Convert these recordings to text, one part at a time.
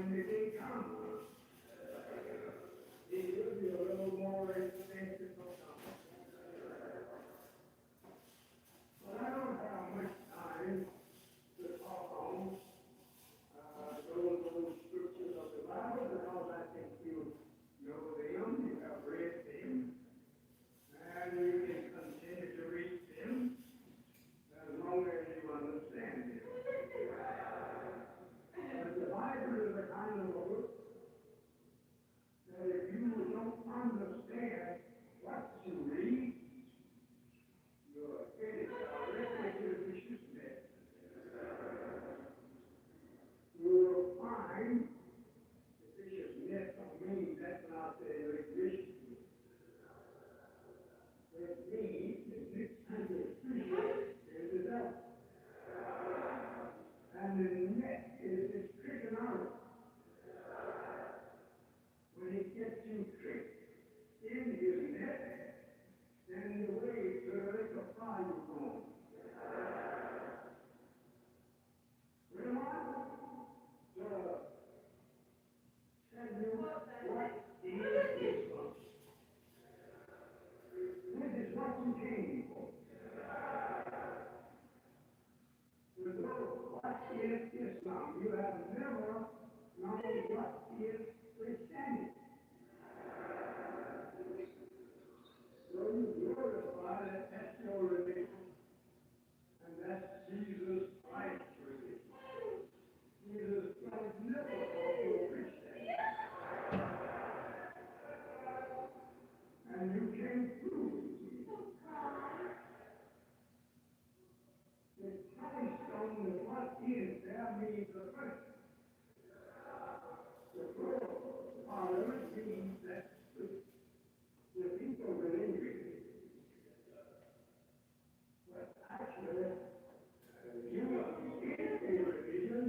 when the day comes, it will be a little more expensive for some. But I don't have much time to talk on those scriptures of the Bible because I think you know them, you have read them, and you can continue to read them as long as you understand them. But the Bible is the kind of book that if you don't understand what to read, you're headed directly to the vicious net. You will find the vicious net don't mean that's not the vicious net. It means the next time the vicious is the devil. And the net is this tricking out. When it gets you tricked in his net, then the way to the lake of fire is gone. Well, said you what is this one? This is what you came for. You know, what is Islam? You have never known what is Christianity. So you glorify that that's your religion, and that's Jesus Christ's religion. Jesus Christ never taught you Christianity. And you can't prove it. The Christ on the what is there means the first. The plural parliament means that the people believe it. But actually, you are in a religion,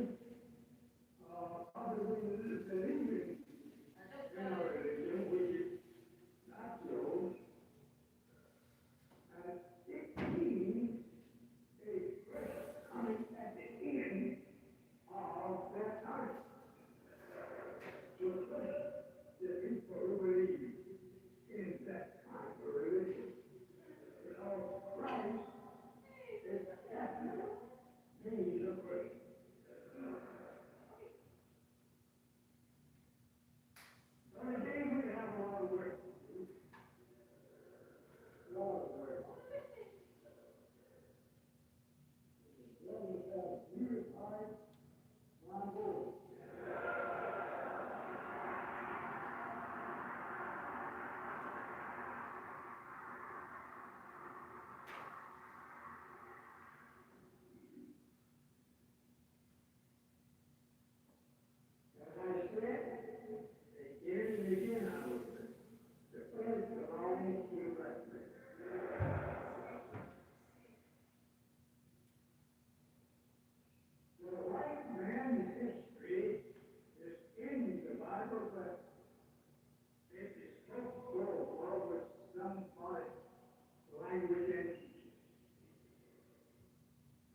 probably believing in a religion which is not yours. And it means a Christ coming at the end of that time. So the people who believe in that kind of religion, because Christ is the ethnic means of grace. But again, we have a lot of work to do. A lot of work. Let us have purified my Lord. As I said, again and again, I will say, the first belongs to reference. The white man's history is in the Bible, but it is so full with some foreign language entities.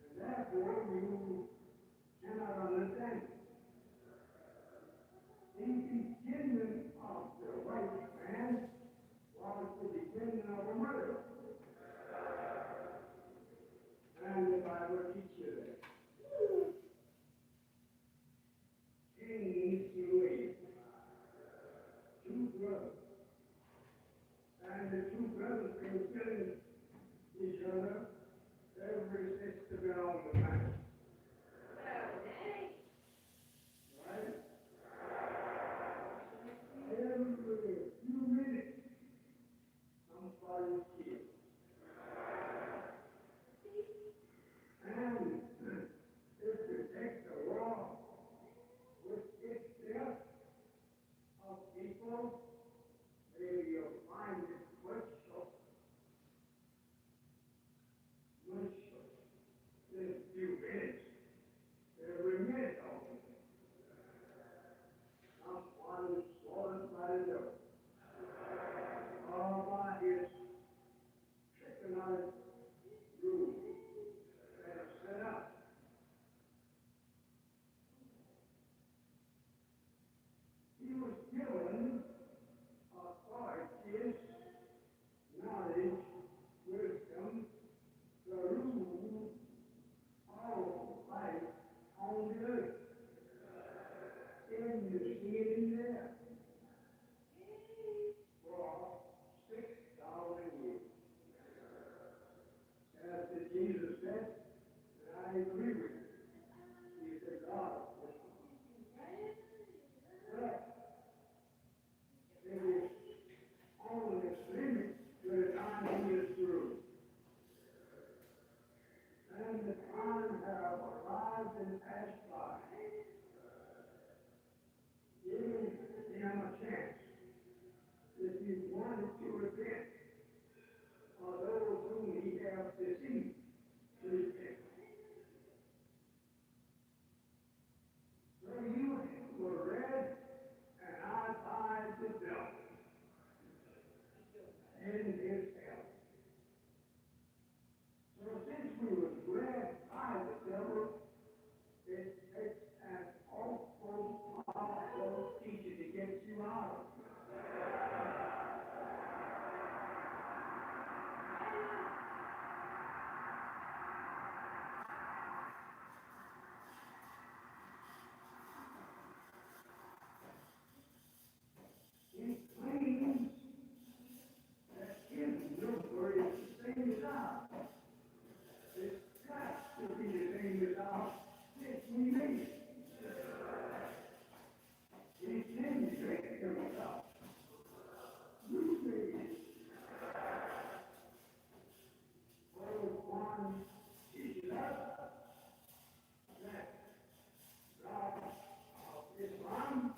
And therefore, you cannot understand it. The beginning of the white man was the beginning of a murder. And the Bible teaches that. Cain slew two brothers. And the two brothers were killing each other ever since they've been on the planet. Right? Every few minutes, given authority, knowledge, wisdom, to rule all life on the earth. And you see it in there for 6,000 years. As Jesus said, and I agree with him, he said, God, but there is only a limit to the time he is through. And the time have arrived and passed by. Give him a chance. If you wanted to repent, or those whom he has deceived, to repent. So you were read, and I find the devil in his hell. So since we were read by the devil, it takes an awful, powerful teacher to get you out of it. It claims that his number is the same as ours. It's got to be the same as ours since we made it. It didn't take himself. We made it. Oh, one teaches us that God of Islam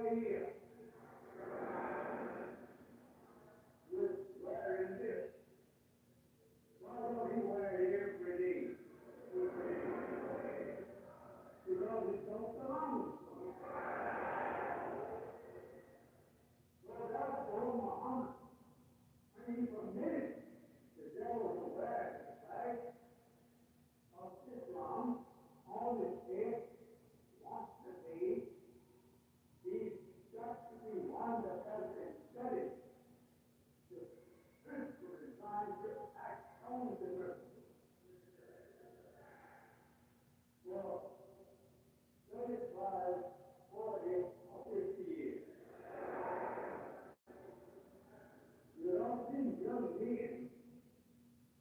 a year with wearing this. Why don't he wear it every day? Because it don't belong. Well, that's for Muhammad. When he permitted the devil to wear the flag of Islam on his head once a day, he's got to be one that has been studied to principle designed to act on the earth. Well, let it rise 40 or 50 years. You don't see young men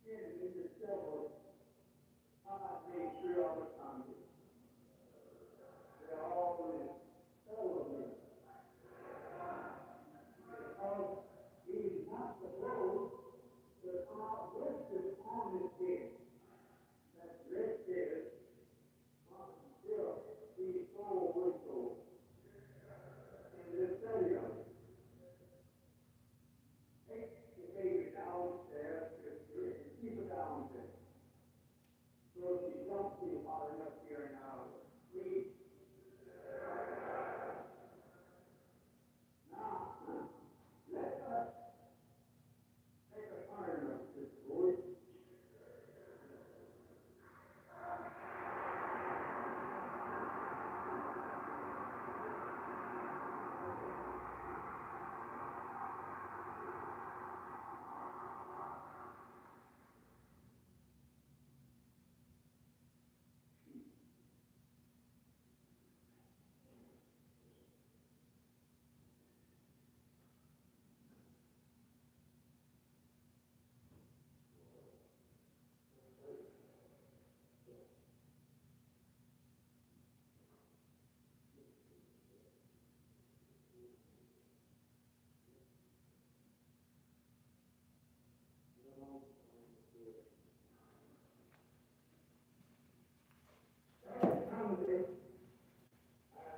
in the devil made sure all the time. They're always celebrating. Because he's not supposed to come out with this on his head. That red head until he's so whistled in this study of it. Take the baby downstairs and keep it downstairs. So she don't be hard enough here now. Please. Now, let us take a turn of this voice.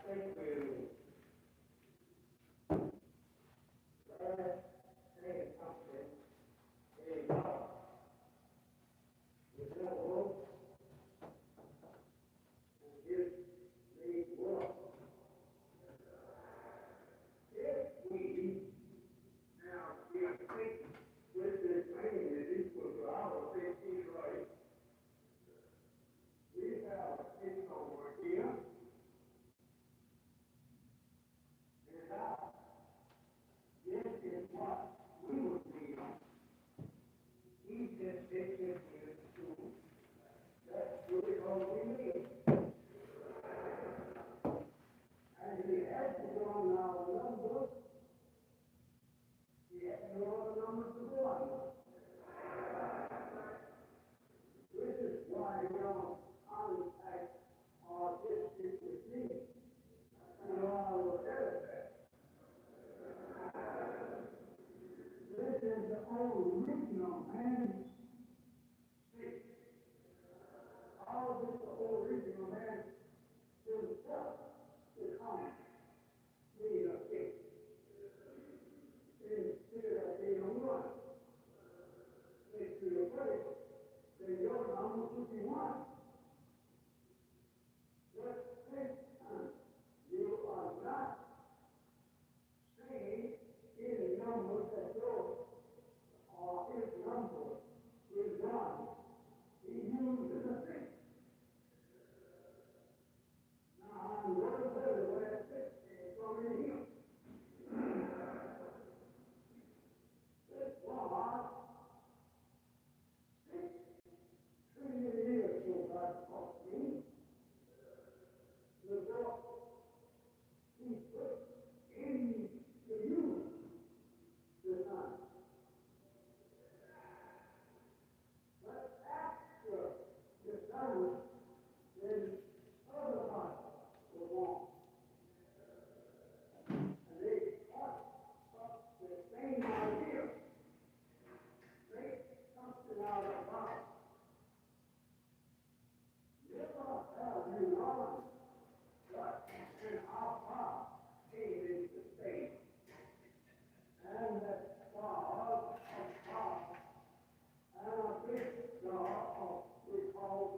I think we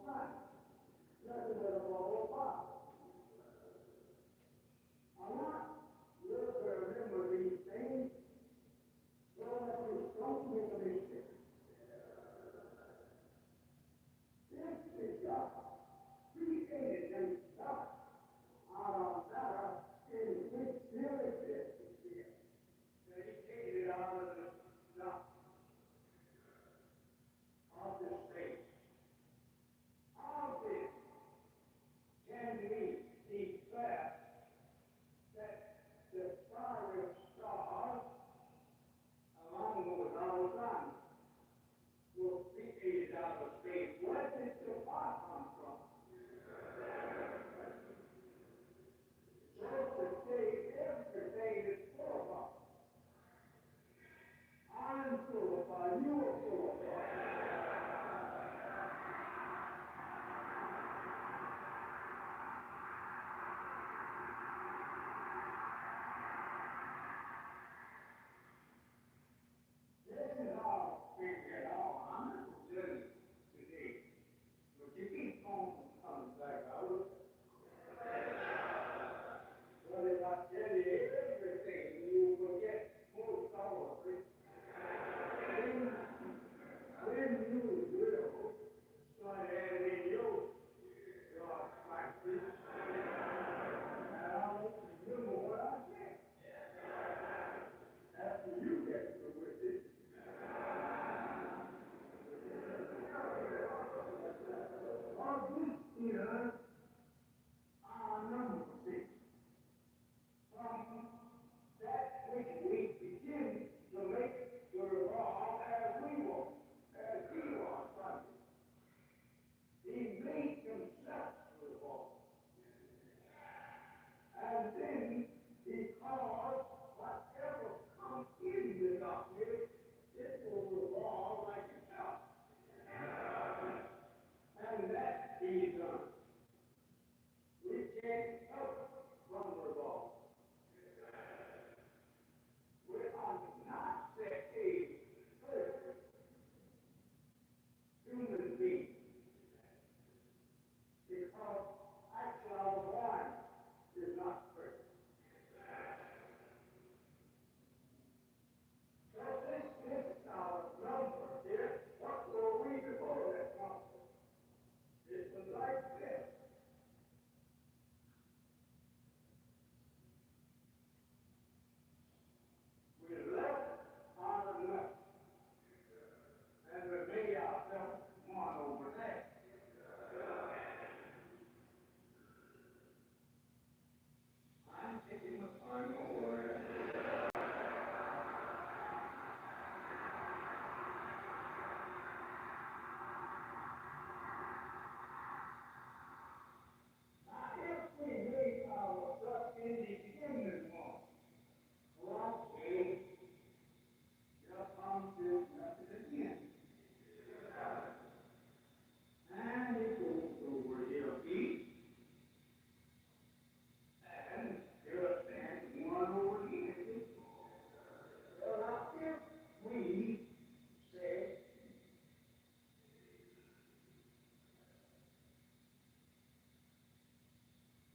time. Nothing but a bubble pop. I want you to remember these things so that you don't make a mistake. This is God. Created himself out of matter in which still exists here. That he created out of the stuff of the space. How then can we declare that the fiery stars along with our sun were created out of space? Where did the fire come from? So today, everything is full of us. I'm full of fire. You are full of fire. This is all we get all. I'm not concerned today. But you keep on coming back out. Well, if I tell you everything, you will get more powerful. When you will start adding in your practice, and I'll let you remember what I said. After you get through with it. All this here are number six. From that which we begin to make the revolve as we walk, as he was Sunday. He made himself revolve. And then he caused whatever comes in the darkness, it will revolve like itself. And that he's done. We can't help from revolve. We are not set a perfect human being because actually our mind is not perfect. So this is our number here. What were we before that number? It was like this. We left out of left and we made ourselves one over there. I'm taking my time over. Now, if we made ourselves in the beginning one, well, say, just come to nothing again. And it goes over here, feet, and here stands one over here. Well, now, if we say,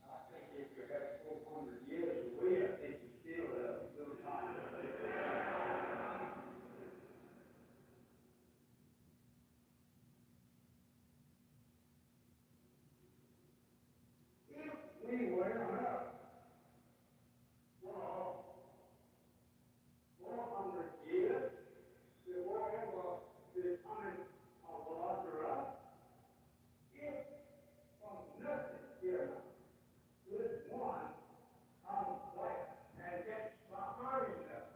I think if you have 400 years away, I think you still have a good time. If we were up for 400 years, whatever the time of Lazarus, if from nothing here, this one comes back and gets behind us,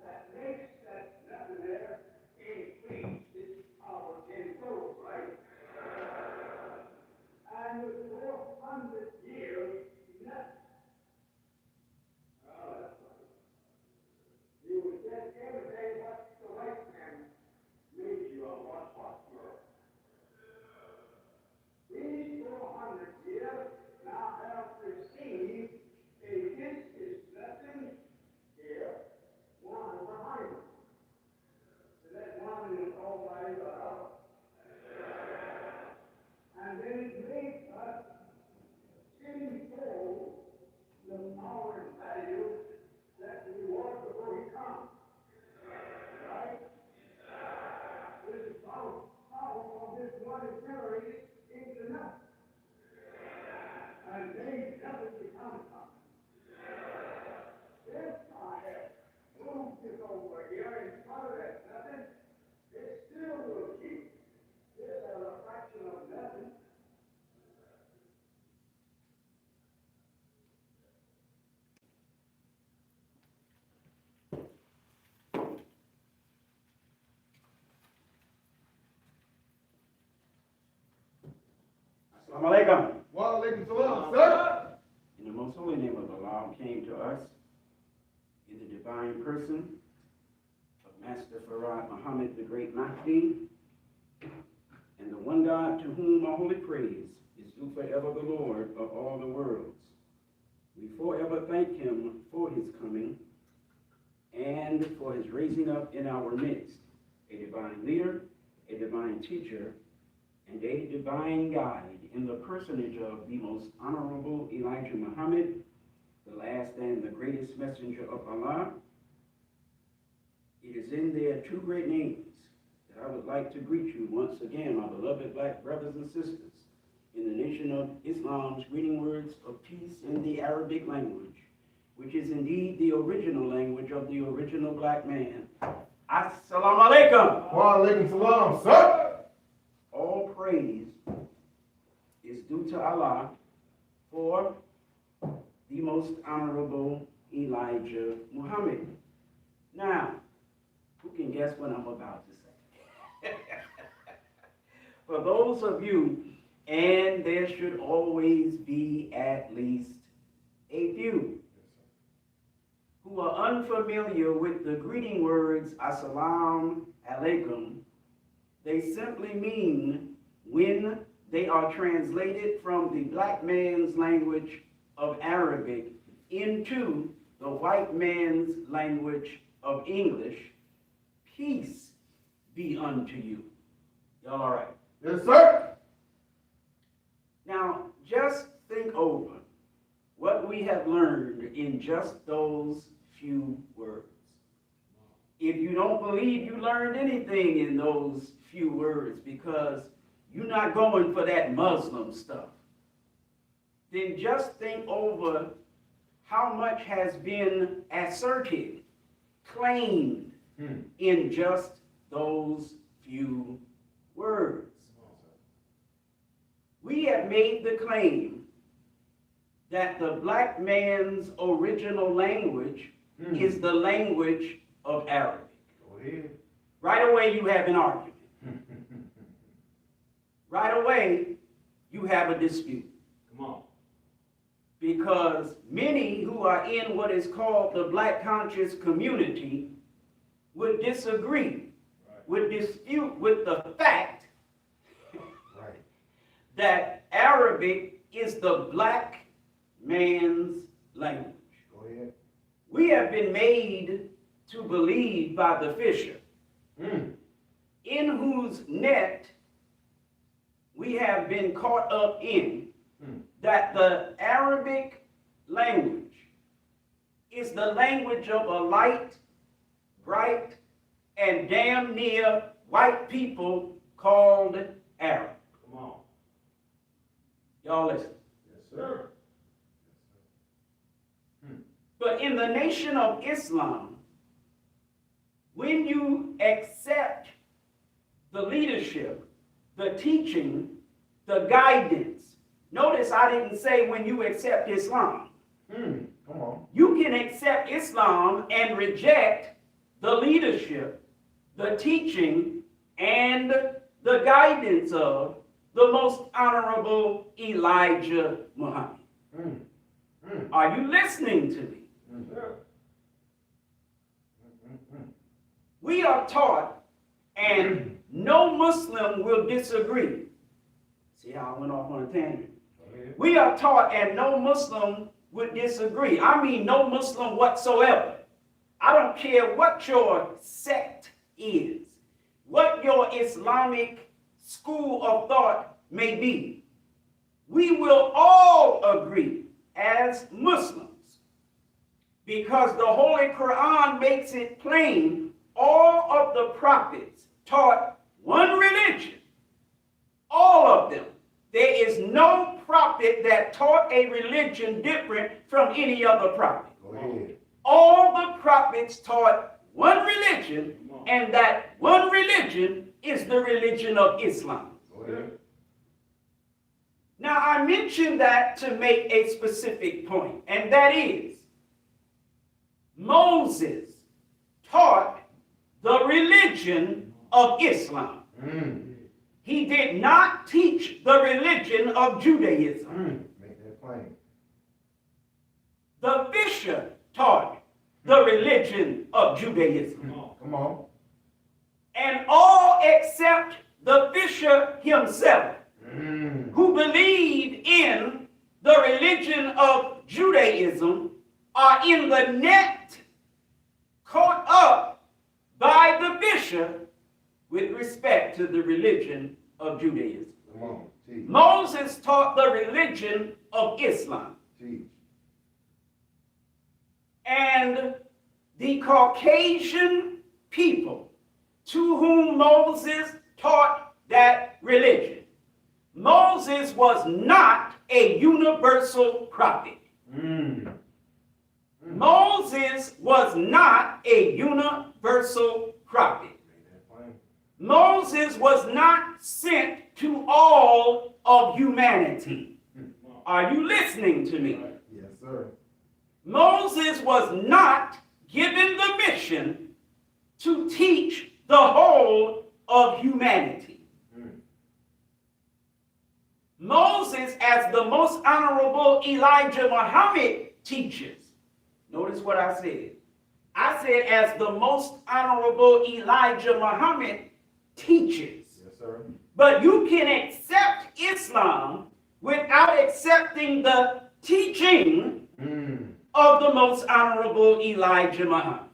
that makes that nothing there increases our tenfold, right? And the fourth God is generated into nothing. And they never become something. If I have moved this over here in front of that nothing, it still will keep this as a fraction of nothing. Assalamu alaikum. Wa alaikum salam, sir. In the most holy name of Allah came to us in the divine person of Master Farad Muhammad, the great Mahdi, and the one God to whom all holy praise is due forever, the Lord of all the worlds. We forever thank him for his coming and for his raising up in our midst a divine leader, a divine teacher, and a divine guide in the personage of the most honorable Elijah Muhammad, the last and the greatest messenger of Allah. It is in their two great names that I would like to greet you once again, my beloved black brothers and sisters, in the nation of Islam's greeting words of peace in the Arabic language, which is indeed the original language of the original black man. Assalamu alaikum. Wa alaikum salam, sir. All praise is due to Allah for the most honorable Elijah Muhammad. Now, who can guess what I'm about to say? For those of you, and there should always be at least a few, who are unfamiliar with the greeting words Assalamu alaikum, they simply mean, when they are translated from the black man's language of Arabic into the white man's language of English, peace be unto you. Y'all all right? Yes, sir. Now, just think over what we have learned in just those few words. If you don't believe you learned anything in those few words because you're not going for that Muslim stuff, then just think over how much has been asserted, claimed in just those few words. We have made the claim that the black man's original language is the language of Arabic. Go ahead. Right away, you have an argument. Right away, you have a dispute. Come on. Because many who are in what is called the black conscious community would disagree, would dispute with the fact that Arabic is the black man's language. Go ahead. We have been made to believe by the fisher, in whose net we have been caught up in, that the Arabic language is the language of a light, bright, and damn near white people called Arab. Come on. Y'all listen. Yes, sir. But in the nation of Islam, when you accept the leadership, the teaching, the guidance, notice I didn't say when you accept Islam. Come on. You can accept Islam and reject the leadership, the teaching, and the guidance of the most honorable Elijah Muhammad. Are you listening to me? Sir. We are taught, and no Muslim will disagree. See how I went off on a tangent? We are taught, and no Muslim would disagree. I mean, no Muslim whatsoever. I don't care what your sect is, what your Islamic school of thought may be. We will all agree as Muslims, because the Holy Quran makes it plain all of the prophets taught one religion. All prophet that taught a religion different from any other prophet. Go ahead. All the prophets taught one religion, and that one religion is the religion of Islam. Go ahead. Now, I mentioned that to make a specific point, and that is Moses taught the religion of Islam. He did not teach the religion of Judaism. Make that plain. The fisher taught the religion of Judaism. Come on. And all except the fisher himself, who believed in the religion of Judaism, are in the net caught up by the fisher with respect to the religion of Judaism. Come on. Teach. Moses taught the religion of Islam. Teach. And the Caucasian people to whom Moses taught that religion, Moses was not a universal prophet. Moses was not a universal prophet. Make that plain. Moses was not sent to all of humanity. Are you listening to me? Yes, sir. Moses was not given the mission to teach the whole of humanity. Moses, as the most honorable Elijah Muhammad teaches, notice what I said. I said, as the most honorable Elijah Muhammad teaches. Yes, sir. But you can accept Islam without accepting the teaching of the most honorable Elijah Muhammad.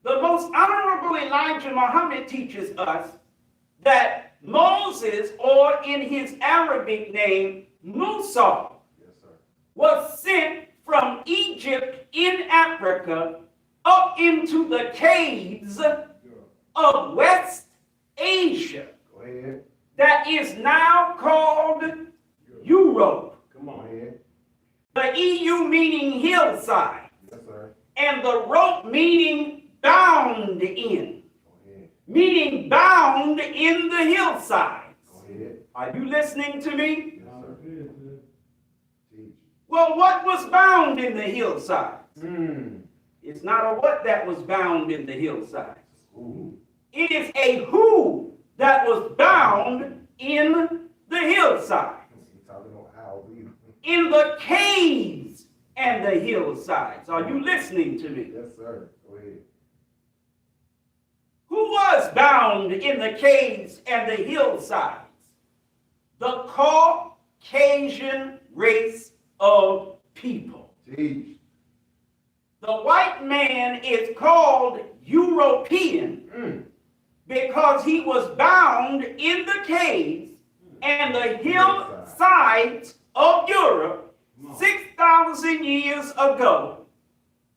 The most honorable Elijah Muhammad teaches us that Moses, or in his Arabic name, Musa, Yes, sir. was sent from Egypt in Africa up into the caves of West Asia Go ahead. that is now called Europe. Come on. Go ahead. The EU meaning hillside, Yes, sir. and the rope meaning bound in, Go ahead. meaning bound in the hillsides. Go ahead. Are you listening to me? Yes, sir. Teach. Well, what was bound in the hillsides? Mm. It's not a what that was bound in the hillsides. Ooh. It is a who that was bound in the hillside, He's talking about owls either. in the caves and the hillsides. Are you listening to me? Yes, sir. Go ahead. Who was bound in the caves and the hillsides? The Caucasian race of people. Teach. The white man is called European because he was bound in the caves and the hillsides of Europe 6,000 years ago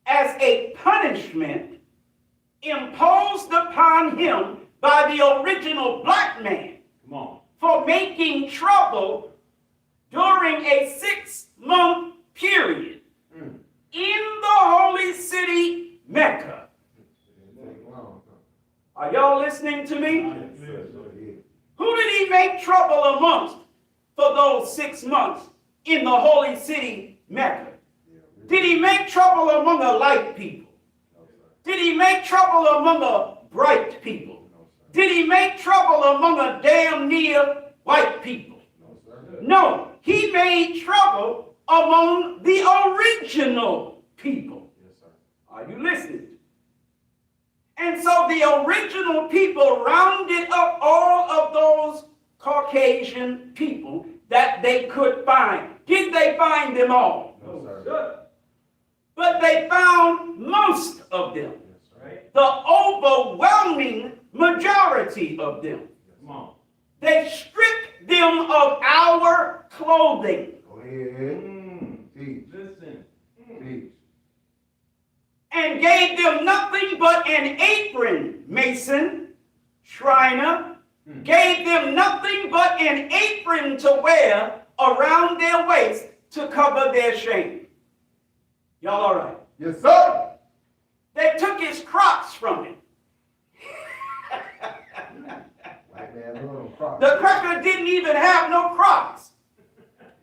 as a punishment imposed upon him by the original black man for making trouble during a 6-month period in the holy city Mecca. It ain't long. Are y'all listening to me? Yes, sir. Go ahead. Who did he make trouble amongst for those 6 months in the holy city Mecca? Yeah, really. Did he make trouble among the light people? No, sir. Did he make trouble among the bright people? No, sir. Did he make trouble among the damn near white people? No, sir. No, he made trouble among the original people. Yes, sir. Are you listening? And so the original people rounded up all of those Caucasian people that they could find. Did they find them all? No, sir. But they found most of them. Yes, sir. The overwhelming majority of them. Yes. They stripped them of our clothing Go ahead. Teach. Listen. Teach. and gave them nothing but an apron, Mason, Shriner, gave them nothing but an apron to wear around their waist to cover their shame. Y'all all right? Yes, sir. They took his Crocs from him. White man love them Crocs. The cracker didn't even have no Crocs.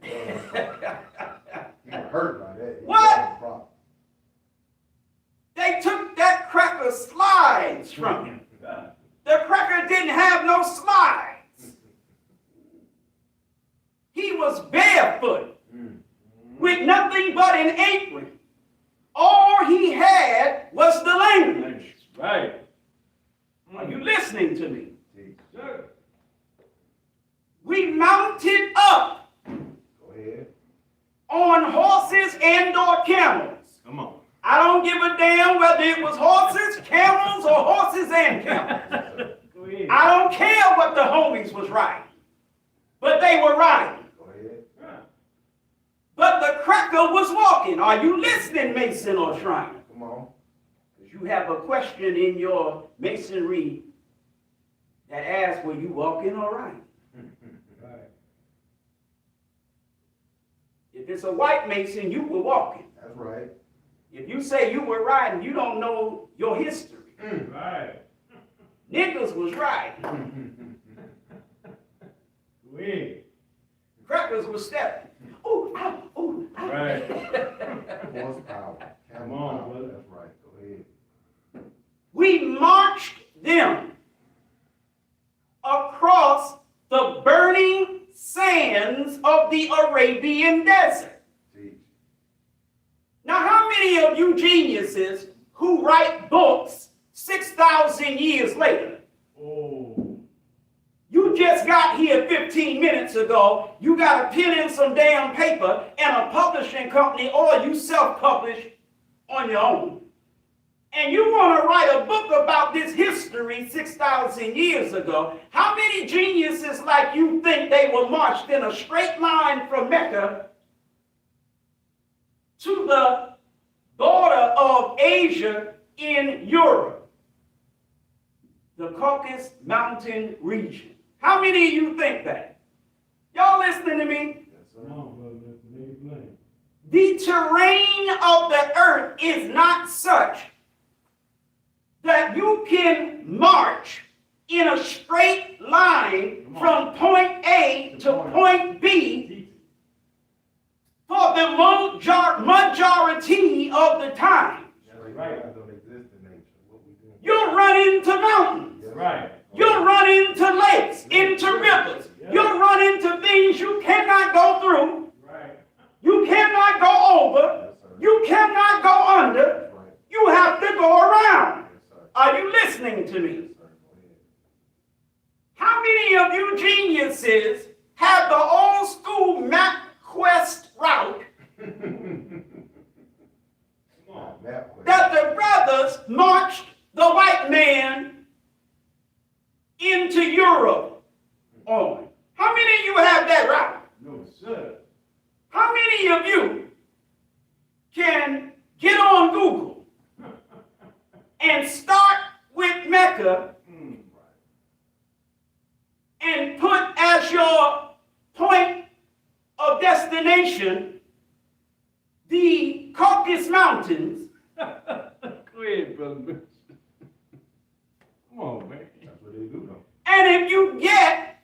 He was hurt by that. He What? love them Crocs. They took that cracker slides from him. The cracker didn't have no slides. He was barefoot with nothing but an apron. All he had was the language. Right. Are you listening to me? Teach. Sure. We mounted up Go ahead. on horses and or camels. Come on. I don't give a damn whether it was horses, camels, or horses and camels. Yes, sir. Go ahead. I don't care what the homies was riding, but they were riding. Go ahead. But the cracker was walking. Are you listening, Mason or Shriner? Come on. Because you have a question in your masonry that asks, were you walking or riding? Right. If it's a white mason, you were walking. That's right. If you say you were riding, you don't know your history. Right. Niggas was riding. Go ahead. Crackers was stepping. Ooh, ow, ooh, ow. Right. Horsepower. Come on, Camel brother. power. That's right. Go ahead. We marched them across the burning sands of the Arabian desert. Teach. Now, how many of you geniuses who write books 6,000 years later, Oh. you just got here 15 minutes ago, you got a pen and some damn paper and a publishing company, or you self-publish on your own, and you want to write a book about this history 6,000 years ago, how many geniuses like you think they were marched in a straight line from Mecca to the border of Asia in Europe, the Caucasus Mountain region? How many of you think that? Y'all listening to me? Yes, sir. Come on, brother. Let's make it plain. The terrain of the earth is not such that you can march in a straight line from point A to point B Teach it. for the majority of the time. Straight right. lines don't exist in nature. What we doing? You'll run into mountains. Yes, Right. You'll run into lakes, into rivers. You'll run into things you cannot go through. Right. You cannot go over. Yes, sir. You cannot go under. That's right. You have to go around. Yes, sir. Are you listening to me? Yes, sir. Go How many of you geniuses have the old school MapQuest route ahead. Come on. Map question. that the brothers marched the white man into Europe on? How many of you have that route? No, sir. How many of you can get on Google and start with Mecca and put as your point of destination the Caucasus Mountains, Go ahead, brother. Come on, man. That's what they do, though. and if you get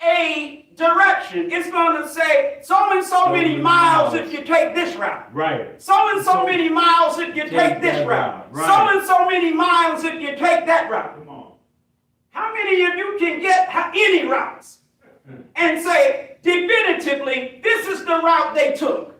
a direction, it's going to say so and so many miles if you take this route. Right. So and so many miles if you take this that route. route, right. So and so many miles if you take that route. Come on. How many of you can get any routes and say definitively this is the route they took?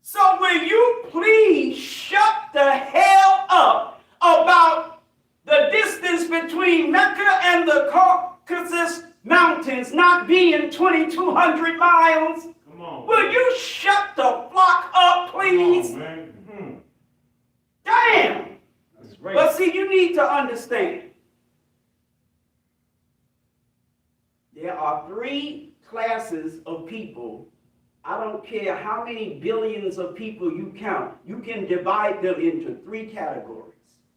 So will you please shut the hell up about the distance between Mecca and the Caucasus Mountains not being 2,200 miles? Come on. Will you shut the flock up, please? Come on, man. Damn! That's right. But see, you need to understand. There are three classes of people. I don't care how many billions of people you count. You can divide them into three categories.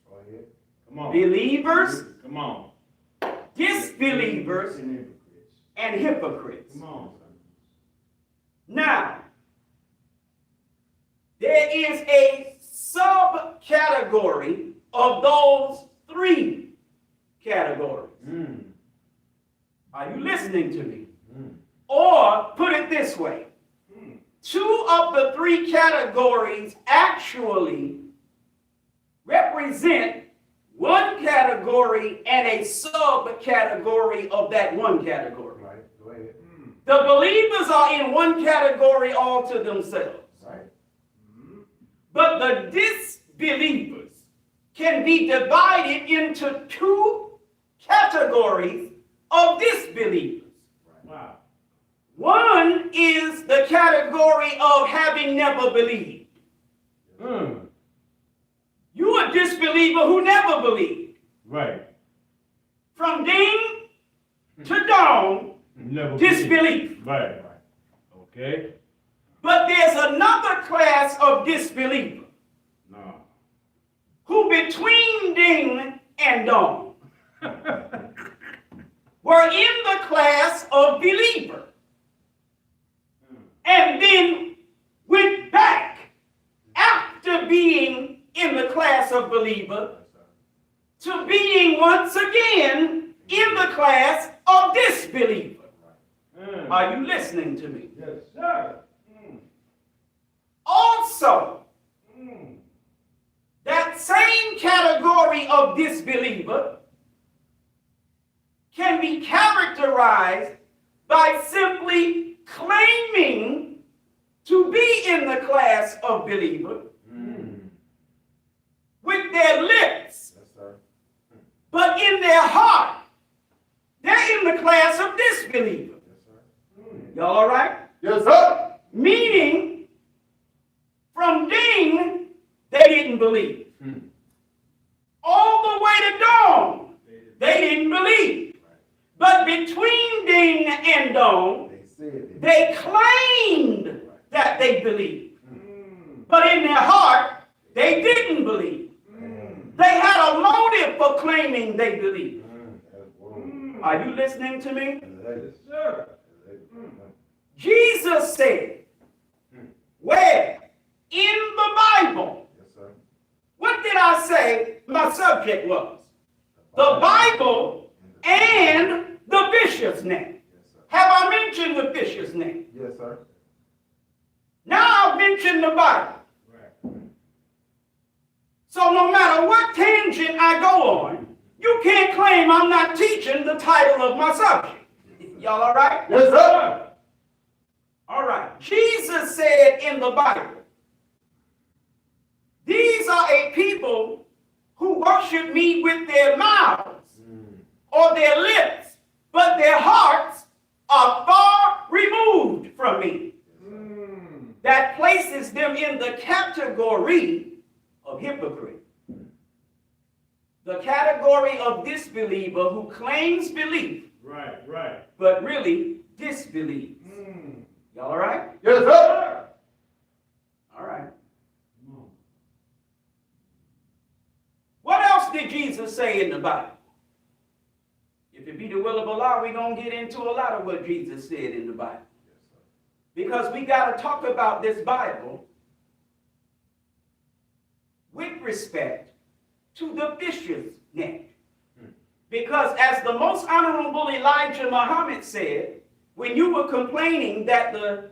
Go ahead. Come on. Believers, Come on. disbelievers, And hypocrites. and hypocrites. Come on, son. Now, there is a subcategory of those three categories. Mm. Are you listening to me? Mm. Or put it this way, Mm. two of the three categories actually represent one category and a subcategory of that one category. Right, go ahead. Mm. The believers are in one category all to themselves. Right. Mm. But the disbelievers can be divided into two categories of disbelievers. Wow. One is the category of having never believed. Mm. You a disbeliever who never believed. Right. From ding to dawn, Never disbelief. Right. Okay. But there's another class of disbeliever No. who between ding and dawn were in the class of believer and then went back after being in the class of believer to being once again in the class of disbeliever. Mm. Are you listening to me? Yes, sir. Mm. Also, Mm. that same category of disbeliever can be characterized by simply claiming to be in the class of believer Mm. with their lips, Yes, sir. but in their heart, they're in the class of disbeliever. Yes, sir. Mm. Y'all all right? Yes, sir. Meaning, from ding, they didn't believe. Mm. All the way to dawn, they didn't believe. But between ding and dawn, They said they claimed that they believed. Mm. But in their heart, they didn't believe. Mm. They had a motive for claiming they believed. That's wrong. Mm. Are you listening to me? Yes, sir. Jesus said, where? In the Bible. Yes, sir. What did I say my subject was? The Bible and the bishop's name. Yes, sir. Have I mentioned the bishop's name? Yes, sir. Now I've mentioned the Bible. Right. So no matter what tangent I go on, you can't claim I'm not teaching the title of my subject. Y'all all right? Yes, sir. All right. Jesus said in the Bible, these are a people who worship me with their mouths or their lips, but their hearts are far removed from me. Mm. That places them in the category of hypocrite. The category of disbeliever who claims belief, Right. Right. but really disbelieves. Mm. Y'all all right? Yes, sir. All right. Come on. What else did Jesus say in the Bible? If it be the will of Allah, we're going to get into a lot of what Jesus said in the Bible. Because we got to talk about this Bible with respect to the bishop's name. Because as the most honorable Elijah Muhammad said, when you were complaining that the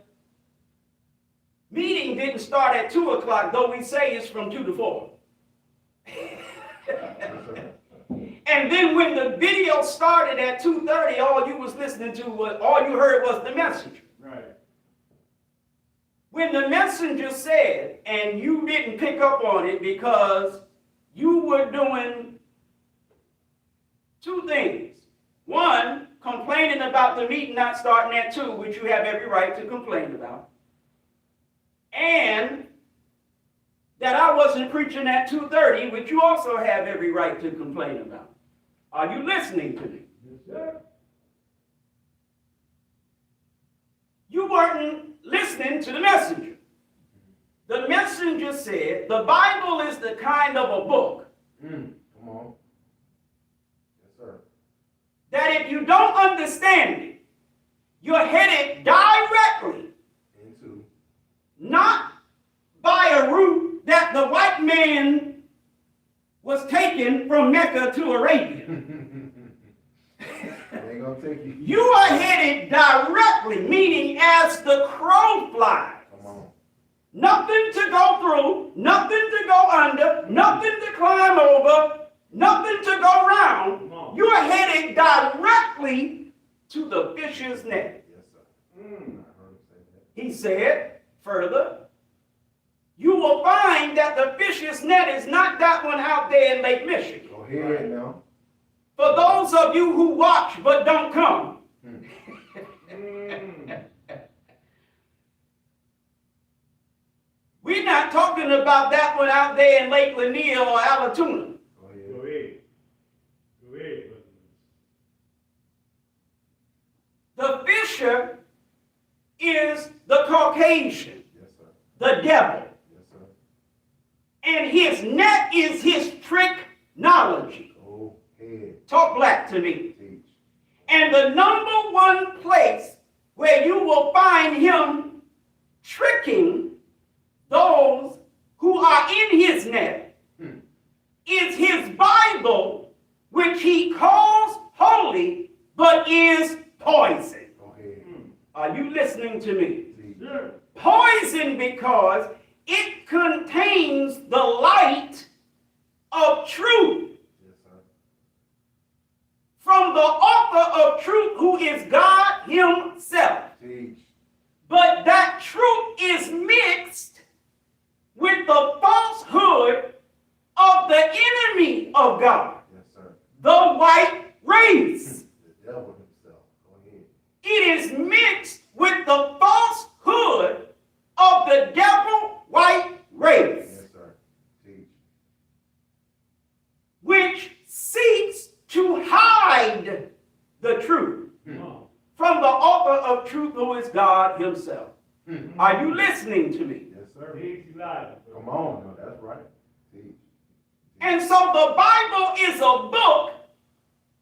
meeting didn't start at 2 o'clock, though we say it's from 2 to 4. And then when the video started at 2:30, all you was listening to was, all you heard was the messenger. Right. When the messenger said, and you didn't pick up on it because you were doing two things. One, complaining about the meeting not starting at 2, which you have every right to complain about. And that I wasn't preaching at 2:30, which you also have every right to complain about. Are you listening to me? Yes, sir. You weren't listening to the messenger. The messenger said the Bible is the kind of a book Come on. Yes, sir. that if you don't understand it, you're headed directly, Into. not by a route that the white man was taken from Mecca to Arabia. They ain't gonna take you. You are headed directly, meaning as the crow flies. Come on. Nothing to go through, nothing to go under, nothing to climb over, nothing to go around. Come on. You are headed directly to the fish's net. Yes, sir. Mm. I heard him say that. He said further, you will find that the fish's net is not that one out there in Lake Michigan. Go ahead now. For those of you who watch but don't come, Mm. we're not talking about that one out there in Lake Lanier or Alatoona. Go ahead. Go ahead. Go ahead. The fisher is the Caucasian, Yes, sir. the devil. Yes, sir. And his net is his tricknology. Go ahead. Talk black to me. Teach. And the number one place where you will find him tricking those who are in his net is his Bible, which he calls holy, but is poison. Go ahead. Are you listening to me? Teach. Sure. Poison because it contains the light of truth Yes, sir. from the author of truth, who is God himself. Teach. But that truth is mixed with the falsehood of the enemy of God, Yes, sir. the white race. The devil himself. Go ahead. It is mixed with the falsehood of the devil white race, Yes, sir. Teach. which seeks to hide the truth Come on. from the author of truth, who is God himself. Are you listening to me? Yes, sir. Easy life. Come on. No, that's right. Teach. And so the Bible is a book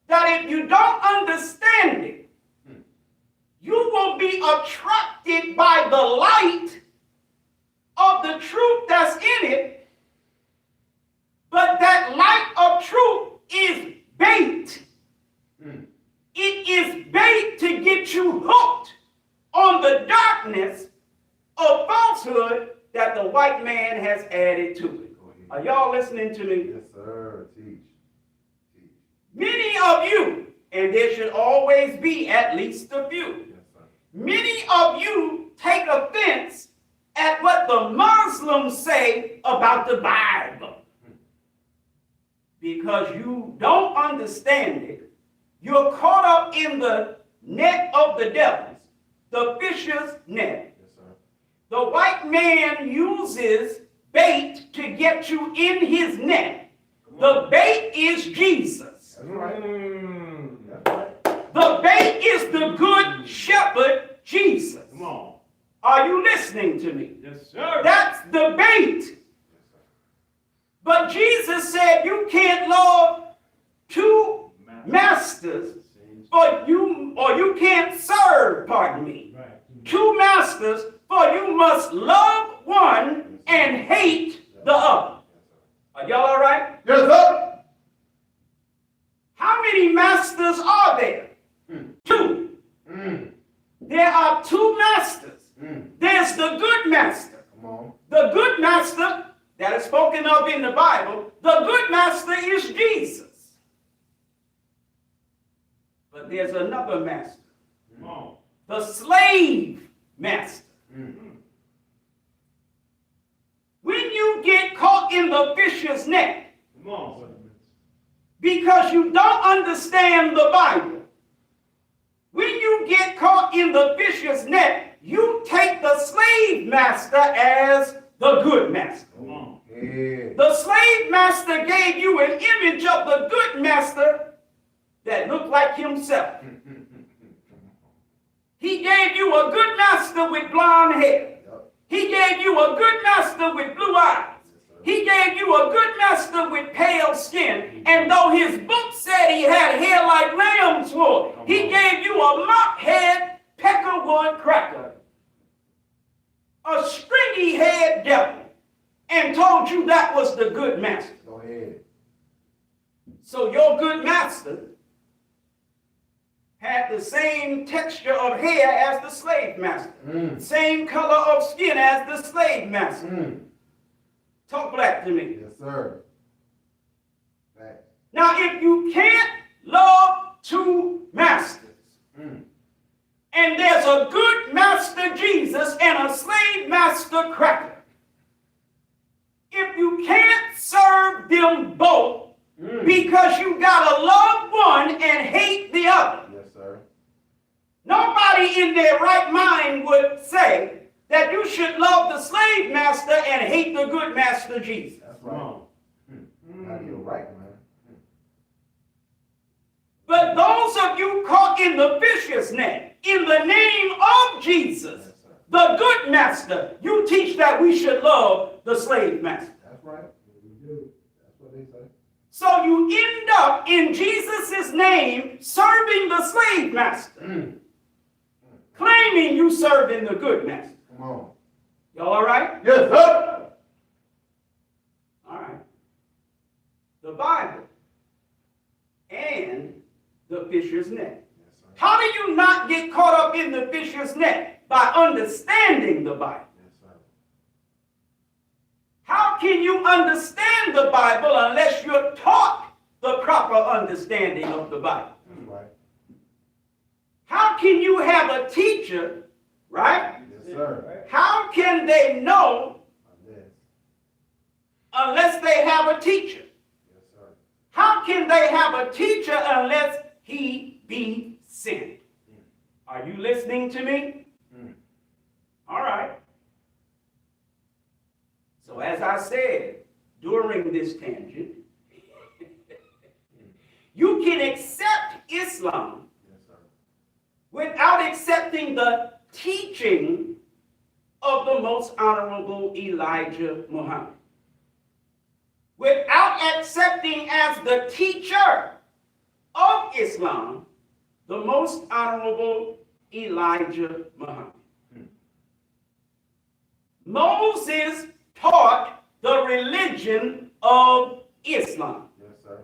that if you don't understand it, you will be attracted by the light of the truth that's in it, but that light of truth is bait. It is bait to get you hooked on the darkness of falsehood that the white man has added to it. Go ahead. Are y'all listening to me? Yes, sir. Teach. Teach. Many of you, and there should always be at least a few, Yes, sir. many of you take offense at what the Muslims say about the Bible. Because you don't understand it, you're caught up in the net of the devils, the fisher's net. Yes, sir. The white man uses bait to get you in his net. The bait is Jesus. That's right. Mm. That's right. The bait is the good shepherd, Jesus. Come on. Are you listening to me? Yes, sir. That's the bait. Yes, sir. But Jesus said you can't love two masters, or you can't serve, pardon me, Right. two masters, for you must love one and hate the other. Are y'all all right? Yes, sir. How many masters are there? Two. Mm. There are two masters. Mm. There's the good master. Come on. The good master that is spoken of in the Bible, the good master is Jesus. But there's another master, Come on. the slave master. Mm. When you get caught in the fisher's net Come on. because you don't understand the Bible, when you get caught in the fisher's net, you take the slave master as the good master. Come on. Yeah. The slave master gave you an image of the good master that looked like himself. He gave you a good master with blonde hair. Yep. He gave you a good master with blue eyes. He gave you a good master with pale skin. And though his book said he had hair like lamb's wool, he gave you a mop head, told you that was the good master. Go ahead. So your good master had the same texture of hair as the slave master. Same color of skin as the slave master. Talk black to me. Yes, sir. Facts. Now, if you can't love two masters, and there's a good master Jesus and a slave master cracker, if you can't serve them both because you gotta love one and hate the other, Yes, sir. nobody in their right mind would say that you should love the slave master and hate the good master Jesus. That's Come right. on. Now you're right, man. But those of you caught in the fish's net, in the name of Jesus, Yes, sir. the good master, you teach that we should love the slave master. That's right. We do. That's what they say. So you end up in Jesus' name serving the slave master, claiming you serving the good master. Come on. Y'all all right? Yes, sir. All right. The Bible and the fisher's net. Yes, sir. How do you not get caught up in the fisher's net? By understanding the Bible. Yes, sir. How can you understand the Bible unless you're taught the proper understanding of the Bible? That's right. How can you have a teacher, right? Yes, sir. How can they know Yes. unless they have a teacher? Yes, sir. How can they have a teacher unless he be sent? Are you listening to me? All right. So as I said during this tangent, you can accept Islam Yes, sir. without accepting the teaching of the most honorable Elijah Muhammad. Without accepting as the teacher of Islam the most honorable Elijah Muhammad. Moses taught the religion of Islam. Yes, sir.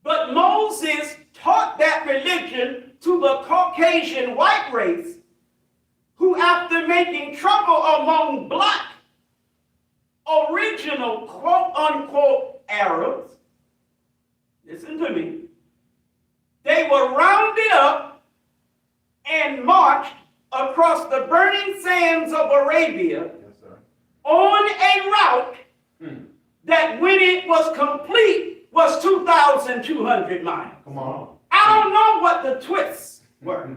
But Moses taught that religion to the Caucasian white race, who, after making trouble among black, original quote-unquote Arabs, listen to me, they were rounded up and marched across the burning sands of Arabia Yes, sir. on a route that, when it was complete, was 2,200 miles. Come on. I don't know what the twists were.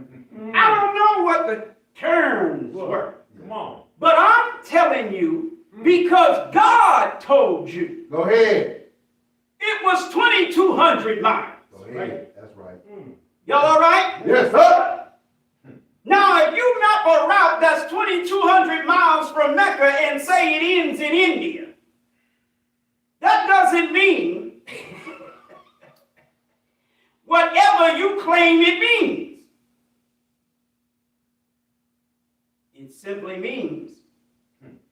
I don't know what the turns were. Come on. But I'm telling you, because God told you, Go ahead. it was 2,200 miles. Go ahead. That's right. Y'all all right? Yes, sir. Now, if you map a route that's 2,200 miles from Mecca and say it ends in India, that doesn't mean whatever you claim it means. It simply means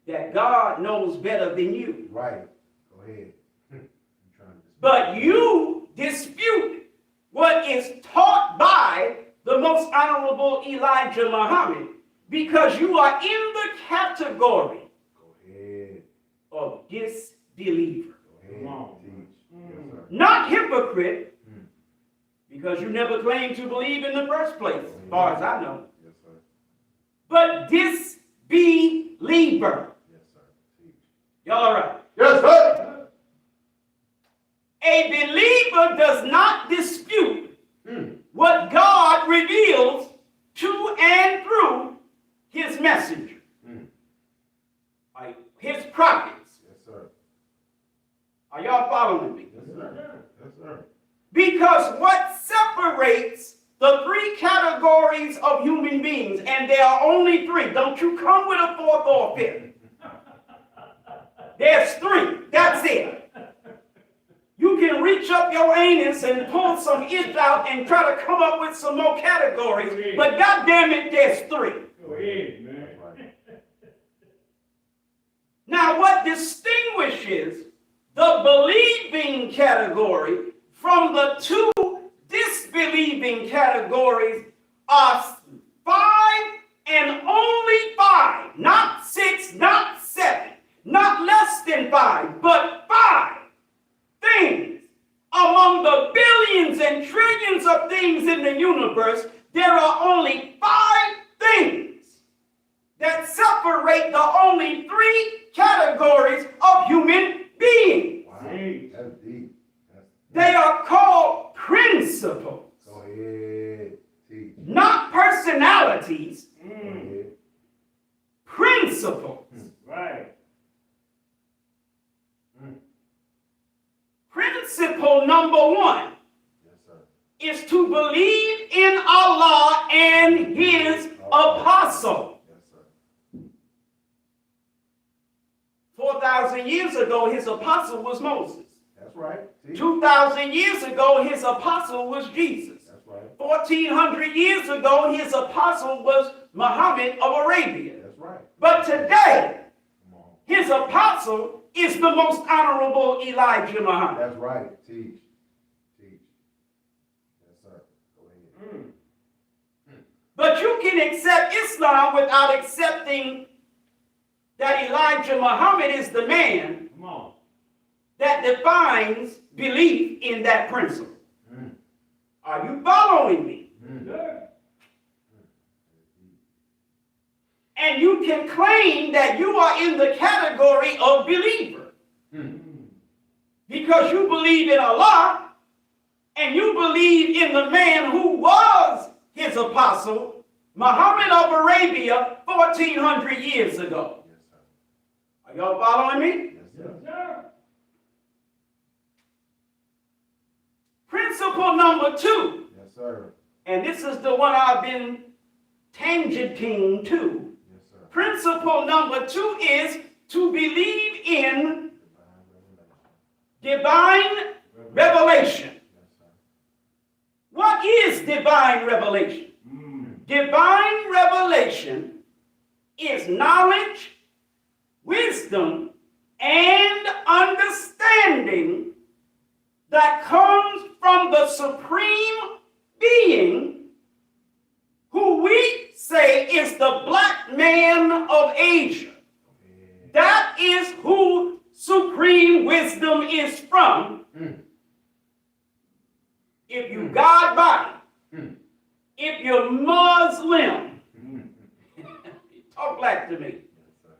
that God knows better than you. Right. Go ahead. I'm trying to But you dispute what is taught by the most honorable Elijah Muhammad because you are in the category Go ahead. of disbeliever. Go ahead. Come on. Teach. Yes, sir. Not hypocrite, because you never claimed to believe in the first place, as far as I know. Yes, sir. But disbeliever. Yes, sir. Teach. Y'all all right? Yes, sir. A believer does not dispute what God reveals to and through his messenger, his prophets. Yes, sir. Are y'all following me? Yes, sir. Yes, sir. Because what separates the three categories of human beings, and there are only three, don't you come with a fourth or a fifth. There's three, that's it. You can reach up your anus and pull some itch out and try to come up with some more categories, but goddamn it, there's three. Go ahead, man. That's right. Now, what distinguishes the believing category from the two disbelieving categories are 5 and only 5, not 6, not 7, not less than 5, but 5 things. Among the billions and trillions of things in the universe, there are only 5 things that separate the only 3 categories of human beings. Wow. Deep. That's deep. They are called principles, Go ahead. Teach. not personalities, Go Mm. ahead. principles. Right. Principle number 1 Yes, sir. is to believe in Allah and His apostle. Yes, sir. 4,000 years ago, His apostle was Moses. That's right. Teach. 2,000 years ago, His apostle was Jesus. That's right. 1,400 years ago, His apostle was Muhammad of Arabia. That's right. But today, Come on. His apostle is the most honorable Elijah Muhammad. That's right. Teach. Teach. Yes, sir. Go ahead. Mm. But you can accept Islam without accepting that Elijah Muhammad is the man Come on. that defines belief in that principle. Mm. Are you following me? Mm. Sir. And you can claim that you are in the category of believer Mm. because you believe in Allah and you believe in the man who was his apostle, Muhammad of Arabia, 1,400 years ago. Yes, sir. Are y'all following me? Yes, Yes, sir. sir. Principle number 2, Yes, sir. and this is the one I've been tangenting to. Yes, sir. Principle number 2 is to believe in Divine revelation. divine revelation. Yes, sir. What is divine revelation? Mm. Divine revelation is knowledge, wisdom, and understanding that comes from the supreme being who we say is the black man of Asia. Go ahead. That is who supreme wisdom is from. Mm. If you God body, Mm. if you're Muslim, Mm. talk black to me. Yes, sir.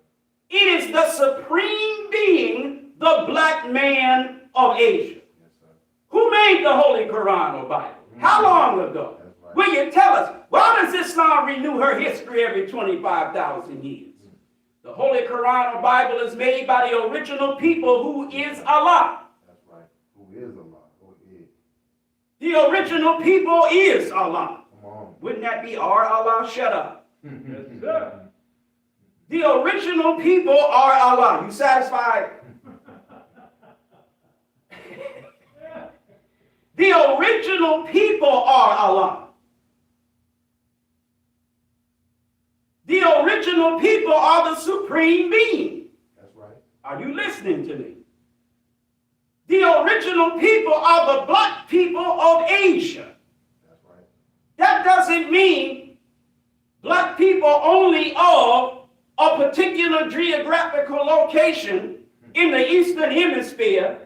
It is the supreme being, the black man of Asia. Yes, sir. Who made the Holy Quran or Bible? How long ago? That's right. Will you tell us, why does Islam renew her history every 25,000 years? The Holy Quran or Bible is made by the original people who is Allah. That's right. Who is Allah? Go ahead. The original people is Allah. Come on. Wouldn't that be our Allah? Shut up. Yes, sir. The original people are Allah. You satisfied? The original people are Allah. The original people are the supreme being. That's right. Are you listening to me? The original people are the black people of Asia. That's right. That doesn't mean black people only of a particular geographical location in the Eastern Hemisphere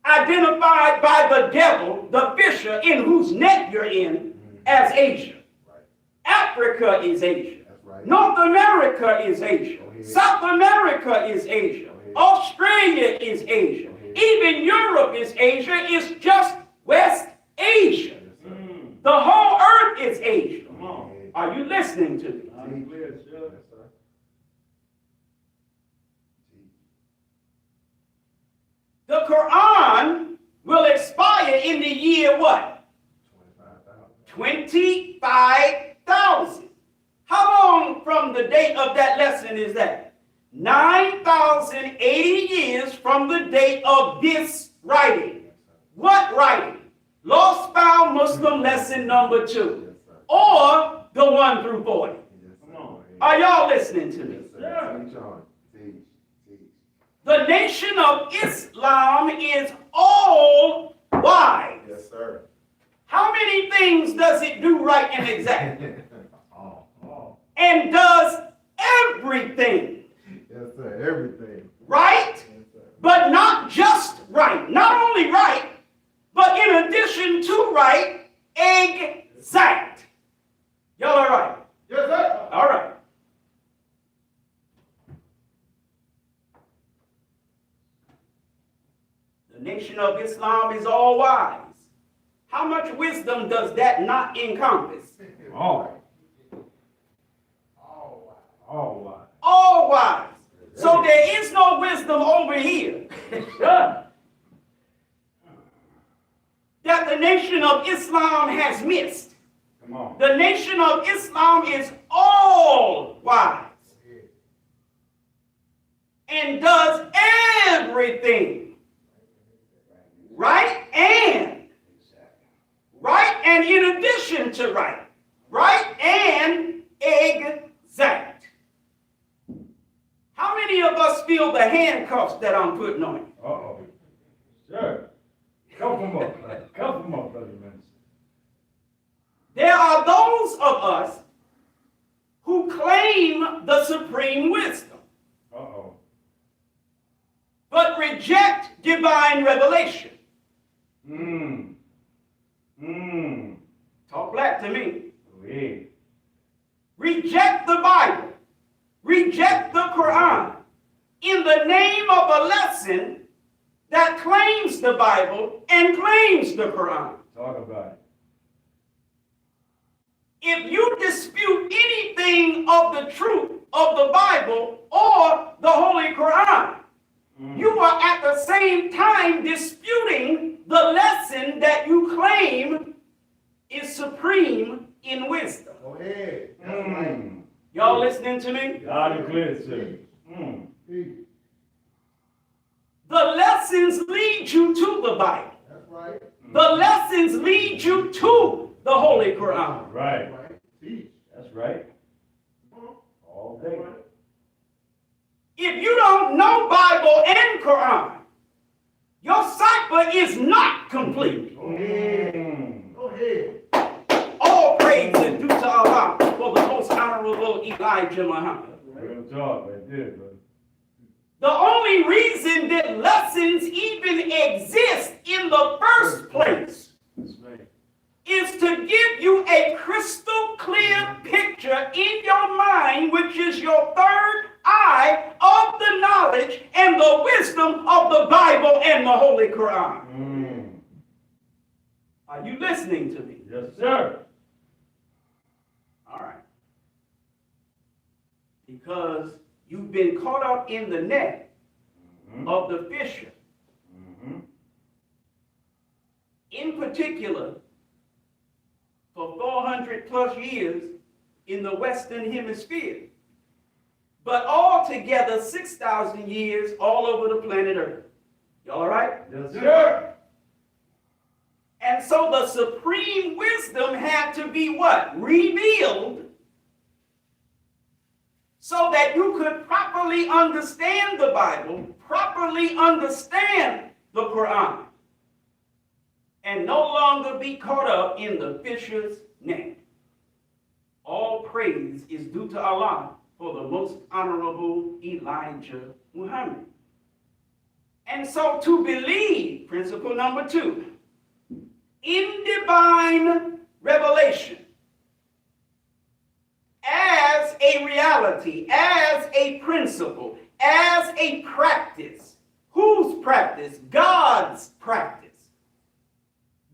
identified by the devil, the fisher in whose net you're in, as Asia. Right. Africa is Asia. That's right. North America is Asia. Go ahead. South America is Asia. Go ahead. Australia is Asia. Go ahead. Even Europe is Asia. It's just West Asia. Yes, sir. Mm. The whole earth is Asia. Come on. Go ahead. Are you listening to me? I'm clear, sir. Yes, sir. Teach. The Quran will expire in the year what? 25,000. 25,000. How long from the date of that lesson is that? 9,080 years from the date of this writing. Yes, sir. What writing? Lost Found Muslim lesson number 2. Yes, sir. Or the 1 through 40. Yes, sir. Come on. Go ahead. Are y'all listening to me? Yes, sir. Yeah. Teach on. Teach. Teach. The Nation of Islam is all wise. Yes, sir. How many things does it do right and exact? Oh, And does everything yes, sir. Everything. right, Yes, sir. but not just right. Not only right, but in addition to right, exact. Y'all all right? Yes, sir. All right. The Nation of Islam is all wise. How much wisdom does that not encompass? All. Oh, All right. All wise. So there is no wisdom over here Sir. that the Nation of Islam has missed. Come on. The Nation of Islam is all wise and does everything right and in addition to right and exact. How many of us feel the handcuffs that I'm putting on you? Uh-oh. Sir. Couple more, brother. Couple more, brother Minister. There are those of us who claim the supreme wisdom, Uh-oh. but reject divine revelation. Talk black to me. Oh, yeah. Reject the Bible. Reject the Quran in the name of a lesson that claims the Bible and claims the Quran. Talk about it. If you dispute anything of the truth of the Bible or the Holy Quran, you are at the same time disputing the lesson that you claim is supreme in wisdom. go ahead. That's right. Y'all listening to me? Loud and clear, sir. Teach. The lessons lead you to the Bible. That's right. The lessons lead you to the Holy Quran. Right. That's right. Teach. That's right. All day. If you don't know Bible and Quran, your cipher is not complete. Go ahead. Go ahead. All praise is due to Allah for the most honorable Elijah Muhammad. Real talk right there, brother. The only reason that lessons even exist in the first place That's right. is to give you a crystal clear picture in your mind, which is your third eye of the knowledge and the wisdom of the Bible and the Holy Quran. Are you listening to me? Yes, sir. All right. Because you've been caught up in the net of the fisher. In particular, for 400 plus years in the Western Hemisphere, but altogether 6,000 years all over the planet Earth. Y'all all right? Yes, sir. And so the supreme wisdom had to be what? Revealed so that you could properly understand the Bible, properly understand the Quran, and no longer be caught up in the fisher's net. All praise is due to Allah for the most honorable Elijah Muhammad. And so to believe, principle number 2, in divine revelation as a reality, as a principle, as a practice. Whose practice? God's practice.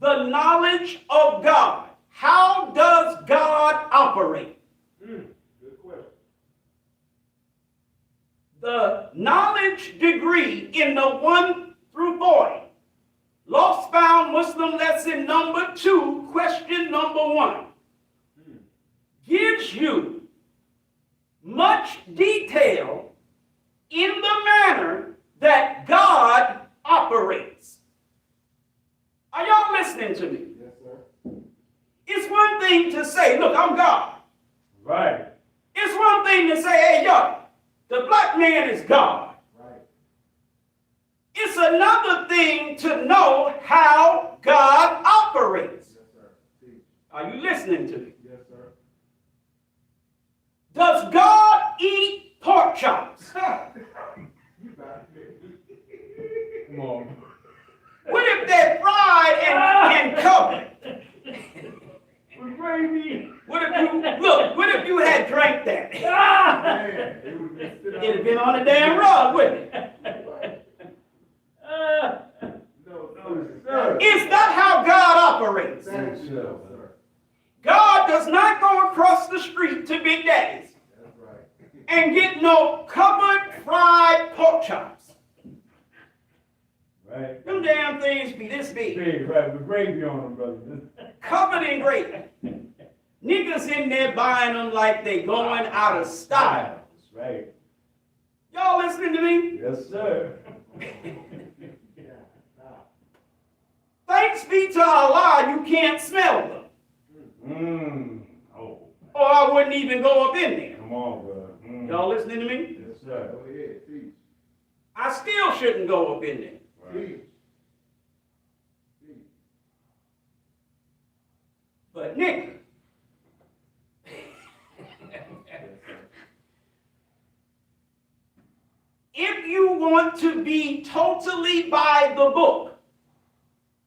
The knowledge of God. How does God operate? Good question. The knowledge degree in the 1 through 40. Lost Found Muslim lesson number 2, question number 1. Gives you much detail in the manner that God operates. Are y'all listening to me? Yes, sir. It's one thing to say, look, I'm God. Right. It's one thing to say, hey, yo, the black man is God. Right. It's another thing to know how God operates. Yes, sir. Teach. Are you listening to me? Yes, sir. Does God eat pork chops? You got it. Come on. What if they're fried and covered? With gravy. What if you had drank that? Man, it would be sit It'd have been on the damn rug, wouldn't it? No, sir. Is that how God operates? Thank you, sir. God does not go across the street to Big Daddy's That's right. and get no covered fried pork chops. Right. Them damn things be this big, Big, right, with gravy on them, brother. covered in gravy. Niggas in there buying them like they going out of style. That's right. Y'all listening to me? Yes, sir. Thanks be to Allah, you can't smell them. Oh, Or I wouldn't even go up in there. come on, brother. Y'all listening to me? Yes, sir. Go ahead, teach. I still shouldn't go up in there. Right. Teach. Teach. But nigga, if you want to be totally by the book,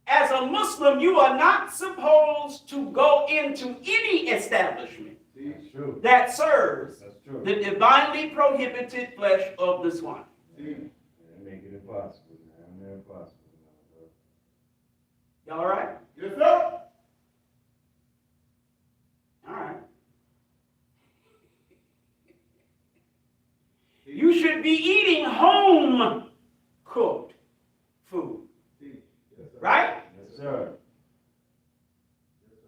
as a Muslim, you are not supposed to go into any establishment Teach. True. that serves That's true. the divinely prohibited flesh of the swine. Teach. Yeah, make it impossible, man. Impossible, bro. Y'all all right? Yes, sir. All right. You should be eating home cooked food, Teach. Yes, sir. right? Yes, sir. Yes,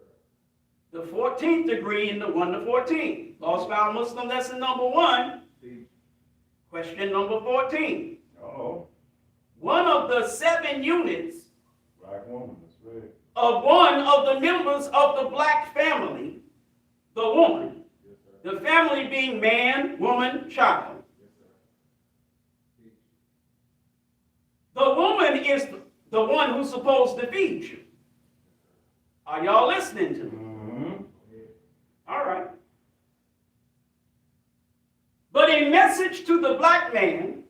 sir. The 14th degree in the 1 to 14. Lost Found Muslim lesson number 1, Teach. question number 14. Uh-oh. One of the 7 units Black woman, that's right. of one of the members of the black family, the woman, Yes, sir. the family being man, woman, child. Yes, sir. Teach. The woman is the one who's supposed to feed you. Are y'all listening to me? Mm-hmm. All right. But in message to the black man,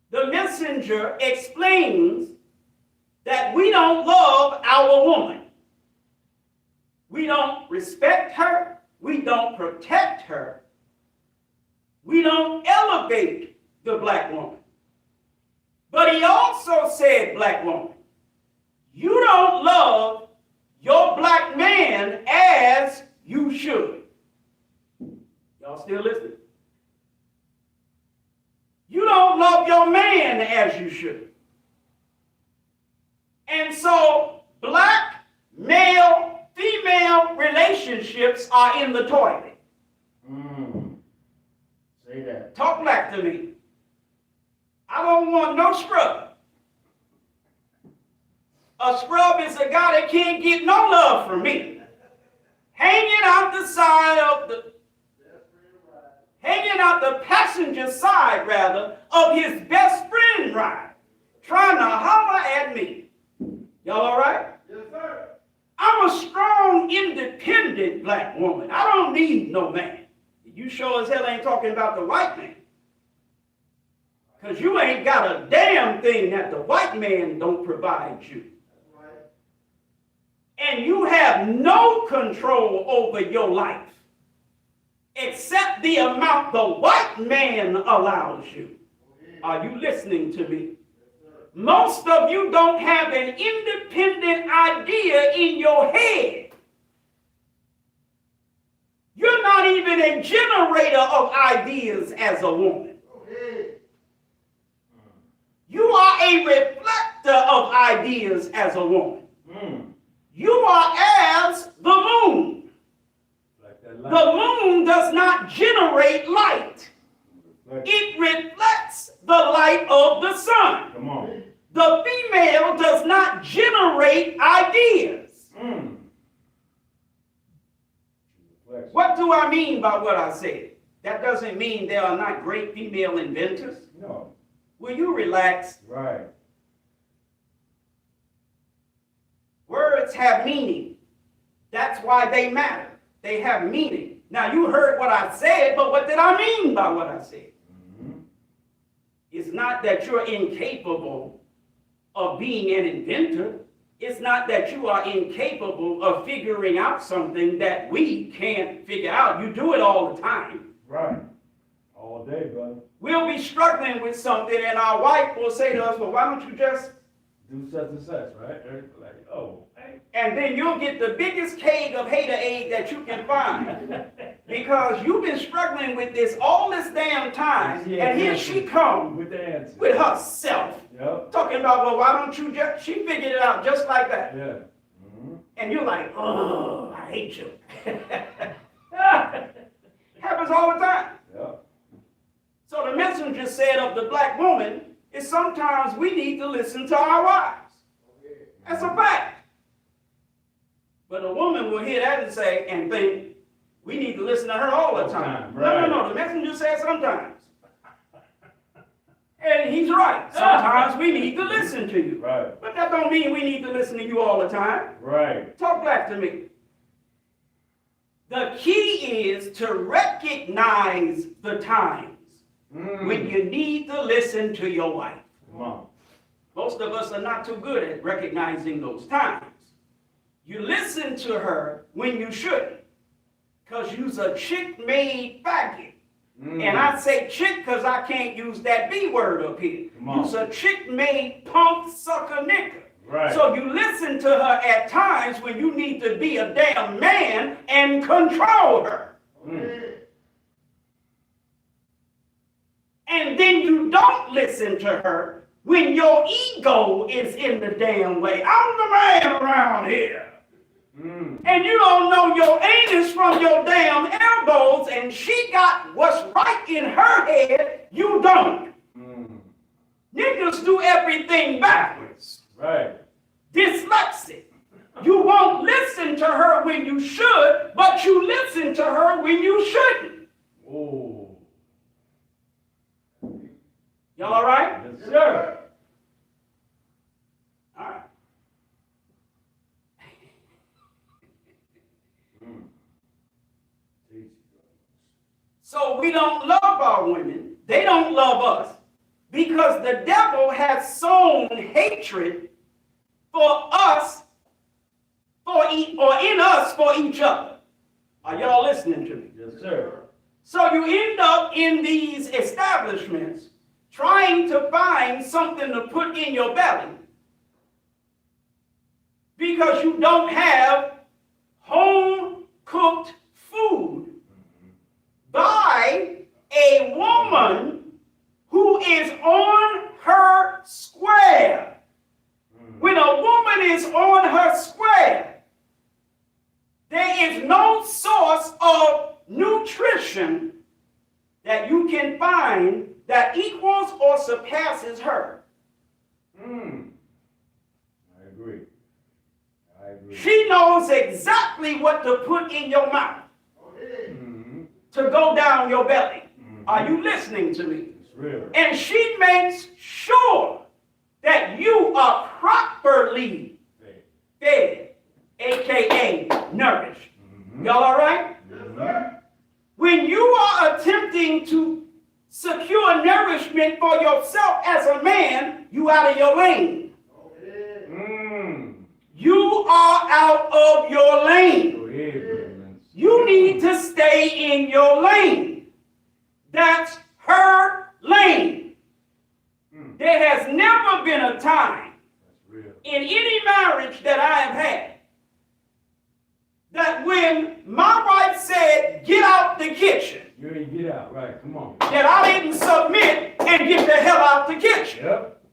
the messenger explains that we don't love our woman. We don't respect her. We don't protect her. We don't elevate the black woman. But he also said, black woman, you don't love your black man as you should. Y'all still listening? You don't love your man as you should. And so black, male, female relationships are in the toilet. Say that. Talk black to me. I don't want no scrub. A scrub is a guy that can't get no love from me. Hanging out the passenger side, rather, of his best friend ride, trying to holler at me. Y'all all right? Yes, sir. I'm a strong, independent black woman. I don't need no man. You sure as hell ain't talking about the white man. Because you ain't got a damn thing that the white man don't provide you. That's right. And you have no control over your life except the amount the white man allows you. Are you listening to me? Most of you don't have an independent idea in your head. You're not even a generator of ideas as a woman. Go ahead. You are a reflector of ideas as a woman. You are as the moon. Like that The light. moon does not generate light. It reflects the light of the sun. Come on. The female does not generate ideas. Reflection. What do I mean by what I said? That doesn't mean there are not great female inventors. No. Will you relax? Right. Words have meaning. That's why they matter. They have meaning. Now, you heard what I said, but what did I mean by what I said? Mm-hmm. It's not that you're incapable of being an inventor. It's not that you are incapable of figuring out something that we can't figure out. You do it all the time. Right. All day, brother. We'll be struggling with something, and our wife will say to us, well, why don't you just... Do such and such, right? Like, oh, hey. And then you'll get the biggest keg of hater-aid that you can find. Because you've been struggling with this all this damn time, Yeah, and here she comes with the answer. with herself, Yep. talking about, well, why don't you just... She figured it out just like that. Yeah. Mm-hmm. And you're like, oh, I hate you. Happens all the time. Yep. So the messenger said of the black woman is sometimes we need to listen to our wives. That's a fact. But a woman will hear that and say, and think, we need to listen to her all the time. Right. No. The messenger said sometimes. And he's right. Sometimes we need to listen to you. Right. But that don't mean we need to listen to you all the time. Right. Talk back to me. The key is to recognize the times when you need to listen to your wife. Come on. Most of us are not too good at recognizing those times. You listen to her when you shouldn't, because you's a chick-made faggot. And I say chick because I can't use that B word up here. You's a chick-made punk sucker nigga. Right. So you listen to her at times when you need to be a damn man and control her. And then you don't listen to her when your ego is in the damn way. I'm the man around here. And you don't know your anus from your damn elbows, and she got what's right in her head, you don't. Niggas do everything backwards. Right. Dyslexic. You won't listen to her when you should, but you listen to her when you shouldn't. Oh. Y'all all right? Yes, sir. All right. So we don't love our women. They don't love us because the devil has sown hatred for us, or in us for each other. Are y'all listening to me? Yes, sir. So you end up in these establishments trying to find something to put in your belly because you don't have home-cooked food by a woman who is on her square. When a woman is on her square, there is no source of nutrition that you can find that equals or surpasses her. I agree. She knows exactly what to put in your mouth to go down your belly. Are you listening to me? It's real. And she makes sure that you are properly fed, aka nourished. Y'all all right? When you are attempting to secure nourishment for yourself as a man, you out of your lane. You are out of your lane. You need to stay in your lane. That's her lane. There has never been a time in any marriage that I have had that when my wife said, get out the kitchen, You ain't get out, right? Come on. that I didn't submit and get the hell out the kitchen. Yep.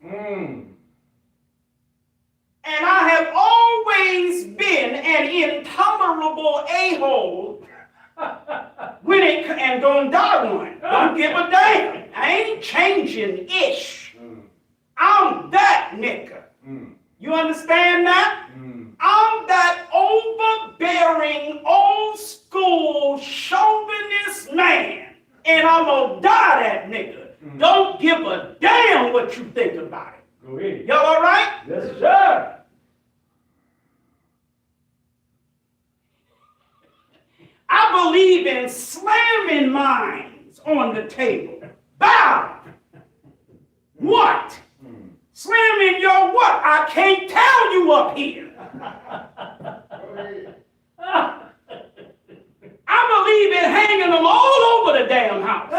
And I have always been an intolerable a-hole when it, and gonna die one. Don't give a damn. I ain't changing ish. I'm that nigga. You understand that? I'm that overbearing, old school, chauvinist man. And I'm gonna die that nigga. Don't give a damn what believe in slamming mines on the table. Bow! What? Slamming your what? I can't tell you up here. Go ahead. I believe in hanging them all over the damn house.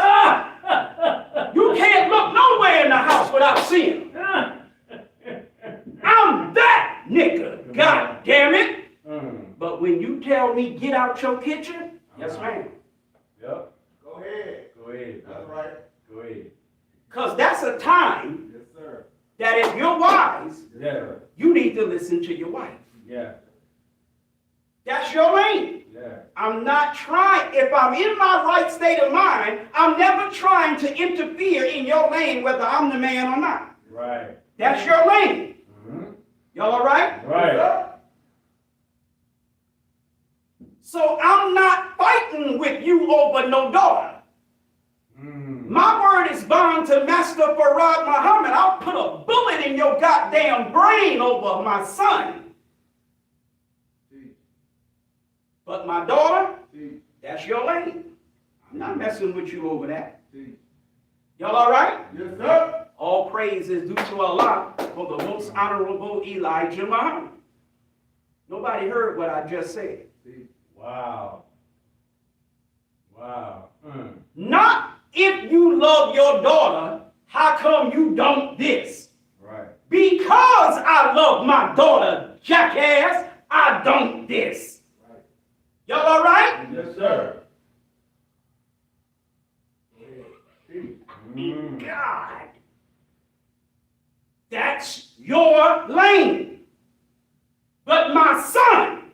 You can't look nowhere in the house without seeing them. I'm that nigga, god damn it. But when you tell me get out your kitchen, yes ma'am. Yep. Go ahead. Go ahead. That's right. Go ahead. Because that's a time Yes, sir. that if you're wise, Yeah. you need to listen to your wife. Yeah. That's your lane. Yeah. I'm not trying, if I'm in my right state of mind, I'm never trying to interfere in your lane whether I'm the man or not. Right. That's your lane. Mm-hmm. Y'all all right? Right. So I'm not fighting with you over no daughter. Mm. My word is bond to Master Farad Muhammad. I'll put a bullet in your goddamn brain over my son. Teach. But my daughter, Teach. that's your lane. I'm not messing with you over that. Teach. Y'all all right? Yes, sir. All praise is due to Allah for the most honorable Elijah Muhammad. Nobody heard what I just said. Teach. Wow. Wow. Not if you love your daughter, how come you don't this? Right. Because I love my daughter, jackass, I don't this. Right. Y'all all right? Yes, sir. Teach. God. That's your lane. But my son,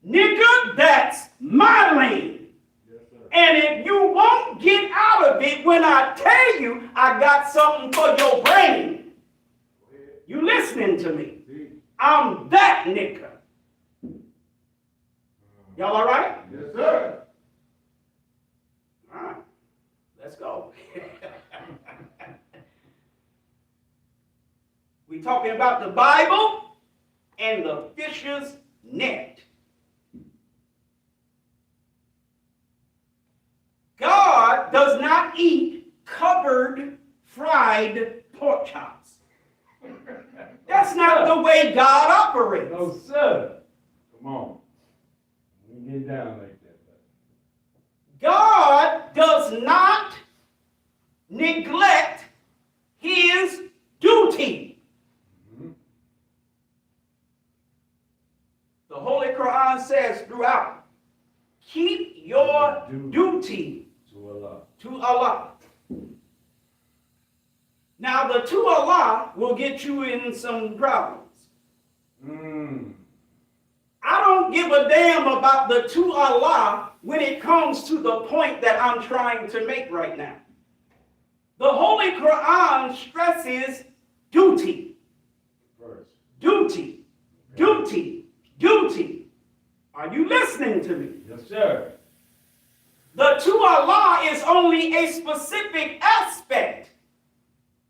nigga, that's my lane. Yes, sir. And if you won't get out of it when I tell you I got something for your brain, Go ahead. you listening to me. Teach. I'm that nigga. Y'all all right? Yes, sir. All right. Let's go. We talking about the Bible and the fisher's net. God does not eat covered fried pork chops. That's not the way God operates. No, sir. Come on. We get down like that. God does not neglect his duty. Mm-hmm. The Holy Quran says throughout, keep your duty To Allah. to Allah. Now the to Allah will get you in some problems. I don't give a damn about the to Allah when it comes to the point that I'm trying to make right now. The Holy Quran stresses duty, First. duty, duty, duty. Are you listening to me? Yes, sir. The to Allah is only a specific aspect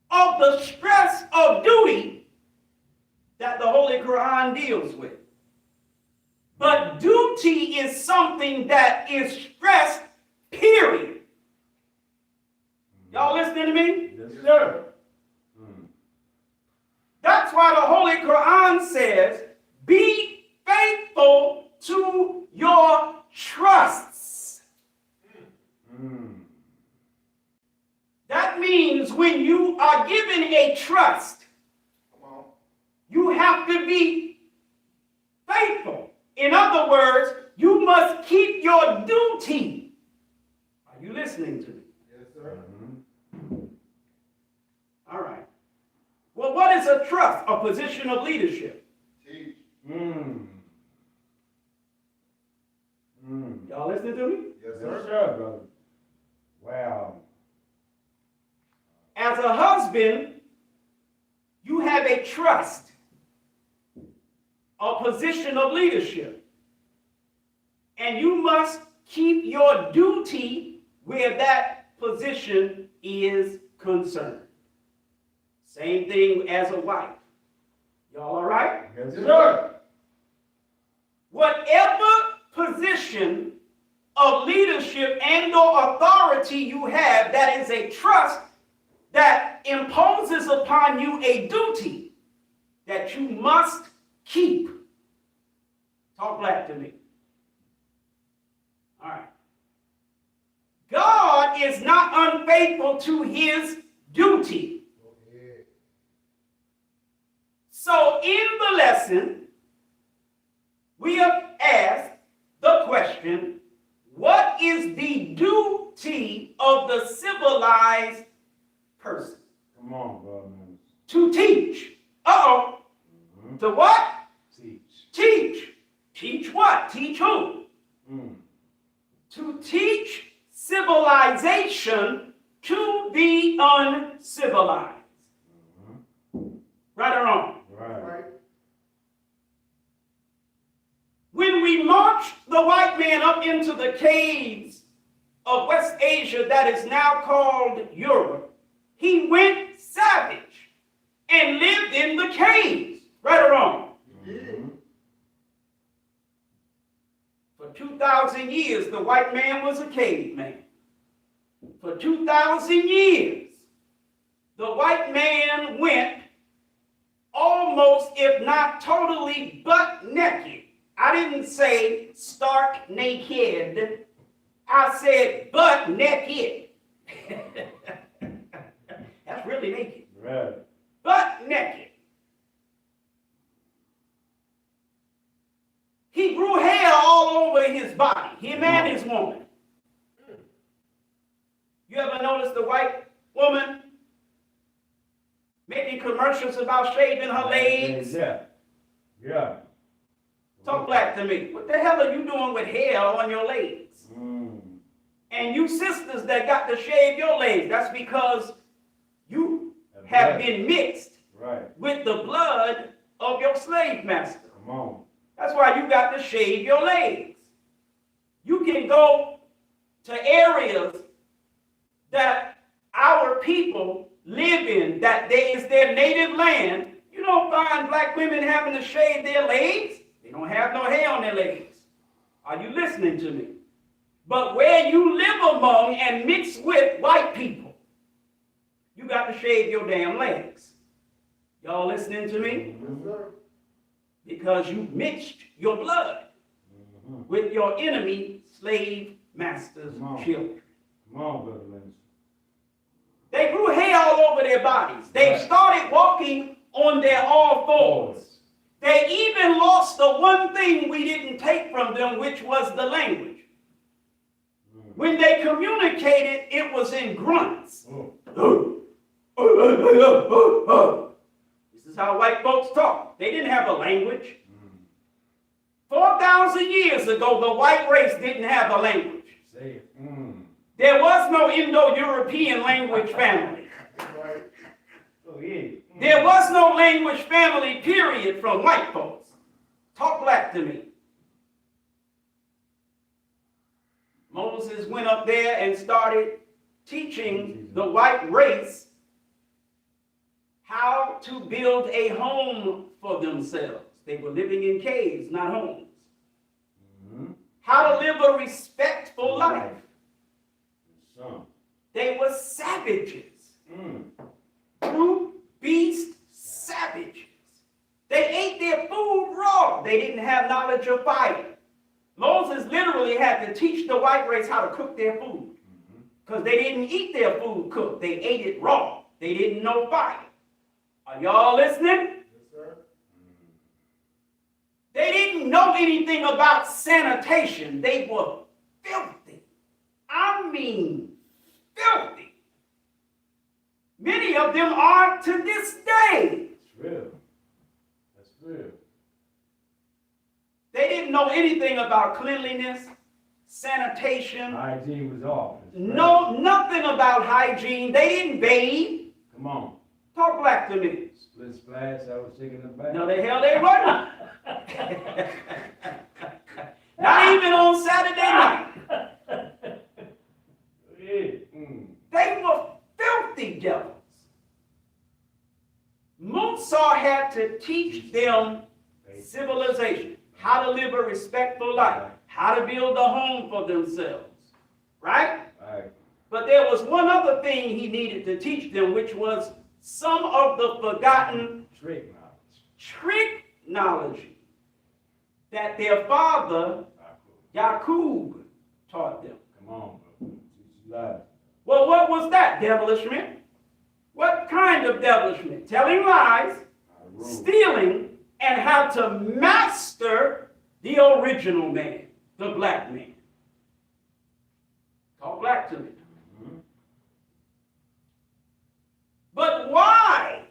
of the stress of duty that the Holy Quran deals with. But duty is something that is stressed, period. Y'all listening to me? Yes, sir. That's why the Holy Quran says, be faithful to your trusts. That means when you are given a trust, Come on. you have to be faithful. In other words, you must keep your duty. Are you listening to me? Yes, sir. All right. Well, what is a trust? A position of leadership. Teach. Y'all listening to me? Yes, Yes, sir. sir, brother. Wow. As a husband, you have a trust, a position of leadership. And you must keep your duty where that position is concerned. Same thing as a wife. Y'all all right? Yes, sir. Whatever position of leadership and or authority you have, that is a trust that imposes upon you a duty that you must keep. Talk black to me. All right. God is not unfaithful to his duty. So in the lesson, we have asked the question, what is the duty of the civilized person? Come on, brother. To teach. Uh-oh. Mm-hmm. To what? Teach. Teach. Teach what? Teach who? Mm. To teach civilization to the uncivilized. Mm-hmm. Right or wrong? Right. When we marched the white man up into the caves of West Asia that is now called Europe, he went savage and lived in the caves. Right or wrong? Mm-hmm. For 2,000 years, the white man was a caveman. For 2,000 years, the white man went almost, if not totally, butt naked. I didn't say stark naked. I said butt naked. That's really naked. Right. Butt naked. He grew hair all over his body, him and his woman. You ever notice the white woman making commercials about shaving her legs? Yeah. Yeah. Talk black to me. What the hell are you doing with hair on your legs? Mm. And you sisters that got to shave your legs, that's because you have been mixed Right. with the blood of your slave master. Come on. That's why you got to shave your legs. You can go to areas that our people live in, that is their native land. You don't find black women having to shave their legs. They don't have no hair on their legs. Are you listening to me? But where you live among and mix with white people, you got to shave your damn legs. Y'all listening to me? Yes, sir. Because you mixed your blood Mm-hmm. with your enemy slave master's Come on. children. Come on, brother Lynch. They grew hair all over their bodies. They Right. started walking on their all fours. They even lost the one thing we didn't take from them, which was the language. Mm. When they communicated, it was in grunts. Oh. This is how white folks talk. They didn't have a language. Mm. 4,000 years ago, the white race didn't have a language. Say it. Mm. There was no Indo-European language family. Oh, yeah. Mm. There was no language family, period, from white folks. Talk black to me. Moses went up there and started teaching the white race how to build a home for themselves. They were living in caves, not homes. Mm-hmm. How to live a respectful life. Some. They were savages. Mm. Brute, beast, savages. They ate their food raw. They didn't have knowledge of fire. Moses literally had to teach the white race how to cook their food. Because they didn't eat their food cooked. They ate it raw. They didn't know fire. Are y'all listening? Yes, sir. They didn't know anything about sanitation. They were filthy. I mean, filthy. Many of them are to this day. That's real. That's real. They didn't know anything about cleanliness, sanitation, Hygiene was off. It's real. no, nothing about hygiene. They didn't bathe. Come on. Talk black to me. Split splash. I was taking the bath. No, the hell they weren't. Not even on Saturday night. Yeah. Mm. They were filthy devils. Musa had to teach them civilization, how to live a respectful life, how to build a home for themselves, right? Right. But there was one other thing he needed to teach them, which was some of the forgotten Trick knowledge. trick knowledge that their father, Yaqub, taught them. Come on, bro. Teach you lies. Well, what was that? Devilishment. What kind of devilishment? Telling lies, How to rule. stealing, and how to master the original man, the black man. Talk black to me. Mhm. But why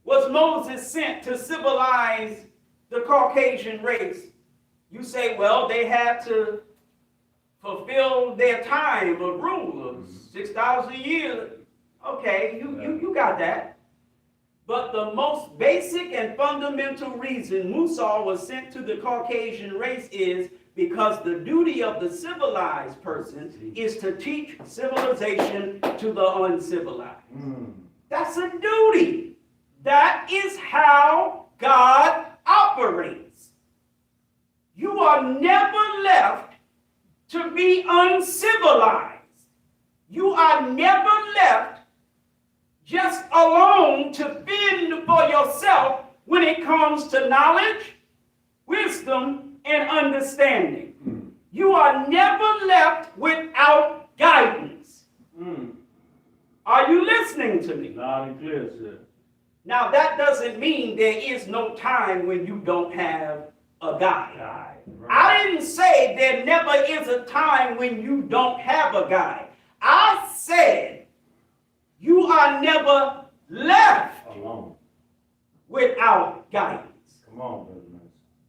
was Moses sent to civilize the Caucasian race? You say, well, they had to fulfill their time of rule of 6,000 years. Okay, you got that. But the most basic and fundamental reason Musa was sent to the Caucasian race is because the duty of the civilized person is to teach civilization to the uncivilized. Mm. That's a duty. That is how God operates. You are never left to be uncivilized. You are never left just alone to fend for yourself when it comes to knowledge, wisdom, and understanding. Mm. You are never left without guidance. Mm. Are you listening to me? Loud and clear, sir. Now, that doesn't mean there is no time when you don't have a guide. Right. I didn't say there never is a time when you don't have a guide. I said you are never left Alone. without guidance. Come on, brother.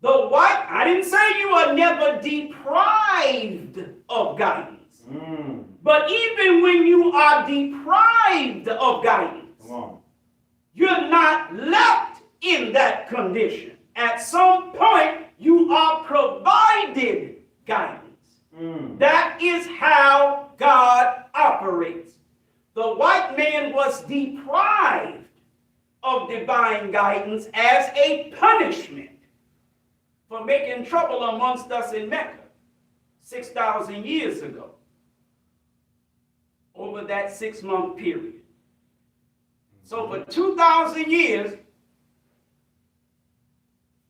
Minister. I didn't say you are never deprived of guidance. Mm. But even when you are deprived of guidance, Come on. you're not left in that condition. At some point, you are provided guidance. Mm. That is how God operates. The white man was deprived of divine guidance as a punishment for making trouble amongst us in Mecca 6,000 years ago, over that 6-month period. So for 2,000 years,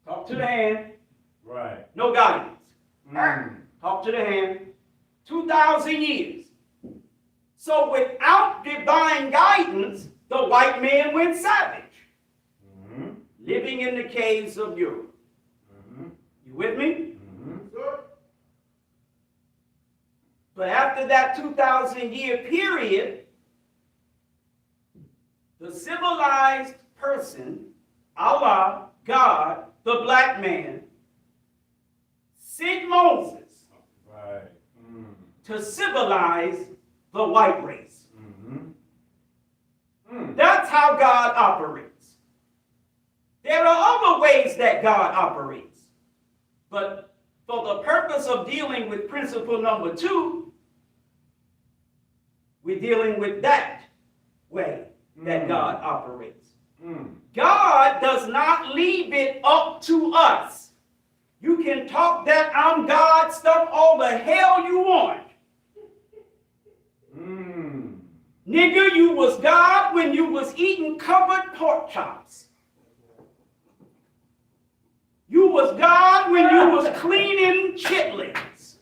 talk to the hand, Right. no guidance. Mm. Talk to the hand. 2,000 years. So without divine guidance, the white man went savage, Mm-hmm. living in the caves of Europe. Mm-hmm. You with me? Mm-hmm. But after that 2,000-year period, the civilized person, Allah, God, the black man, sent Moses Right. Mm. to civilize the white race. Mm-hmm. Mm. That's how God operates. There are other ways that God operates. But for the purpose of dealing with principle number 2, we're dealing with that way that God operates. Mm. God does not leave it up to us. You can talk that I'm God stuff all the hell you want. Mm. Nigga, you was God when you was eating covered pork chops. You was God when you was cleaning chitlins.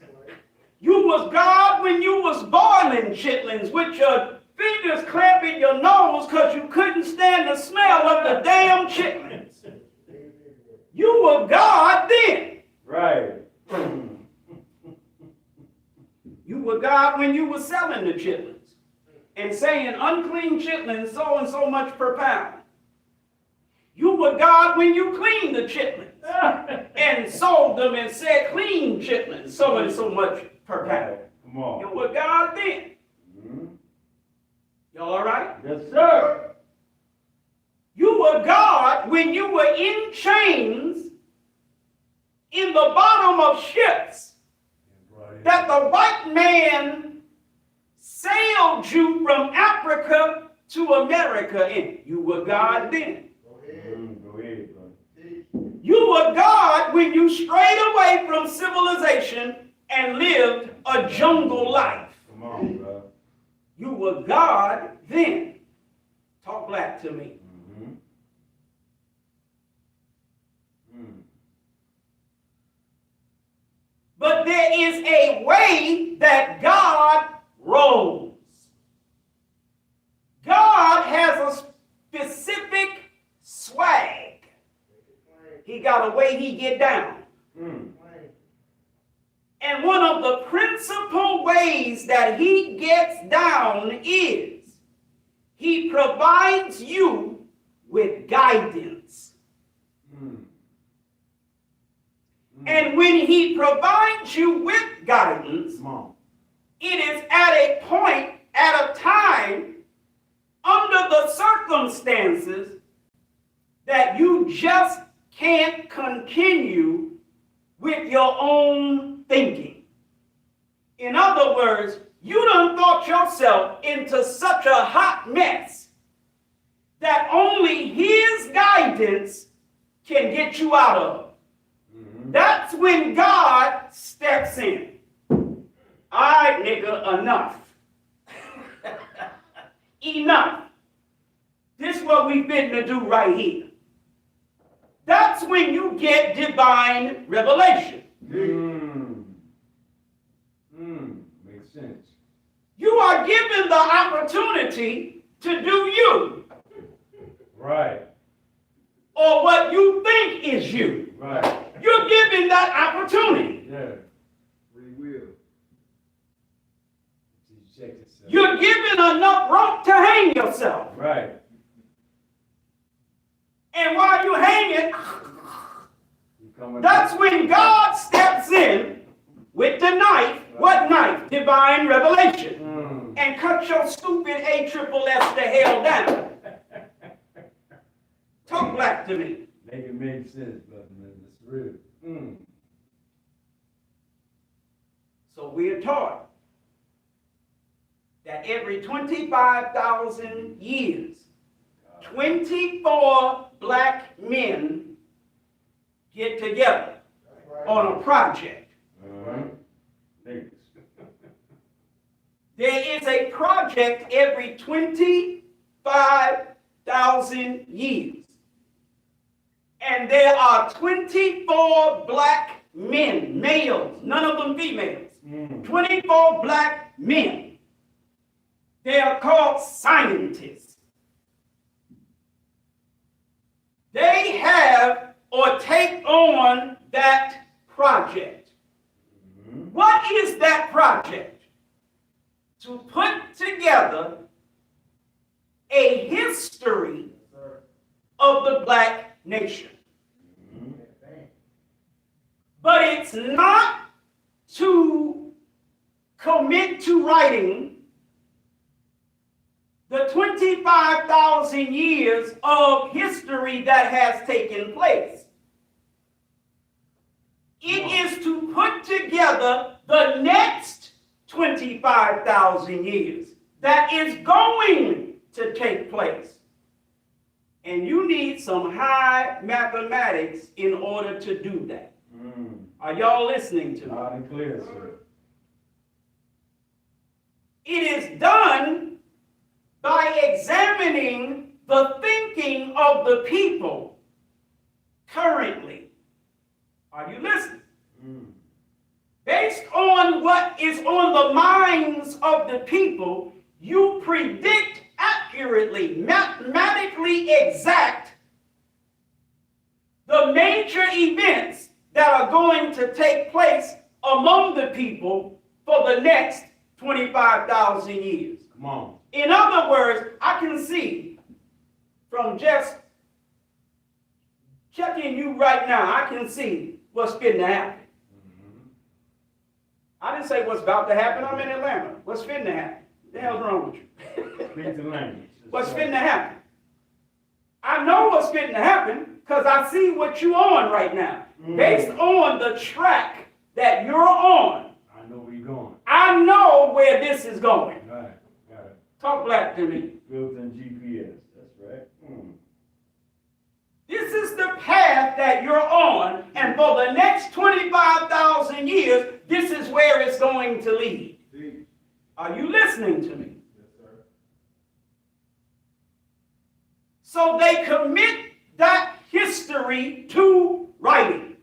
You was God when you was boiling chitlins with your fingers clamping your nose because you couldn't stand the smell of the damn chitlins. You were God then. Right. You were God when you were selling the chitlins and saying unclean chitlins so and so much per pound. You were God when you cleaned the chitlins and sold them and said clean chitlins so and so much per pound. Come on. You were God then. Mm-hmm. Y'all all right? Yes, sir. You were God when you were in chains in the bottom of ships that the white man sailed you from Africa to America in. You were God then. Go ahead, brother. You were God when you strayed away from civilization and lived a jungle life. Come on, bro. You were God then. Talk black to me. Mm-hmm. But there is a way that God rolls. God has a specific swag. He got a way he get down. Mm. And one of the principal ways that he gets down is he provides you with guidance. Mm. And when he provides you with guidance, Come on. it is at a point, at a time, under the circumstances that you just can't continue with your own thinking. In other words, you done thought yourself into such a hot mess that only his guidance can get you out of. That's when God steps in. All right, nigga, enough. Enough. This is what we've been to do right here. That's when you get divine revelation. Makes sense. You are given the opportunity to do you, Right. or what you think is you. Right. You're given that opportunity. Yeah. Free will. You check yourself. You're given enough rope to hang yourself. Right. And while you're hanging, You coming that's when God steps in with the knife. What knife? Divine revelation. And cut your stupid ASSS to hell down. Talk black to me. Make it make sense, brother, man. It's real. So we are taught that every 25,000 years, 24 black men get together on a project. Niggas. There is a project every 25,000 years. And there are 24 black men, males, none of them females. 24 black men. They are called scientists. They have or take on that project. What is that project? To put together a history of the black nation. But it's not to commit to writing the 25,000 years of history that has taken place. It is to put together the next 25,000 years that is going to take place. And you need some high mathematics in order to do that. Are y'all listening to me? Loud and clear, sir. It is done by examining the thinking of the people currently. Are you listening? Based on what is on the minds of the people, you predict accurately, mathematically exact, the major events that are going to take place among the people for the next 25,000 years. Come on. In other words, I can see from just checking you right now, I can see what's going to happen. I didn't say what's about to happen. I'm in Atlanta. What's finna happen? What the hell's wrong with you? Speak the language. What's finna happen? I know what's finna happen because I see what you're on right now. Based on the track that you're on, I know where you're going. I know where this is going. Right. Got it. Talk black to me. Built in GPS. That's right. This is the path that you're on, and for the next 25,000 years, this is where it's going to lead. Teach. Are you listening to me? Yes, sir. So they commit that history to writing.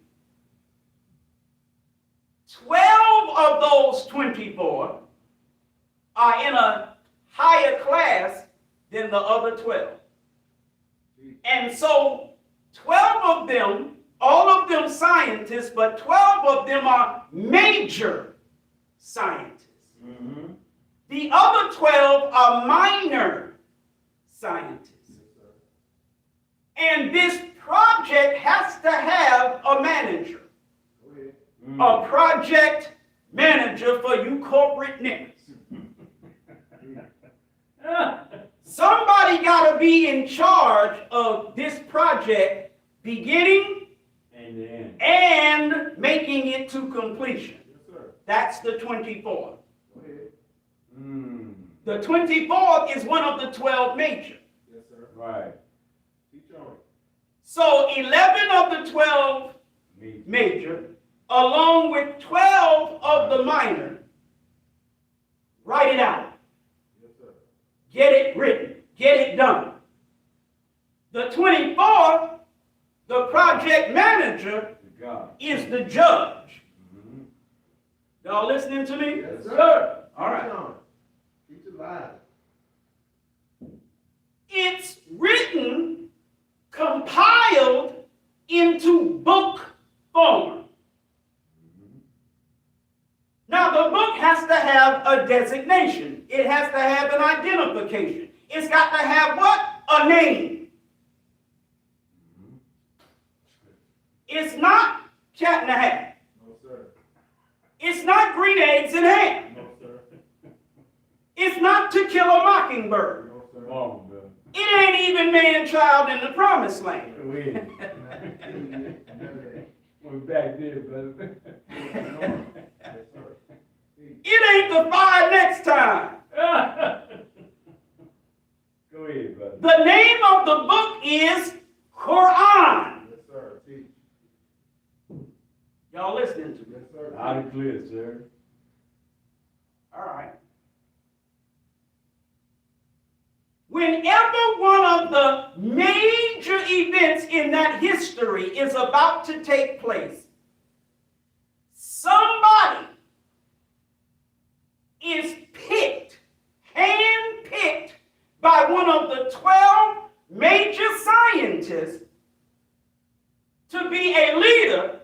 12 of those 24 are in a higher class than the other 12. And so 12 of them, all of them scientists, but 12 of them are major scientists. Mm-hmm. The other 12 are minor scientists. And this project has to have a manager, Go ahead. a project manager for you corporate niggas. Somebody got to be in charge of this project, beginning And the end. and making it to completion. Yes, sir. That's the 24th. Go ahead. Mm. The 24th is one of the 12 major. Yes, sir. Right. Teach on it. So 11 of the 12 Me. major, along with 12 of the minor, write it out. Yes, sir. Get it written. Get it done. The 24th, the project manager, To God. is the judge. Mm-hmm. Y'all listening to me? Yes, sir. All right. Teach on it. Teach it live. It's written, compiled into book form. Now, the book has to have a designation. It has to have an identification. It's got to have what? A name. It's not cat and a hat. No, sir. It's not green eggs and ham. No, sir. It's not To Kill a Mockingbird. No, Come sir. on, brother. It ain't even Man Child in the Promised Land. Go ahead. We're back there, brother. Yes, sir. It ain't The Fire Next Time. Go ahead, brother. The name of the book is Quran. Yes, sir. Teach. Y'all listening to me? Yes, sir. Loud and clear, sir. All right. Whenever one of the major events in that history is about to take place, somebody is picked, handpicked by one of the 12 major scientists to be a leader,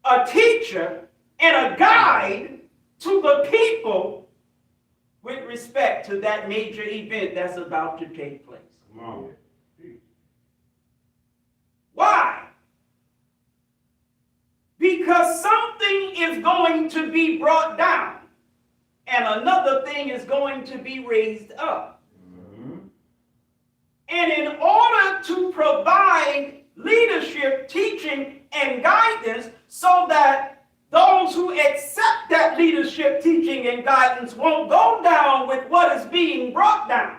a teacher, and a guide to the people with respect to that major event that's about to take place. Come on. Why? Because something is going to be brought down and another thing is going to be raised up. Mm-hmm. And in order to provide leadership, teaching, and guidance so that those who accept that leadership, teaching, and guidance won't go down with what is being brought down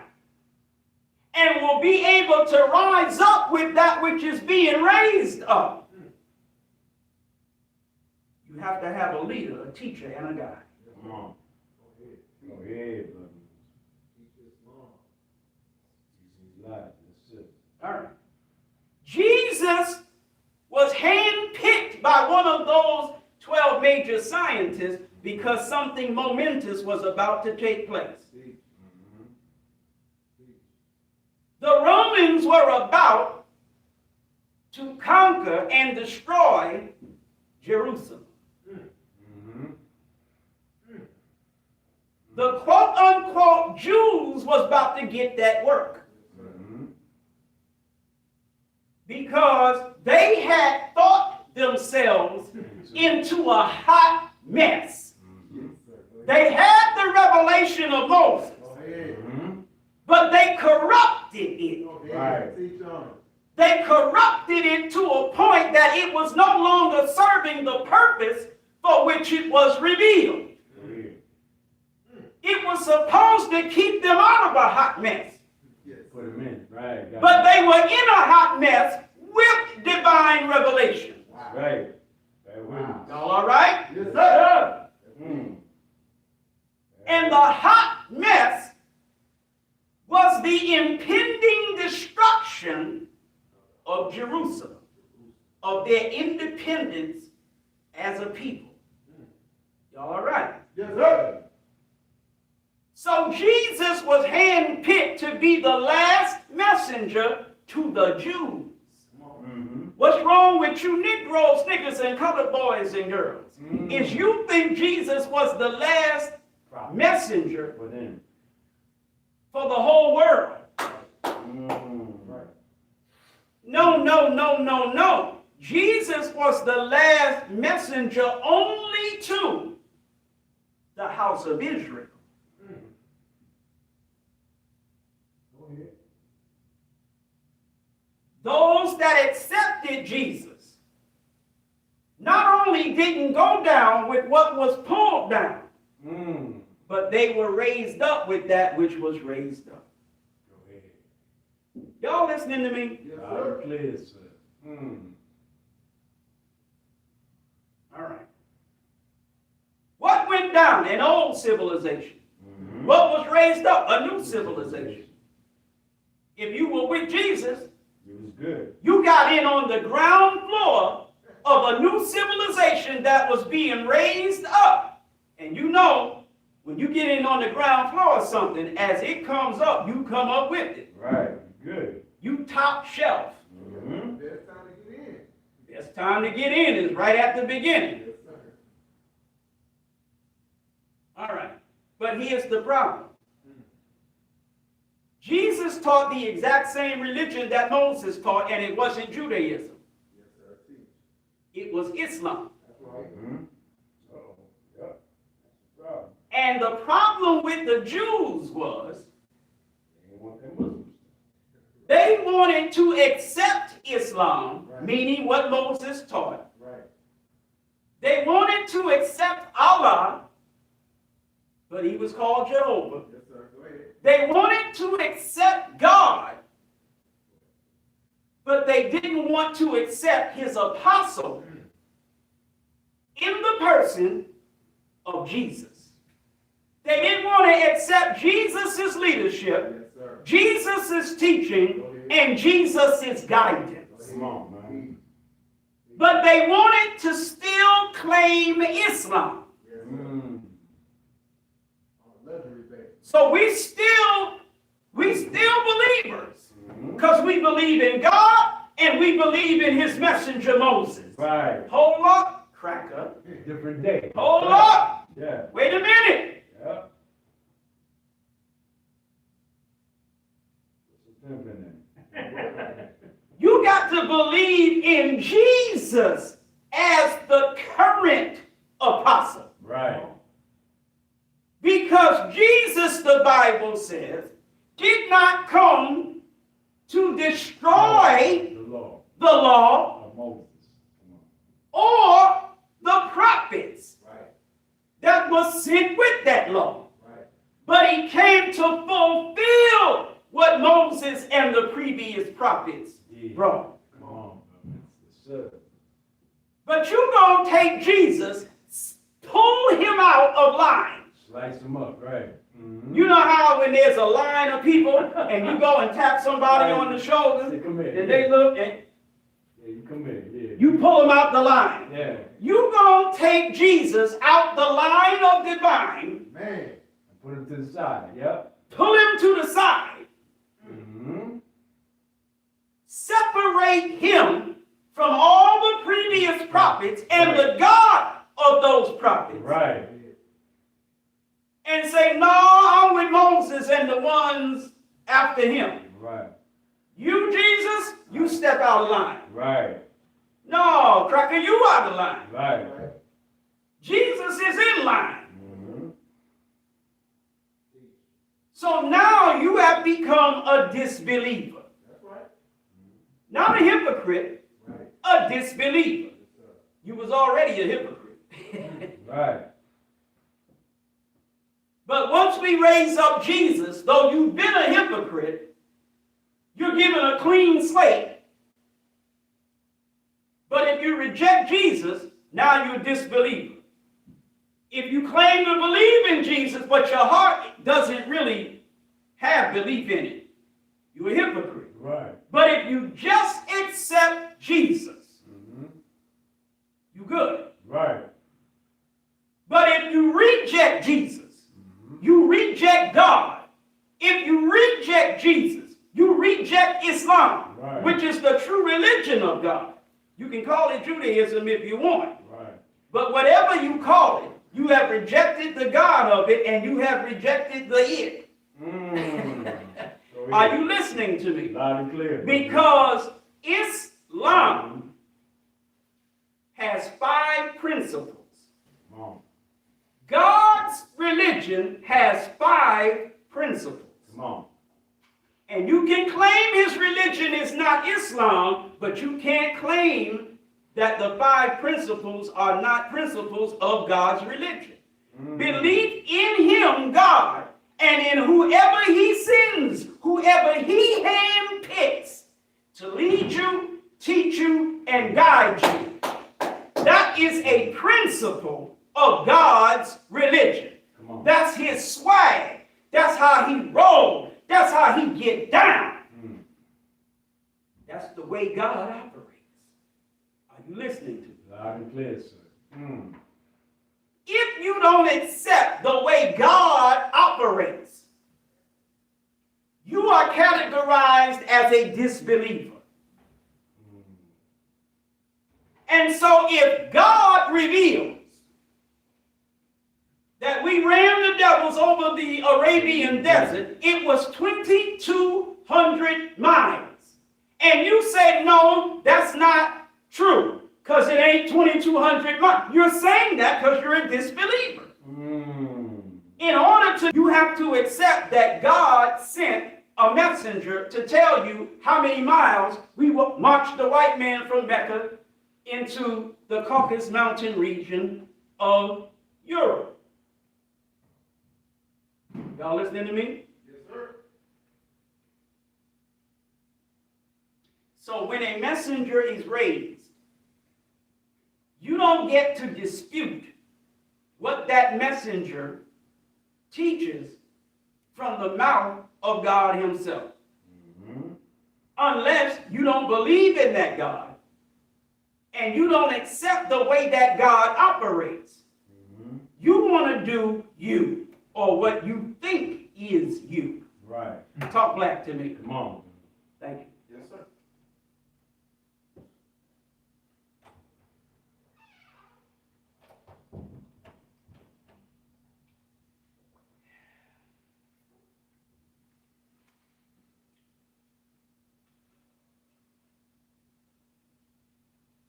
and will be able to rise up with that which is being raised up. You have to have a leader, a teacher, and a guide. Come on. Go ahead. Go ahead, brother. Teach this long. Teach his life. That's it. All right. Jesus was handpicked by one of those 12 major scientists because something momentous was about to take place. Teach. Mm-hmm. Teach. The Romans were about to conquer and destroy Jerusalem. Mm-hmm. The quote-unquote Jews was about to get that work Mm-hmm. because they had thought themselves into a hot mess. Yes, sir. Go ahead. They had the revelation of Moses, Go ahead. Mm-hmm. but they corrupted it. Go ahead. Right. Teach on it. They corrupted it to a point that it was no longer serving the purpose for which it was revealed. Go ahead. It was supposed to keep them out of a hot mess. Yes. Put him in. Right. Got But it. they were in a hot mess with divine revelation. Wow. Right. Bear witness. Y'all all right? Yes, sir. Yeah. Mm. And the hot mess was the impending destruction of Jerusalem, of their independence as a people. Y'all all right? Yes, sir. So Jesus was handpicked to be the last messenger to the Jews. Mm-hmm. What's wrong with you Negroes, niggas, and colored boys and girls? Mm. Is you think Jesus was the last messenger For them. for the whole world? Mm. Right. No, no, no, no, no. Jesus was the last messenger only to the house of Israel. Go ahead. Those that accepted Jesus not only didn't go down with what was pulled down, Mm. but they were raised up with that which was raised up. Go ahead. Y'all listening to me? Yes, Loud sir. and clear, sir. Mm. All right. What went down? An old civilization. Mm-hmm. What was raised up? A new civilization. If you were with Jesus, It was good. you got in on the ground floor of a new civilization that was being raised up. And you know, when you get in on the ground floor of something, as it comes up, you come up with it. Right. Good. You top shelf. Mm-hmm. Best time to get in. Best time to get in is right at the beginning. Yes, sir. All right. But here's the problem. Jesus taught the exact same religion that Moses taught, and it wasn't Judaism. Yes, sir. Teach. It was Islam. That's right. Mm-hmm. Uh-oh. Yep. That's right. And the problem with the Jews was They ain't want them Muslims. they wanted to accept Islam, Right. meaning what Moses taught. Right. They wanted to accept Allah, but he was called Jehovah. Yes, sir. Go ahead. They wanted to accept God, but they didn't want to accept his apostle in the person of Jesus. They didn't want to accept Jesus' leadership, Yes, sir. Jesus' teaching, and Jesus' guidance. Come on, man. But they wanted to still claim Islam. Yes, sir. Mm. On a luxury base. So we still believers. Mm-hmm. Because we believe in God and we believe in his messenger Moses. Right. Hold up, cracker. Different day. Hold up. Yeah. Wait a minute. Yeah. What's the temper in You got to believe in Jesus as the current apostle. Right. Because Jesus, the Bible says, did not come to destroy The law the law of Moses. Come on. or the prophets Right. that was sent with that law. Right. But he came to fulfill what Moses and the previous prophets Yeah. brought. Come on, man. Yes, sir. But you gonna take Jesus, pull him out of line. Slice them up, right? Mm-hmm. You know how when there's a line of people and you go and tap somebody on the shoulder Say, come here. and they look and Yeah, you come here. Yeah. you pull them out the line. Yeah. You gonna take Jesus out the line of divine, Man. Put him to the side. Yep. pull him to the side, Mm-hmm. separate him from all the previous prophets and the God of those prophets. Right. And say, no, I'm with Moses and the ones after him. Right. You, Jesus, you step out of line. Right. No, cracker, you out of line. Right. Right. Jesus is in line. Mm-hmm. So now you have become a disbeliever. That's right. Not a hypocrite, Right. a disbeliever. Yes, sir. You was already a hypocrite. Right. But once we raise up Jesus, though you've been a hypocrite, you're given a clean slate But if you reject Jesus, now you're a disbeliever. If you claim to believe in Jesus, but your heart doesn't really have belief in it, you're a hypocrite. Right. But if you just accept Jesus, you're good. Right. But if you reject Jesus, you reject God. If you reject Jesus, you reject Islam, Right. which is the true religion of God. You can call it Judaism if you want. Right. But whatever you call it, you have rejected the God of it and you have rejected the it. So Are you listening to me? loud and clear? Because Islam has 5 principles. Come on. God's religion has 5 principles. Come on. And you can claim his religion is not Islam, but you can't claim that the 5 principles are not principles of God's religion. Belief in him, God, and in whoever he sends, whoever he handpicks to lead you, teach you, and guide you. That is a principle of God's religion. Come on. That's his swag. That's how he rolls. That's how he get down. That's the way God operates. Are you listening to me? Loud and clear, sir. If you don't accept the way God operates, you are categorized as a disbeliever. And so if God reveals that we ran the devils over the Arabian desert, it was 2,200 miles. And you say, no, that's not true, because it ain't 2,200 miles. You're saying that because you're a disbeliever. In order to, you have to accept that God sent a messenger to tell you how many miles we will march the white man from Mecca into the Caucasus Mountain region of Europe. Y'all listening to me? Yes, sir. So when a messenger is raised, you don't get to dispute what that messenger teaches from the mouth of God himself. Unless you don't believe in that God and you don't accept the way that God operates. You want to do you, or what you think is you. Right. Talk black to me. Come on. Thank you. Yes, sir.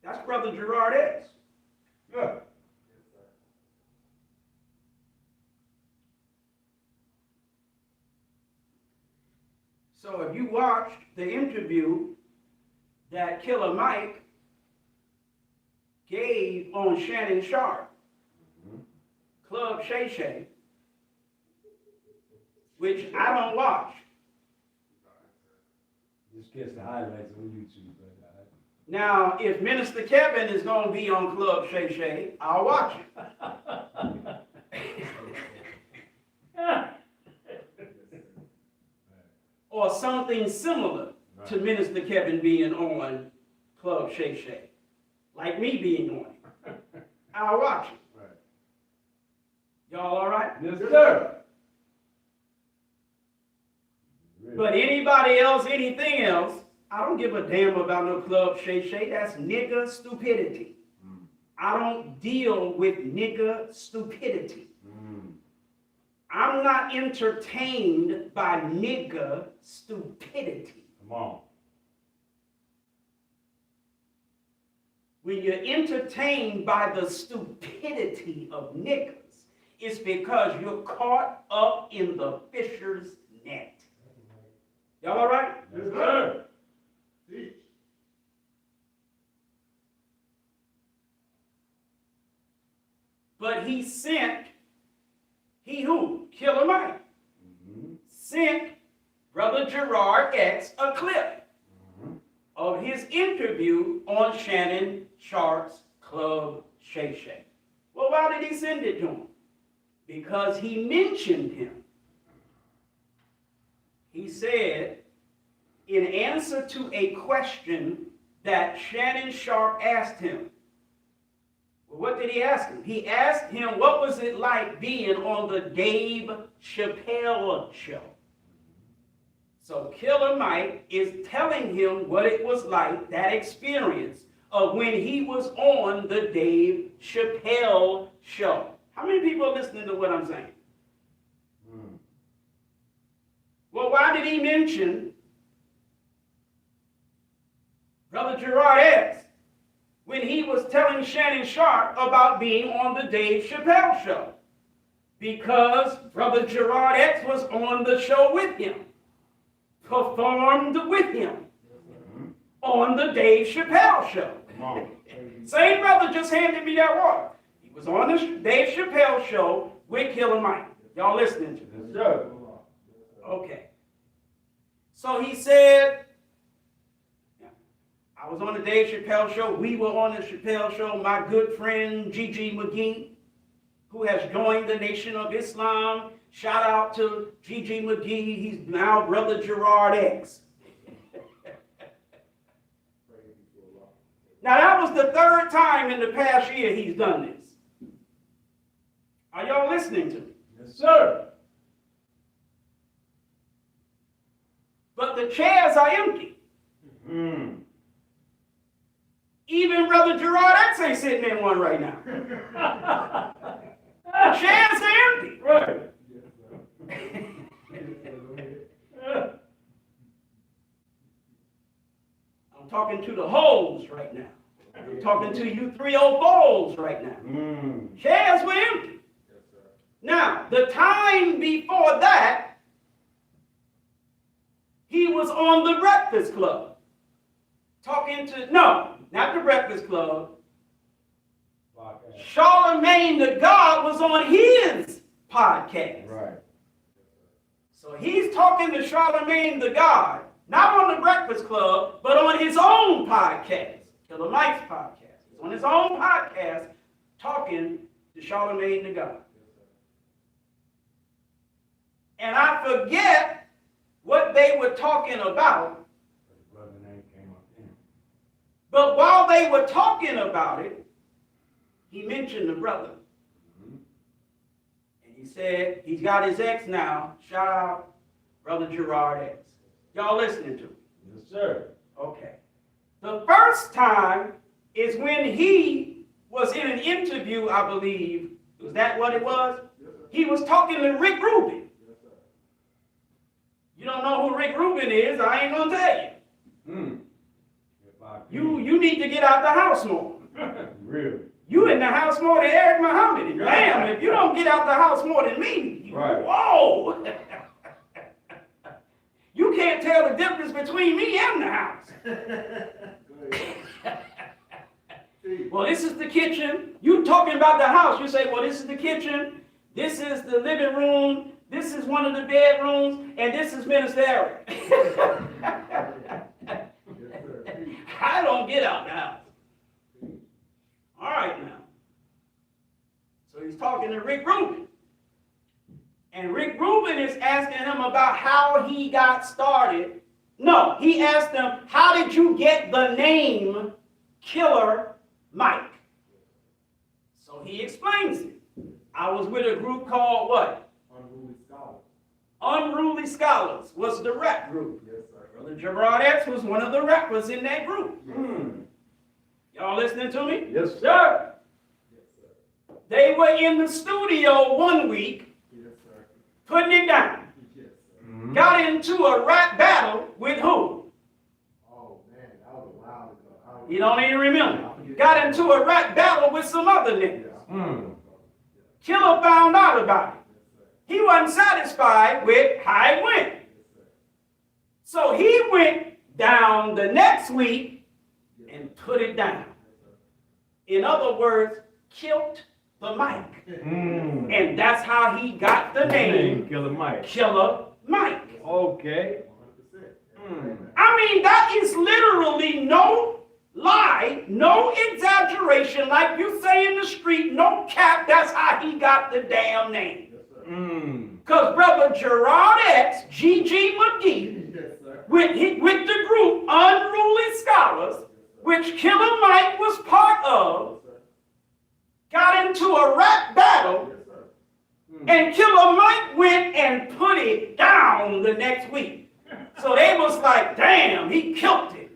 That's Brother Gerard X. Yeah. So if you watched the interview that Killer Mike gave on Shannon Sharp, Club Shay Shay, which I don't watch. Just catch the highlights on YouTube, brother. Now, if Minister Kevin is going to be on Club Shay Shay, I'll watch it. Or something similar to Minister Kevin being on Club Shay Shay. Like me being on it. I'll watch it. Right. Y'all all right? Yes, sir. But anybody else, anything else, I don't give a damn about no Club Shay Shay. That's nigger stupidity. I don't deal with nigger stupidity. I'm not entertained by nigger stupidity. Come on. When you're entertained by the stupidity of niggers, it's because you're caught up in the fisher's net. Y'all all right? Yes, sir. Teach. But he sent, he who? Killer Mike. Sent Brother Gerard X a clip of his interview on Shannon Sharp's Club Shay Shay. Well, why did he send it to him? Because he mentioned him. He said, in answer to a question that Shannon Sharp asked him. Well, what did he ask him? He asked him, what was it like being on the Dave Chappelle show? So Killer Mike is telling him what it was like, that experience of when he was on the Dave Chappelle show. How many people are listening to what I'm saying? Well, why did he mention Brother Gerard X when he was telling Shannon Sharp about being on the Dave Chappelle show? Because Brother Gerard X was on the show with him, performed with him on the Dave Chappelle show. Same brother just handed me that water. He was on the Dave Chappelle show with Killer Mike. Y'all listening to this? Yes, sir. Okay. So he said, I was on the Dave Chappelle show. We were on the Chappelle show. My good friend Gigi McGee, who has joined the Nation of Islam. Shout out to Gigi McGee. He's now Brother Gerard X. Now that was the third time in the past year he's done this. Are y'all listening to me? Yes, sir. But the chairs are empty. Even Brother Gerard X ain't sitting in one right now. The chairs are empty. Right. I'm talking to the hoes right now. I'm talking to you 304s right now. Chairs were empty. Now, the time before that, he was on the Breakfast Club. Talking to, no, not the Breakfast Club. Charlemagne the God was on his podcast. Right. So he's talking to Charlemagne the God, not on the Breakfast Club, but on his own podcast, Killer Mike's podcast. He's on his own podcast talking to Charlemagne the God. And I forget what they were talking about, but while they were talking about it, he mentioned the brother. And he said, he's got his ex now. Shout out, Brother Gerard X. Y'all listening to me? Yes, sir. Okay. The first time is when he was in an interview, I believe. Was that what it was? He was talking to Rick Rubin. You don't know who Rick Rubin is, I ain't gonna tell you. You need to get out the house more. Really? You in the house more than Eric Muhammad. And damn, if you don't get out the house more than me, Right. whoa! You can't tell the difference between me and the house. Well, this is the kitchen. You talking about the house. You say, well, this is the kitchen. This is the living room. This is one of the bedrooms. And this is Minister Eric. I don't get out the house. All right now. So he's talking to Rick Rubin. And Rick Rubin is asking him about how he got started. No, he asked him, how did you get the name Killer Mike? So he explains it. I was with a group called what? Unruly Scholars. Unruly Scholars was the rap group. Yes, sir. Brother Gerard X was one of the rappers in that group. Y'all listening to me? Yes, sir. Yes, sir. They were in the studio one week, Yes, sir. putting it down. Yes, sir. Got into a rap battle with who? Oh, man, that was a while ago. You don't even remember. Got into a rap battle with some other niggas. Killer found out about it. He wasn't satisfied with how it went. So he went down the next week and put it down. In other words, killed the mic. And that's how he got the name Killer Mike. Killer Mike. Okay. I mean, that is literally no lie, no exaggeration, like you say in the street, no cap, that's how he got the damn name. Because Brother Gerard X, G.G. McGee, with the group Unruly Scholars, which Killer Mike was part of, got into a rap battle, and Killer Mike went and put it down the next week. So they was like, damn, he killed it.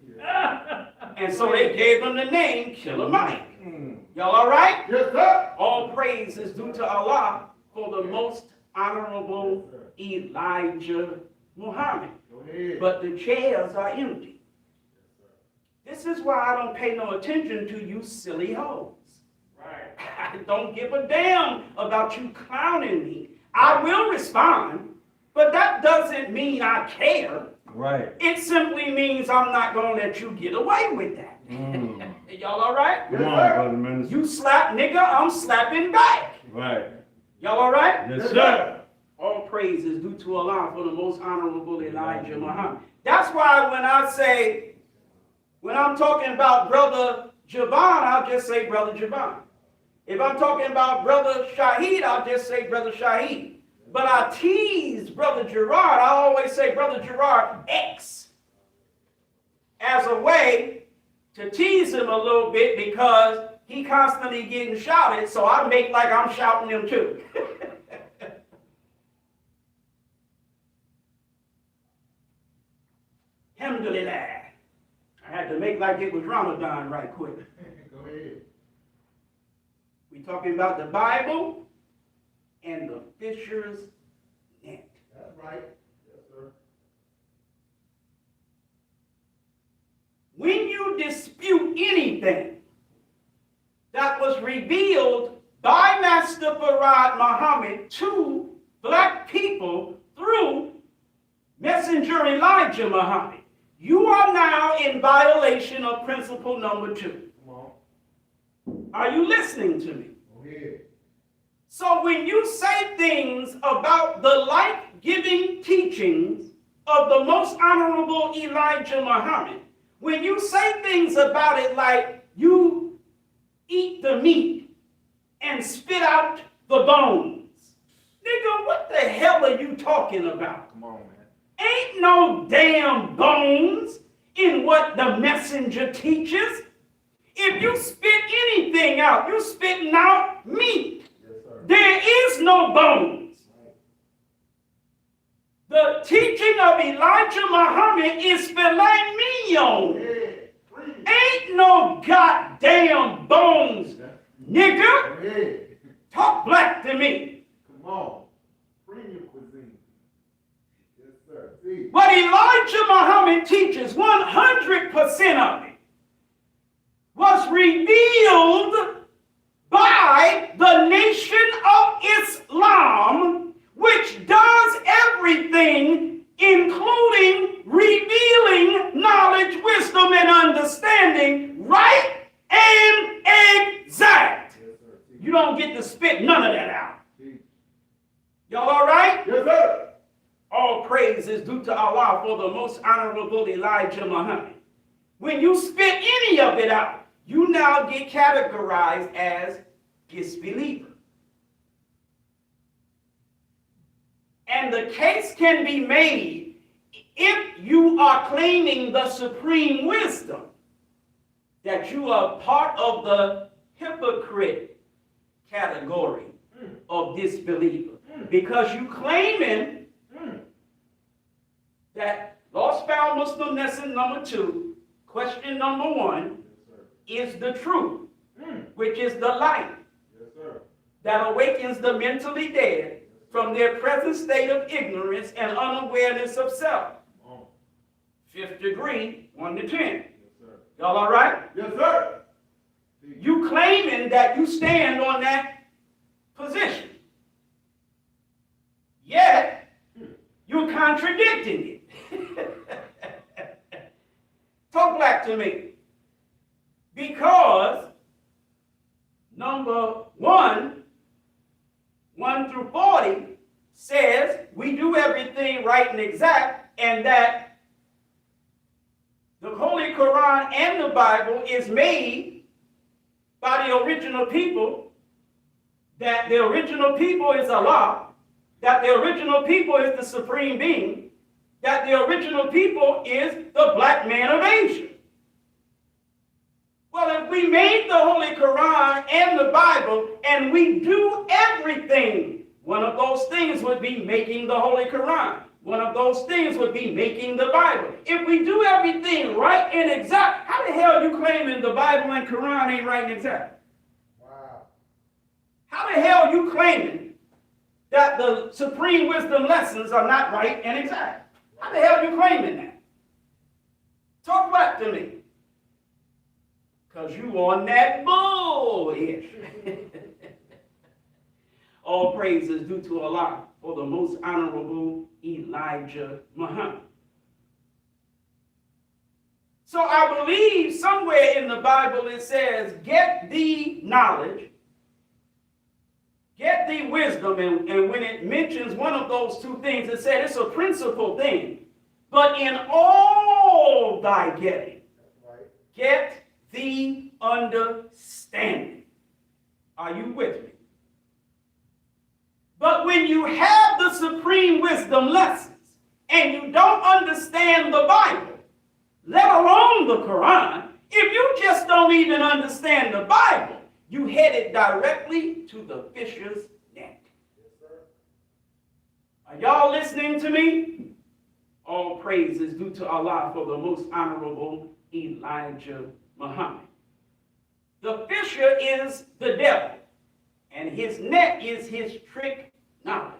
And so they gave him the name Killer Mike. Y'all all right? Yes, sir. All praise is due to Allah for the most honorable Elijah Muhammad. Go ahead. But the chairs are empty. This is why I don't pay no attention to you silly hoes. Right. I don't give a damn about you clowning me. I will respond, but that doesn't mean I care. Right. It simply means I'm not going to let you get away with that. Y'all all right? Come on, brother minister. You slap nigga, I'm slapping back. Right. Y'all all right? Yes, sir. All praise is due to Allah for the most honorable Elijah Muhammad. That's why when I'm talking about Brother Javon, I'll just say Brother Javon. If I'm talking about Brother Shaheed, I'll just say Brother Shaheed. But I tease Brother Gerard, I always say Brother Gerard X as a way to tease him a little bit because he constantly getting shouted, so I make like I'm shouting him too. Alhamdulillah. I had to make like it was Ramadan right quick. Go ahead. We talking about the Bible and the fisher's net. That's right. Yes, sir. When you dispute anything that was revealed by Master Farad Muhammad to black people through Messenger Elijah Muhammad, you are now in violation of principle number 2. Come on. Are you listening to me? Go ahead. So when you say things about the life-giving teachings of the most honorable Elijah Muhammad, when you say things about it like you eat the meat and spit out the bones, nigga, what the hell are you talking about? Come on, man. Ain't no damn bones in what the messenger teaches. If you spit anything out, you spitting out meat. Yes, sir. There is no bones. The teaching of Elijah Muhammad is filet mignon. Yeah. Ain't no goddamn bones, nigga. Go ahead. Talk black to me. Come on. Premium cuisine. Yes, sir. See. What Elijah Muhammad teaches, 100% of it, was revealed by the Nation of Islam, which does everything, including revealing knowledge, wisdom, and understanding, right and exact. Yes, sir. See. You don't get to spit none of that out. See. Y'all all right? Yes, sir. All praise is due to Allah for the most honorable Elijah Muhammad. When you spit any of it out, you now get categorized as disbeliever. And the case can be made if you are claiming the supreme wisdom that you are part of the hypocrite category of disbeliever. Because you claiming that lost found Muslim lesson number 2, question number 1, is the truth, which is the light Yes, sir. that awakens the mentally dead from their present state of ignorance and unawareness of self. Come on. 5th degree, 1 to 10. Yes, sir. Y'all all right? Yes, sir. See. You claiming that you stand on that position. Yet, you're contradicting it. Talk black to me. Because number 1, 1 through 40, says we do everything right and exact, and that The Holy Quran and the Bible is made by the original people, that the original people is Allah, that the original people is the supreme being, that the original people is the black man of Asia. Well, if we made the Holy Quran and the Bible and we do everything, one of those things would be making the Holy Quran. One of those things would be making the Bible. If we do everything right and exact, how the hell are you claiming the Bible and Quran ain't right and exact? Wow. How the hell are you claiming that the supreme wisdom lessons are not right and exact? How the hell are you claiming that? Talk back to me. Because you on that bull-ish. All praise is due to Allah for the most honorable Elijah Muhammad. So I believe somewhere in the Bible it says, get thee knowledge, get thee wisdom, and when it mentions one of those two things, it said it's a principal thing. But in all thy getting, get thee understanding. Are you with me? But when you have the supreme wisdom lessons and you don't understand the Bible, let alone the Quran, if you just don't even understand the Bible, you headed directly to the fisher's net. Are y'all listening to me? All praise is due to Allah for the most honorable Elijah Muhammad. The fisher is the devil, and his net is his trick knowledge.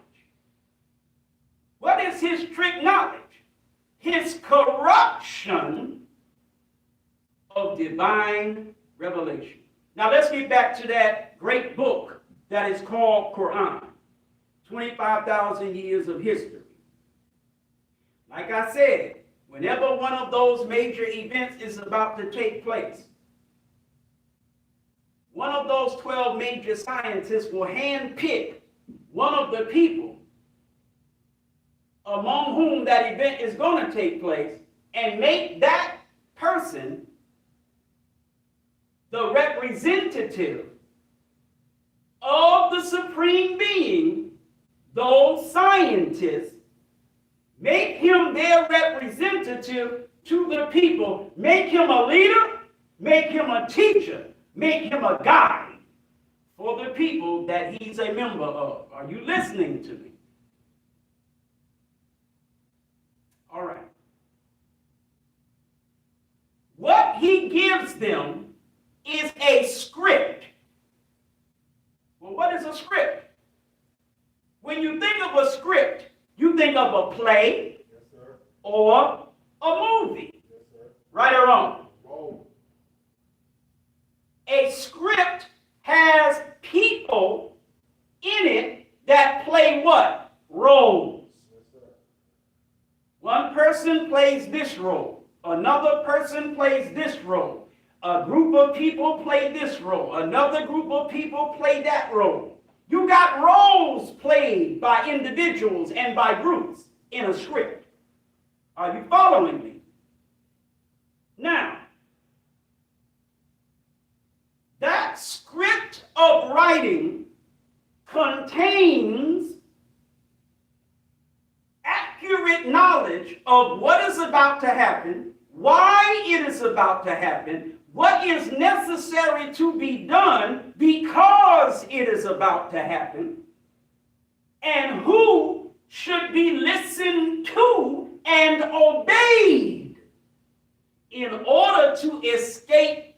What is his trick knowledge? His corruption of divine revelation. Now let's get back to that great book that is called Quran. 25,000 years of history. Like I said, whenever one of those major events is about to take place, one of those 12 major scientists will handpick one of the people among whom that event is going to take place and make that person the representative of the supreme being. Those scientists make him their representative to the people, make him a leader, make him a teacher, make him a guide for the people that he's a member of. Are you listening to me? All right. What he gives them is a script. Well, what is a script? When you think of a script, you think of a play, Yes, sir. or a movie. Yes, sir. Right or wrong? Whoa. A script has people in it that play what? Roles. Yes, sir. One person plays this role. Another person plays this role. A group of people play this role. Another group of people play that role. You got roles played by individuals and by groups in a script. Are you following me? Now, that script of writing contains accurate knowledge of what is about to happen, why it is about to happen, what is necessary to be done because it is about to happen, and who should be listened to and obeyed in order to escape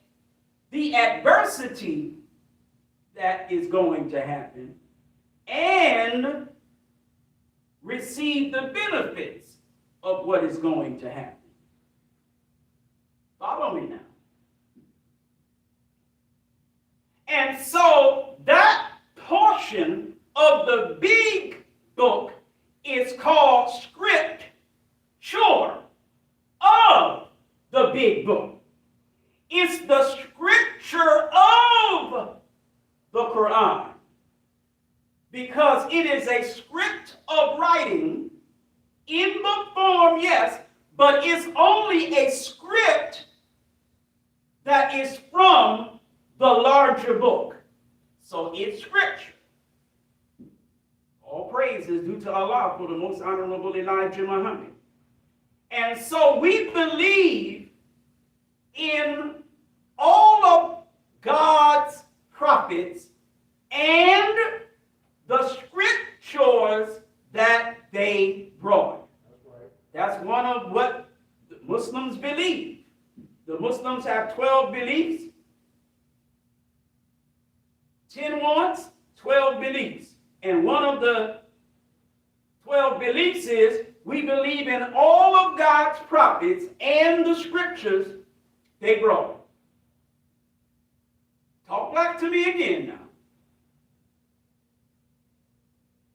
the adversity that is going to happen and receive the benefits of what is going to happen. Follow me now. And so that portion of the big book is called scripture of the big book. It's the scripture of the Quran, because it is a script of writing in book form, yes, but it's only a script script that is from the larger book. So it's scripture. All praise is due to Allah for the most honorable Elijah Muhammad. And so we believe in all of God's prophets and the scriptures that they brought. That's one of what the Muslims believe. The Muslims have 12 beliefs, 10 wants, 12 beliefs. And one of the 12 beliefs is we believe in all of God's prophets and the scriptures they brought. Talk back to me again now.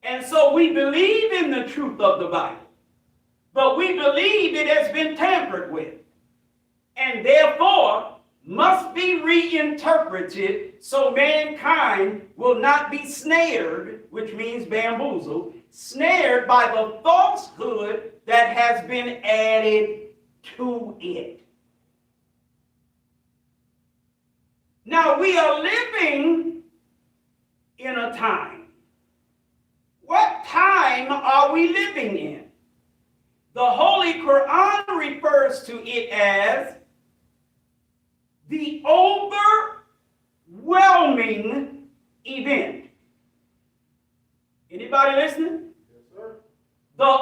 And so we believe in the truth of the Bible, but we believe it has been tampered with, and therefore must be reinterpreted so mankind will not be snared, which means bamboozled, snared by the falsehood that has been added to it. Now we are living in a time. What time are we living in? The Holy Quran refers to it as the overwhelming event. Anybody listening? Yes, sir. The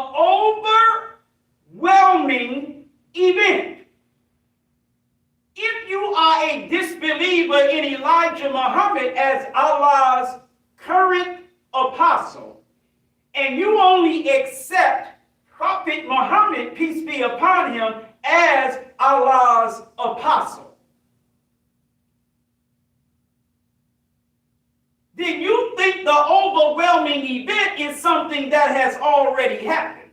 overwhelming event. If you are a disbeliever in Elijah Muhammad as Allah's current apostle, and you only accept Prophet Muhammad, peace be upon him, as Allah's apostle, then you think the overwhelming event is something that has already happened.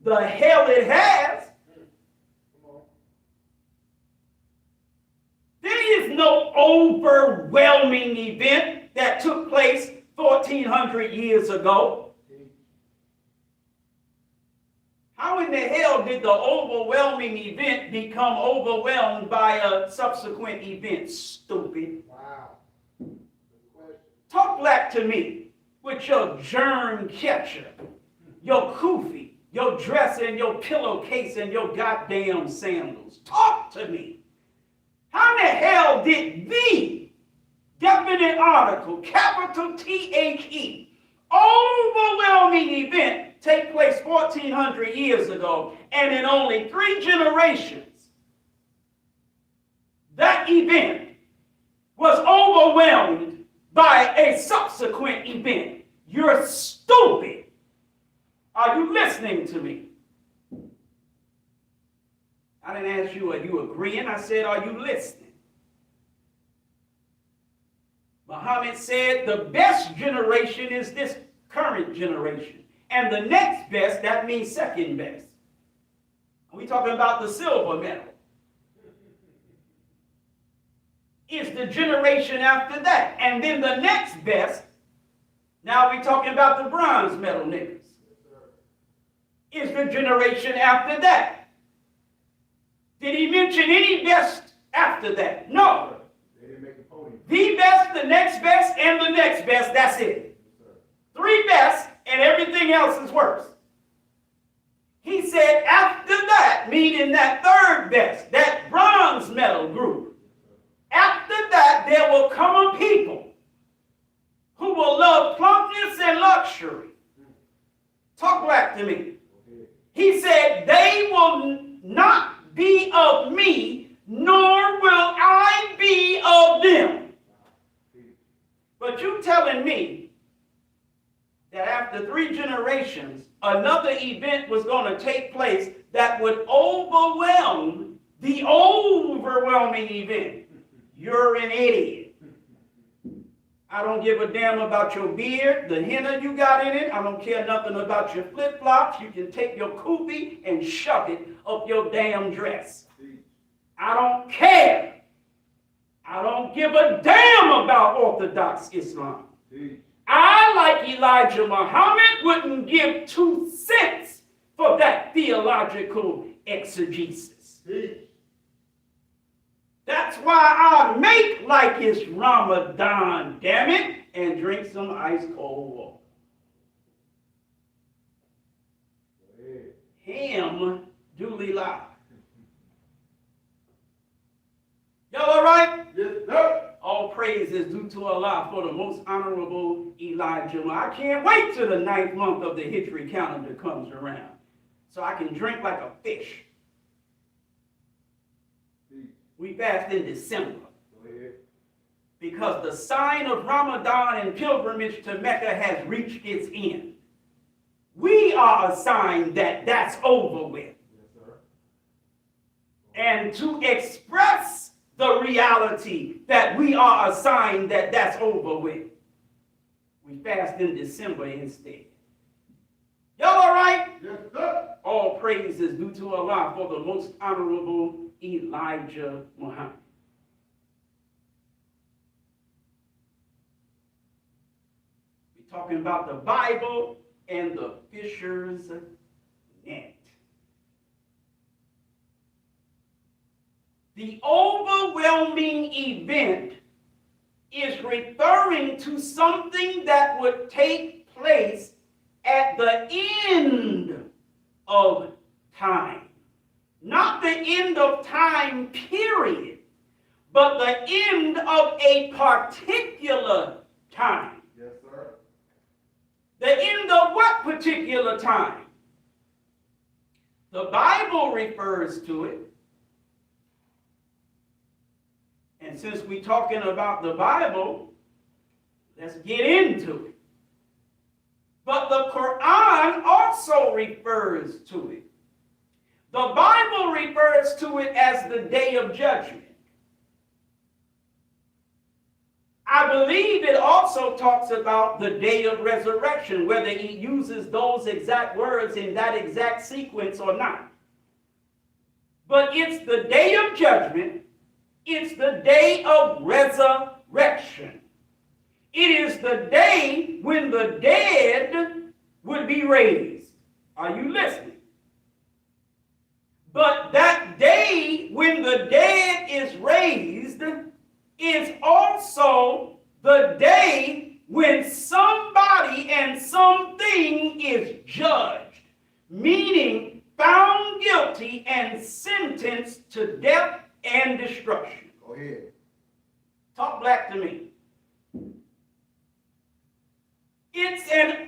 The hell it has. There is no overwhelming event that took place 1400 years ago. How in the hell did the overwhelming event become overwhelmed by a subsequent event? Stupid. Wow. Good question. Talk back to me with your germ catcher, your kufi, your dress and your pillowcase and your goddamn sandals. Talk to me. How in the hell did the definite article, capital THE, overwhelming event take place 1400 years ago, and in only 3 generations, that event was overwhelmed by a subsequent event? You're stupid. Are you listening to me? I didn't ask you, are you agreeing? I said, are you listening? Muhammad said the best generation is this current generation. And the next best, that means second best. We're talking about the silver medal. Is the generation after that. And then the next best, now we're talking about the bronze medal niggas, is the generation after that. Did he mention any best after that? No. They didn't make the podium. The best, the next best, and the next best, that's it. Yes, sir. 3 best, and everything else is worse. He said after that, meaning that third best, that bronze medal group, after that there will come a people who will love plumpness and luxury. Talk back to me. Okay. He said they will not be of me, nor will I be of them. But you telling me that after 3 generations, another event was going to take place that would overwhelm the overwhelming event. You're an idiot. I don't give a damn about your beard, the henna you got in it. I don't care nothing about your flip-flops. You can take your kufi and shove it up your damn dress. I don't care. I don't give a damn about Orthodox Islam. I, like Elijah Muhammad, wouldn't give 2 cents for that theological exegesis. why I make like it's Ramadan, damn it, and drink some ice cold water. Him duly live. Y'all all right? Yes, sir. All praise is due to Allah for the most honorable Elijah. I can't wait till the 9th month of the Hijri calendar comes around so I can drink like a fish. We fast in December because the sign of Ramadan and pilgrimage to Mecca has reached its end. We are a sign that that's over with. Yes, sir. And to express the reality that we are a sign that that's over with, we fast in December instead. Y'all all right? Yes, sir. All praise is due to Allah for the most honorable Elijah Muhammad. We're talking about the Bible and the fisher's net. The overwhelming event is referring to something that would take place at the end of time. Not the end of time, period, but the end of a particular time. Yes, sir. The end of what particular time? The Bible refers to it. And since we're talking about the Bible, let's get into it. But the Quran also refers to it. The Bible refers to it as the Day of Judgment. I believe it also talks about the Day of Resurrection, whether he uses those exact words in that exact sequence or not. But it's the Day of Judgment. It's the Day of Resurrection. It is the day when the dead would be raised. Are you listening? But that day when the dead is raised is also the day when somebody and something is judged, meaning found guilty and sentenced to death and destruction. Go ahead. Talk black to me. It's an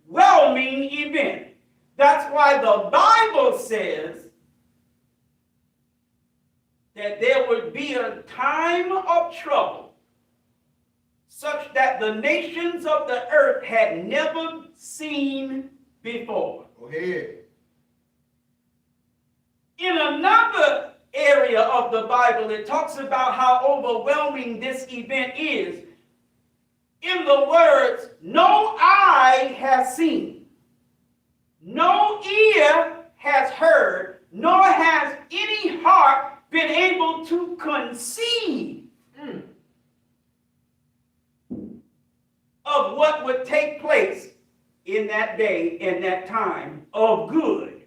overwhelming event. That's why the Bible says that there would be a time of trouble such that the nations of the earth had never seen before. Go ahead. In another area of the Bible, it talks about how overwhelming this event is. In the words, no eye has seen, no ear has heard, nor has any heart been able to conceive of what would take place in that day and that time of good.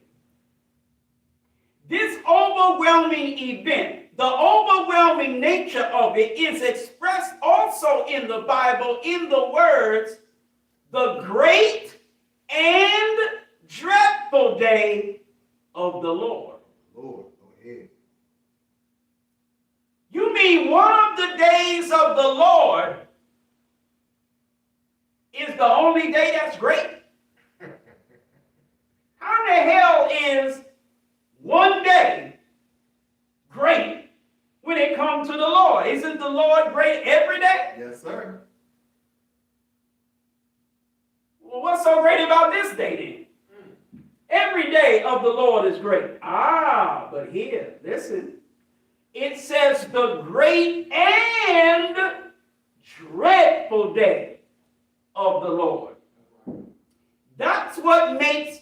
This overwhelming event, the overwhelming nature of it, is expressed also in the Bible in the words, the great and dreadful day of the Lord. Lord, go ahead. You mean one of the days of the Lord is the only day that's great? How in the hell is one day great when it comes to the Lord? Isn't the Lord great every day? Yes, sir. Well, what's so great about this day then? Every day of the Lord is great. But here, listen. It says the great and dreadful day of the Lord. That's what makes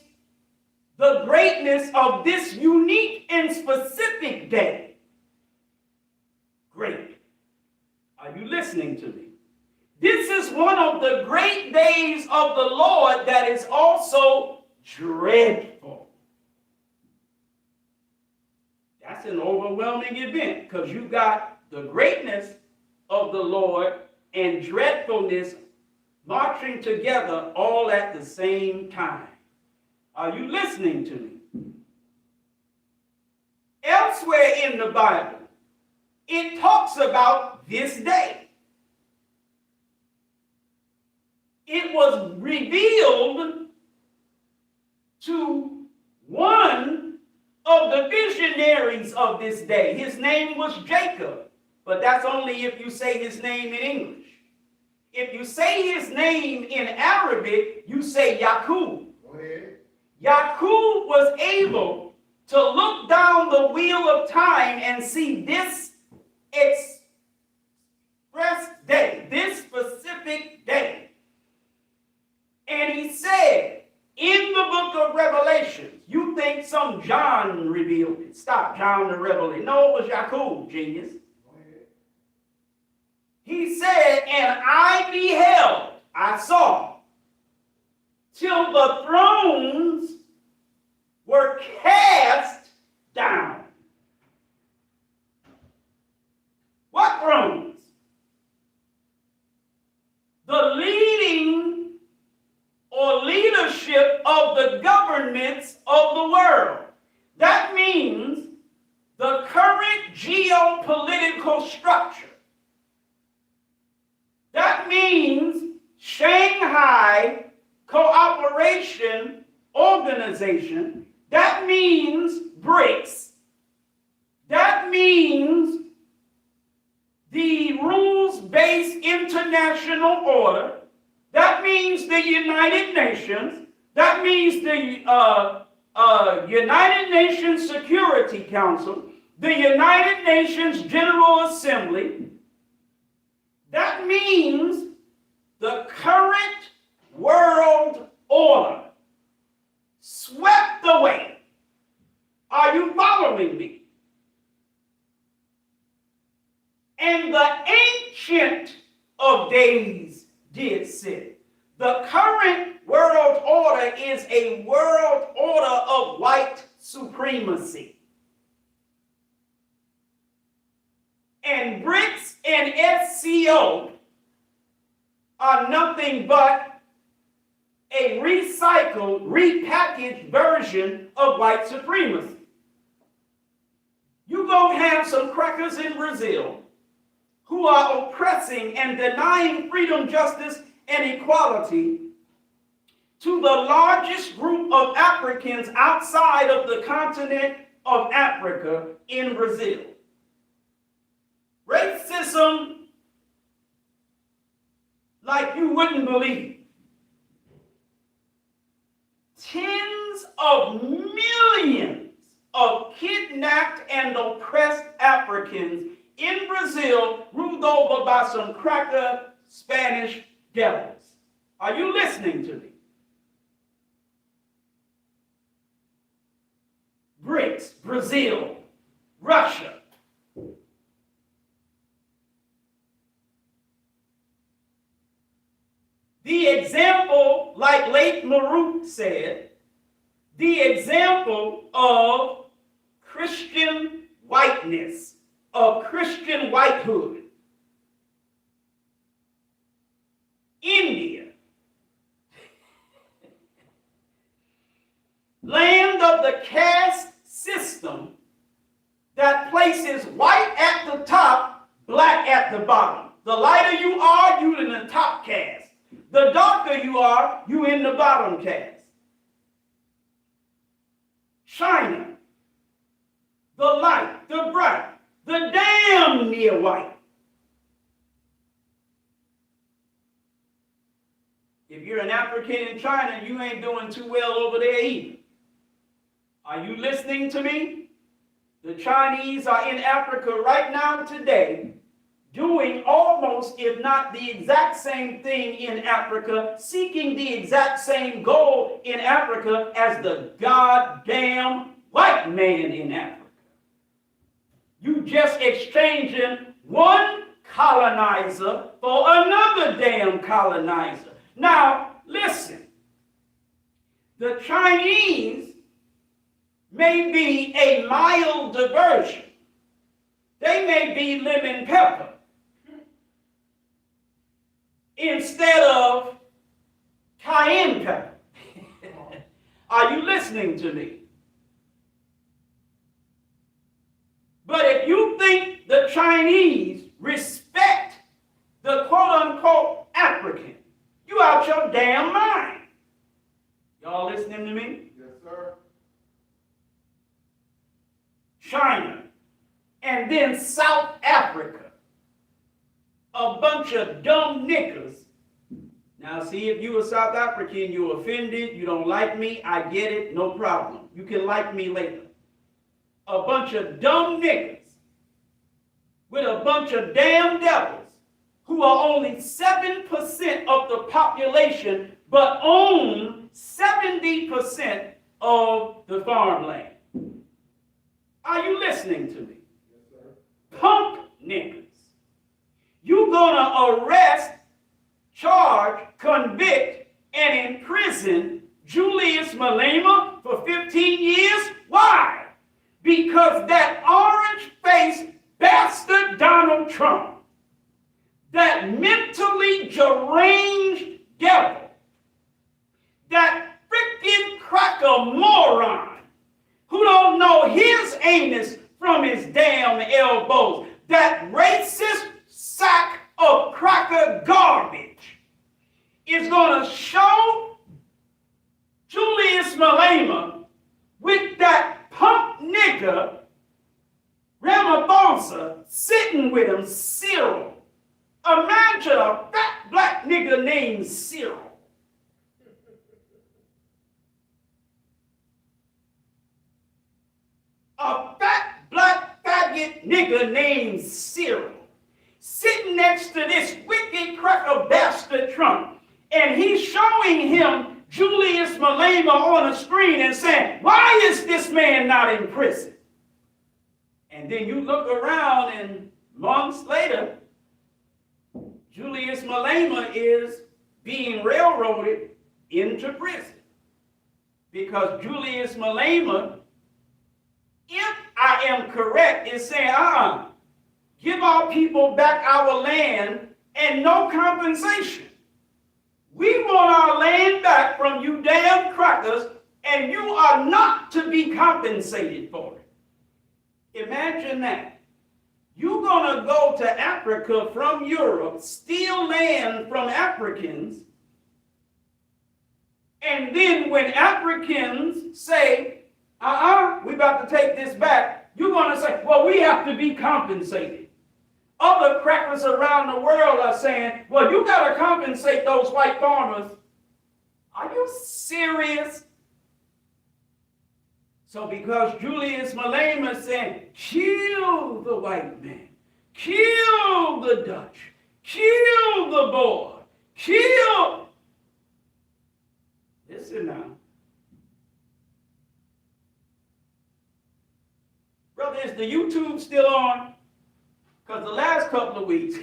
the greatness of this unique and specific day great. Are you listening to me? This is one of the great days of the Lord that is also dreadful. That's an overwhelming event because you got the greatness of the Lord and dreadfulness marching together all at the same time. Are you listening to me? Elsewhere in the Bible, it talks about this day. It was revealed to one of the visionaries of this day. His name was Jacob, but that's only if you say his name in English. If you say his name in Arabic, you say Yaqub. Go ahead. Yaqub was able to look down the wheel of time and see this express day, this specific day. And he said, in the book of Revelation, you think some John revealed it. Stop, John the Revelator. No, it was Yaqub, genius. He said, and I beheld, I saw, till the thrones were cast down. What thrones? The leading or leadership of the governments of the world. That means the current geopolitical structure. That means Shanghai Cooperation Organization. That means BRICS. That means the rules-based international order. That means the United Nations. That means the United Nations Security Council, the United Nations General Assembly. That means the current world order swept away. Are you following me? And the Ancient of Days did sit. The current world order is a world order of white supremacy. And BRICS and SCO are nothing but a recycled, repackaged version of white supremacy. You go have some crackers in Brazil who are oppressing and denying freedom, justice, and equality to the largest group of Africans outside of the continent of Africa in Brazil. Racism like you wouldn't believe. Tens of millions of kidnapped and oppressed Africans in Brazil ruled over by some cracker Spanish devils. Are you listening to me? BRICS, Brazil, Russia. The example, like late Maruk said, the example of Christian whiteness, of Christian whitehood. India, land of the caste system that places white at the top, black at the bottom. The lighter you are, you in the top caste. The darker you are, you in the bottom caste. China, the light, the bright, the damn near white. If you're an African in China, you ain't doing too well over there either. Are you listening to me? The Chinese are in Africa right now today, doing almost, if not the exact same thing in Africa, seeking the exact same goal in Africa as the goddamn white man in Africa. You just exchanging one colonizer for another damn colonizer. Now, listen. The Chinese may be a mild diversion. They may be lemon pepper instead of cayenne pepper. Are you listening to me? But if you think the Chinese respect the quote-unquote African, you out your damn mind. Y'all listening to me? Yes, sir. China, and then South Africa. A bunch of dumb niggas. Now see, if you a South African, you're offended, you don't like me, I get it, no problem. You can like me later. A bunch of dumb niggas with a bunch of damn devils who are only 7% of the population but own 70% of the farmland. Are you listening to me? Yes, sir. Punk niggas. You gonna arrest, charge, convict, and imprison Julius Malema for 15 years? Why? Because that orange-faced bastard Donald Trump, that mentally deranged devil, that freaking cracker moron who don't know his anus from his damn elbows, that racist sack of cracker garbage is going to show Julius Malema with that punk nigger Ramaphosa sitting with him, Cyril. Imagine a fat black nigger named Cyril. A fat black faggot nigger named Cyril sitting next to this wicked cracker bastard Trump, and he's showing him Julius Malema on the screen and saying, why is this man not in prison? And then you look around and months later, Julius Malema is being railroaded into prison. Because Julius Malema, if I am correct, is saying, give our people back our land and no compensation. We want our land back from you damn crackers, and you are not to be compensated for it. Imagine that. You're going to go to Africa from Europe, steal land from Africans, and then when Africans say, we're about to take this back, you're going to say, well, we have to be compensated. Other crackers around the world are saying, well, you got to compensate those white farmers. Are you serious? So because Julius Malema said, kill the white man, kill the Dutch, kill the Boer, kill. Listen now. Brother, is the YouTube still on? Because the last couple of weeks,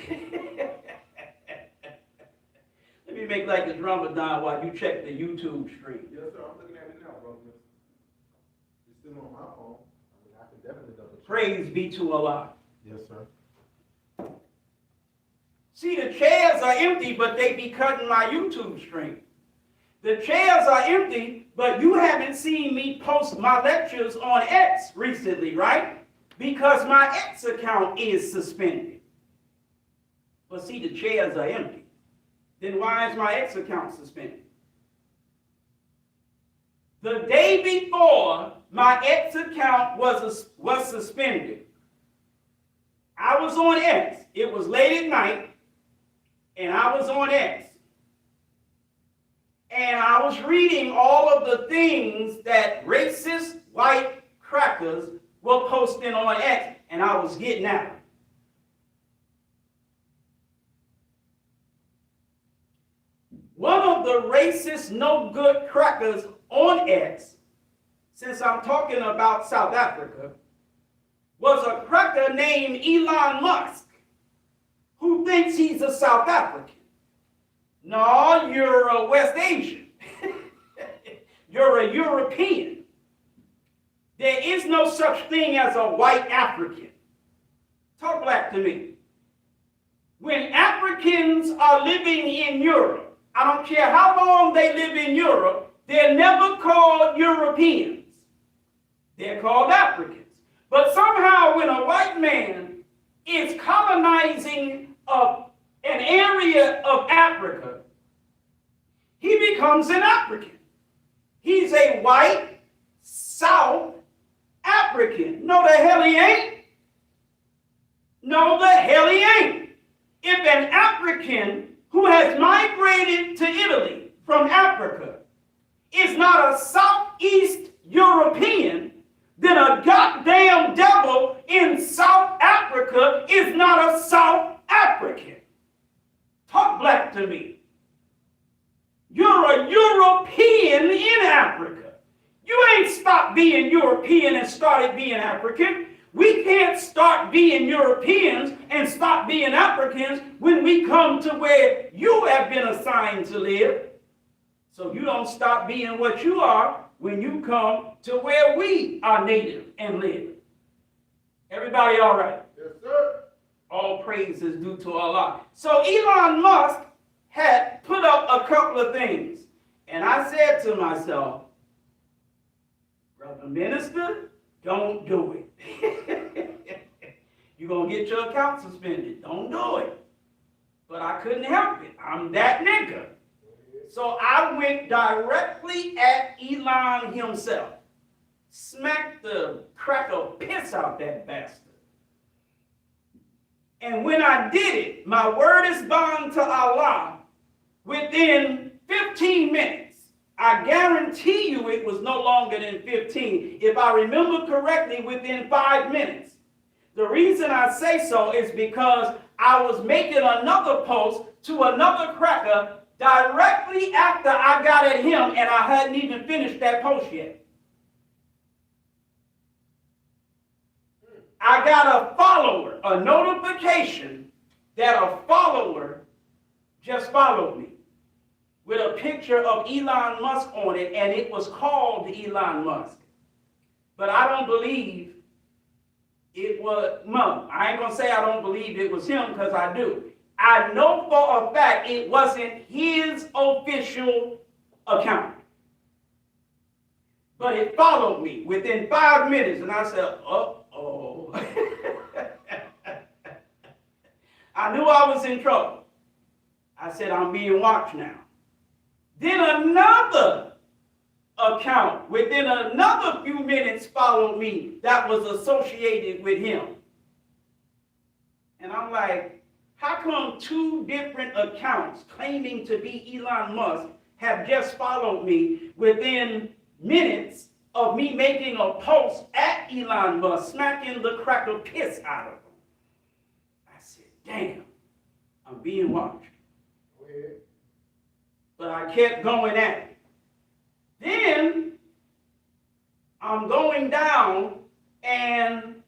let me make like the Ramadan while you check the YouTube stream. Yes, sir. I'm looking at it now, brother. It's still on my phone. I mean, I can definitely double check. Praise be to Allah. Yes, sir. See, the chairs are empty, but they be cutting my YouTube stream. The chairs are empty, but you haven't seen me post my lectures on X recently, right? Because my X account is suspended. But see, the chairs are empty. Then why is my X account suspended? The day before my X account was suspended, I was on X. It was late at night, and I was on X. And I was reading all of the things that racist white crackers were posting on X, and I was getting out. One of the racist, no good crackers on X, since I'm talking about South Africa, was a cracker named Elon Musk, who thinks he's a South African. No, you're a West Asian. You're a European. There is no such thing as a white African. Talk black to me. When Africans are living in Europe, I don't care how long they live in Europe, they're never called Europeans. They're called Africans. But somehow when a white man is colonizing an area of Africa, he becomes an African. He's a white South African. No, the hell he ain't. No, the hell he ain't. If an African who has migrated to Italy from Africa is not a Southeast European, then a goddamn devil in South Africa is not a South African. Talk black to me. You're a European in Africa. You ain't stopped being European and started being African. We can't start being Europeans and stop being Africans when we come to where you have been assigned to live. So you don't stop being what you are when you come to where we are native and live. Everybody all right? Yes, sir. All praise is due to Allah. So Elon Musk had put up a couple of things. And I said to myself, Brother Minister, don't do it. You're going to get your account suspended. Don't do it. But I couldn't help it. I'm that nigga. So I went directly at Elon himself. Smacked the cracker piss out that bastard. And when I did it, my word is bond to Allah, within 15 minutes, I guarantee you it was no longer than 15. If I remember correctly, within 5 minutes. The reason I say so is because I was making another post to another cracker directly after I got at him, and I hadn't even finished that post yet. I got a follower, a notification that a follower just followed me with a picture of Elon Musk on it, and it was called Elon Musk. But I don't believe it was, I ain't gonna say I don't believe it was him, because I do. I know for a fact it wasn't his official account. But it followed me within 5 minutes, and I said, uh-oh. I knew I was in trouble. I said, I'm being watched now. Then another account within another few minutes followed me that was associated with him. And I'm like, how come 2 different accounts claiming to be Elon Musk have just followed me within minutes of me making a post at Elon Musk, smacking the cracker piss out of him? I said, damn, I'm being watched. Go ahead. But I kept going at it. Then I'm going down and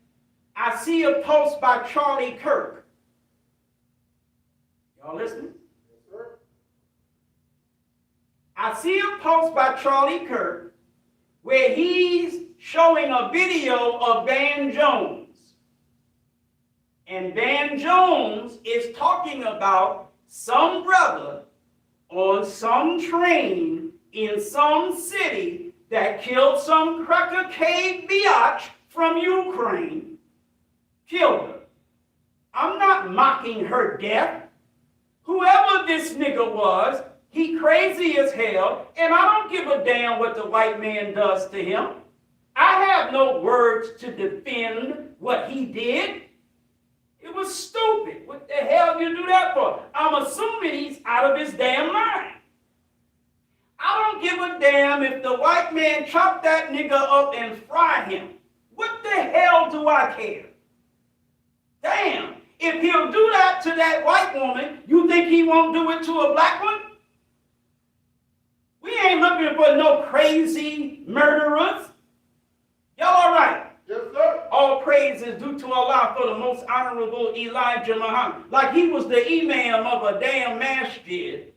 I see a post by Charlie Kirk. Y'all listening? Yes, sir. I see a post by Charlie Kirk where he's showing a video of Van Jones. And Van Jones is talking about some brother on some train in some city that killed some cracker cave biatch from Ukraine. Killed her. I'm not mocking her death. Whoever this nigga was, he crazy as hell, and I don't give a damn what the white man does to him. I have no words to defend what he did. It was stupid. What the hell you do that for? I'm assuming he's out of his damn mind. I don't give a damn if the white man chop that nigga up and fry him. What the hell do I care? Damn. If he'll do that to that white woman, you think he won't do it to a black one? We ain't looking for no crazy murderers. Y'all all right? Yes, sir. All praise is due to Allah for the most honorable Elijah Muhammad. Like he was the imam of a damn masjid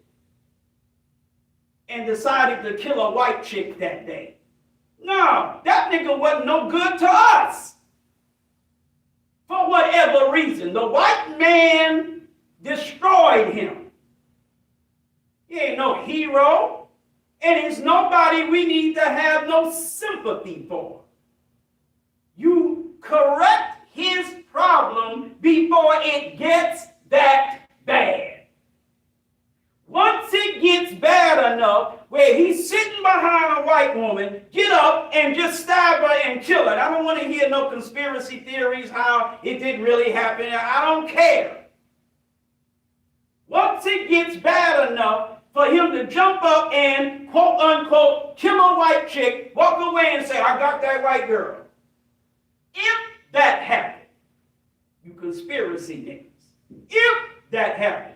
and decided to kill a white chick that day. No, that nigga wasn't no good to us. For whatever reason, the white man destroyed him. He ain't no hero, and he's nobody we need to have no sympathy for. You correct his problem before it gets that bad. Once it gets bad enough where he's sitting behind a white woman, get up and just stab her and kill her. I don't want to hear no conspiracy theories how it didn't really happen. I don't care. Once it gets bad enough for him to jump up and, quote unquote, kill a white chick, walk away and say, I got that white girl. If that happened, you conspiracy niggas, if that happened,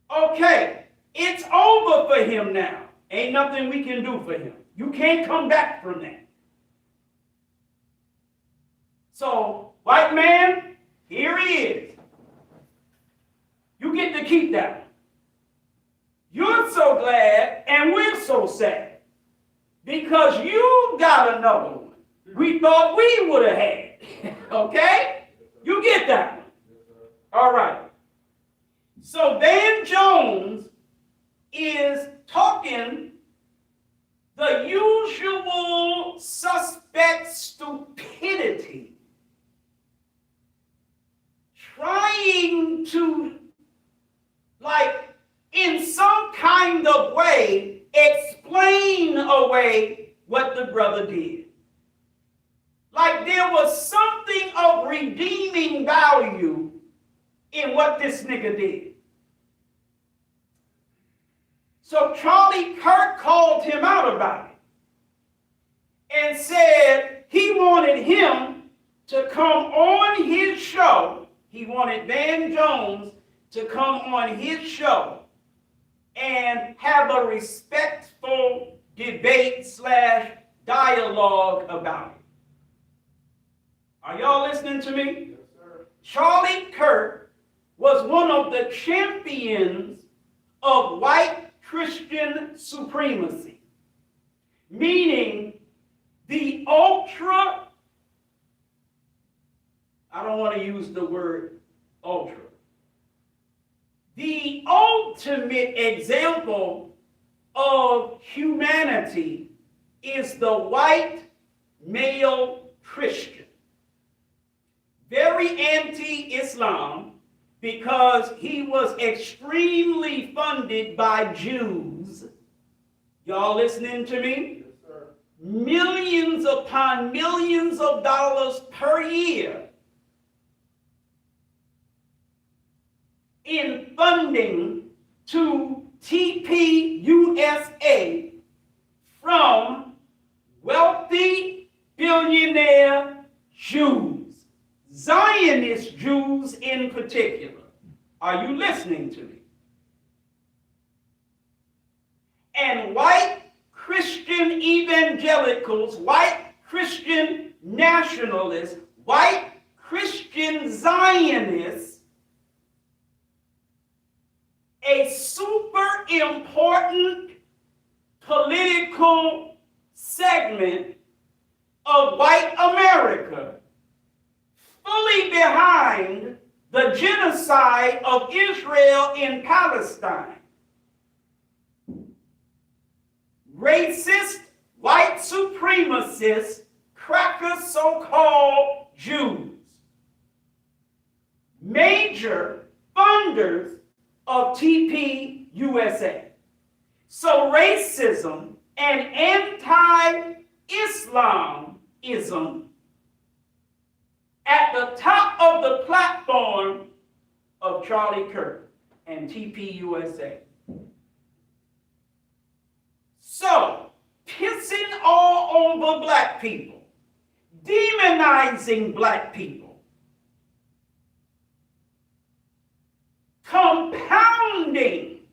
okay, it's over for him now. Ain't nothing we can do for him. You can't come back from that. So, white man, here he is. You get to keep that one. You're so glad, and we're so sad, because you got another one we thought we would have had. Okay? You get that one. All right. So Van Jones is talking the usual suspect stupidity, trying to, like, in some kind of way, explain away what the brother did. Like there was something of redeeming value in what this nigga did. So Charlie Kirk called him out about it and said he wanted him to come on his show. He wanted Van Jones to come on his show and have a respectful debate / dialogue about it. Are y'all listening to me? Yes, sir. Charlie Kirk was one of the champions of white Christian supremacy, meaning the ultra, I don't want to use the word ultra, the ultimate example of humanity is the white male Christian. Very anti-Islam, because he was extremely funded by Jews. Y'all listening to me? Yes, sir. Millions upon millions of dollars per year in funding to TPUSA from wealthy billionaire Jews. Zionist Jews in particular. Are you listening to me? And white Christian evangelicals, white Christian nationalists, white Christian Zionists, a super important political segment of white America, fully behind the genocide of Israel in Palestine. Racist, white supremacist, cracker so-called Jews. Major funders of TPUSA. So racism and anti-Islamism at the top of the platform of Charlie Kirk and TPUSA. So, pissing all over black people, demonizing black people, compounding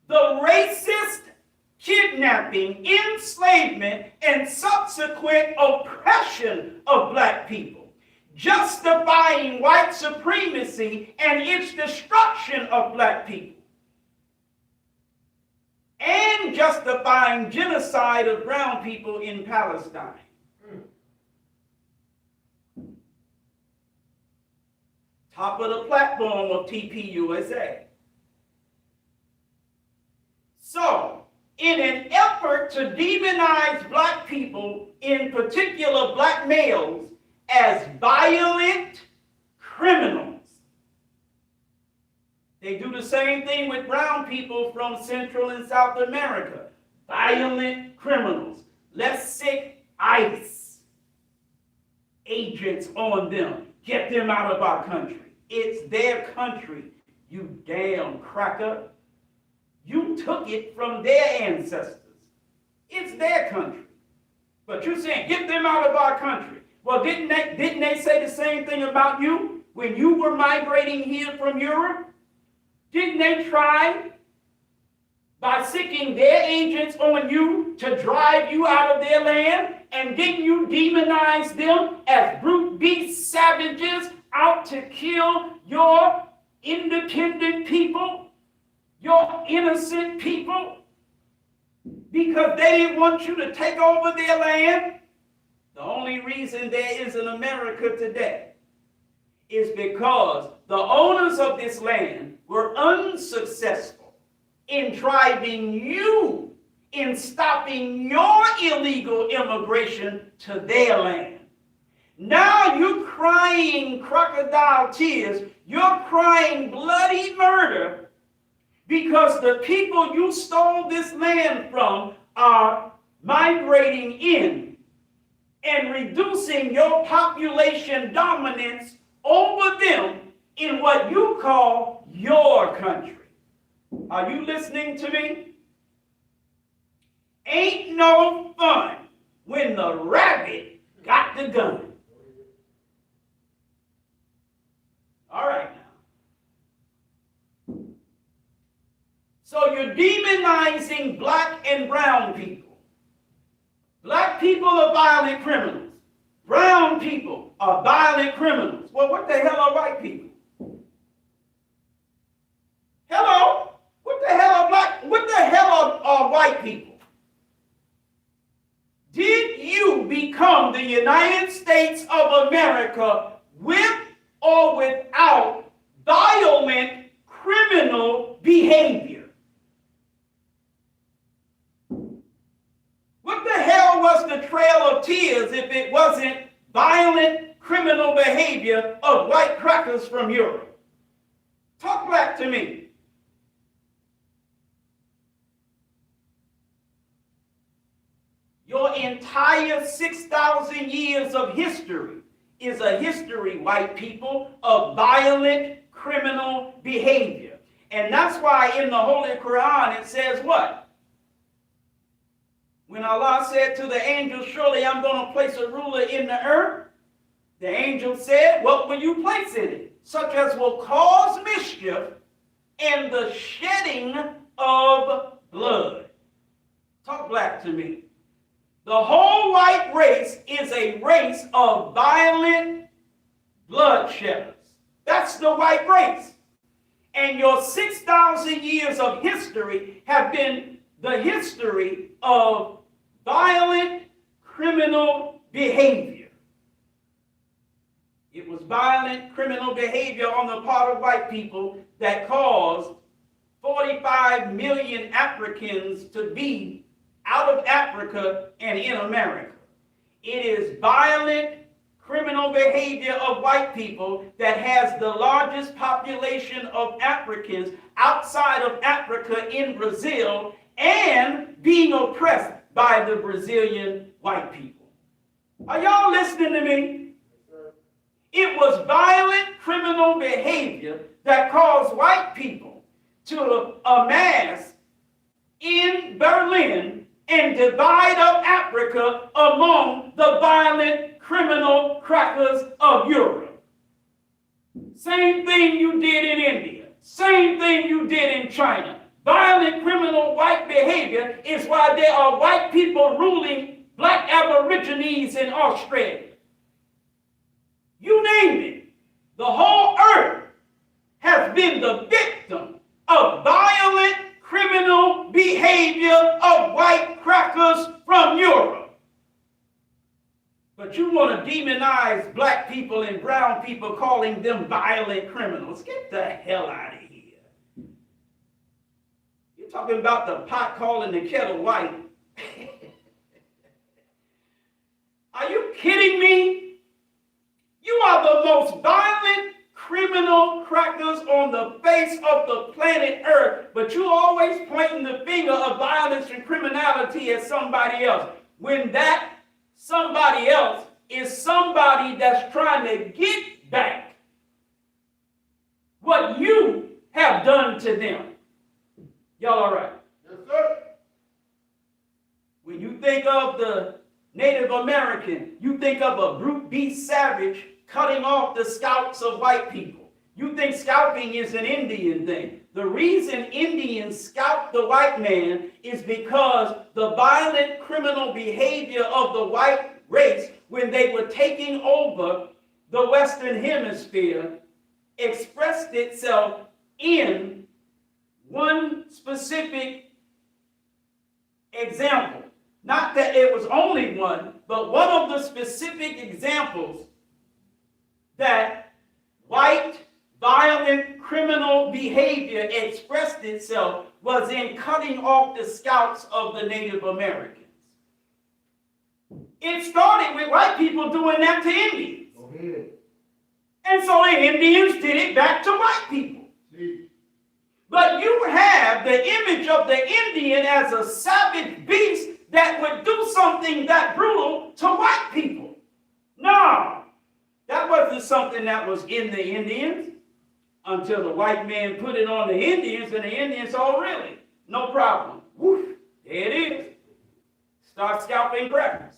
the racist kidnapping, enslavement, and subsequent oppression of black people, justifying white supremacy and its destruction of black people, and justifying genocide of brown people in Palestine. Top of the platform of TPUSA. So, in an effort to demonize black people, in particular black males, as violent criminals, they do the same thing with brown people from Central and South America. Violent criminals. Let's sick ICE agents on them. Get them out of our country. It's their country, you damn cracker. You took it from their ancestors. It's their country. But you're saying, get them out of our country. Well, didn't they say the same thing about you when you were migrating here from Europe? Didn't they try by sicking their agents on you to drive you out of their land? And didn't you demonize them as brute beast savages out to kill your independent people, your innocent people, because they didn't want you to take over their land? The only reason there is an America today is because the owners of this land were unsuccessful in driving you, in stopping your illegal immigration to their land. Now you're crying crocodile tears, you're crying bloody murder, because the people you stole this land from are migrating in and reducing your population dominance over them in what you call your country. Are you listening to me? Ain't no fun when the rabbit got the gun. All right now. So you're demonizing black and brown people. Black people are violent criminals. Brown people are violent criminals. Well, what the hell are white people? Hello? What the hell are white people? Did you become the United States of America with or without violent criminal behavior? What the hell was the Trail of Tears if it wasn't violent criminal behavior of white crackers from Europe? Talk back to me. Your entire 6,000 years of history is a history, white people, of violent criminal behavior. And that's why in the Holy Quran it says what? When Allah said to the angel, surely I'm going to place a ruler in the earth, the angel said, what will you place in it? Such as will cause mischief and the shedding of blood. Talk black to me. The whole white race is a race of violent bloodshedders. That's the white race. And your 6,000 years of history have been the history of violent criminal behavior. It was violent criminal behavior on the part of white people that caused 45 million Africans to be out of Africa and in America. It is violent criminal behavior of white people that has the largest population of Africans outside of Africa in Brazil and being oppressed by the Brazilian white people. Are y'all listening to me? It was violent criminal behavior that caused white people to amass in Berlin and divide up Africa among the violent criminal crackers of Europe. Same thing you did in India. Same thing you did in China. Violent criminal white behavior is why there are white people ruling black aborigines in Australia. You name it. The whole earth has been the victim of violent criminal behavior of white crackers from Europe. But you want to demonize black people and brown people, calling them violent criminals. Get the hell out of here. You're talking about the pot calling the kettle white. Are you kidding me? You are the most violent criminal crackers on the face of the planet Earth, but you always pointing the finger of violence and criminality at somebody else, when that somebody else is somebody that's trying to get back what you have done to them. Y'all all right? Yes, sir. When you think of the Native American, you think of a brute beast savage cutting off the scalps of white people. You think scalping is an Indian thing. The reason Indians scalp the white man is because the violent criminal behavior of the white race when they were taking over the Western Hemisphere expressed itself in one specific example. Not that it was only one, but one of the specific examples that white violent criminal behavior expressed itself was in cutting off the scalps of the Native Americans. It started with white people doing that to Indians. Go ahead. And so the Indians did it back to white people. See? But you have the image of the Indian as a savage beast that would do something that brutal to white people. No, that wasn't something that was in the Indians until the white man put it on the Indians, and the Indians, oh really? No problem. Woof, there it is. Start scalping crackers.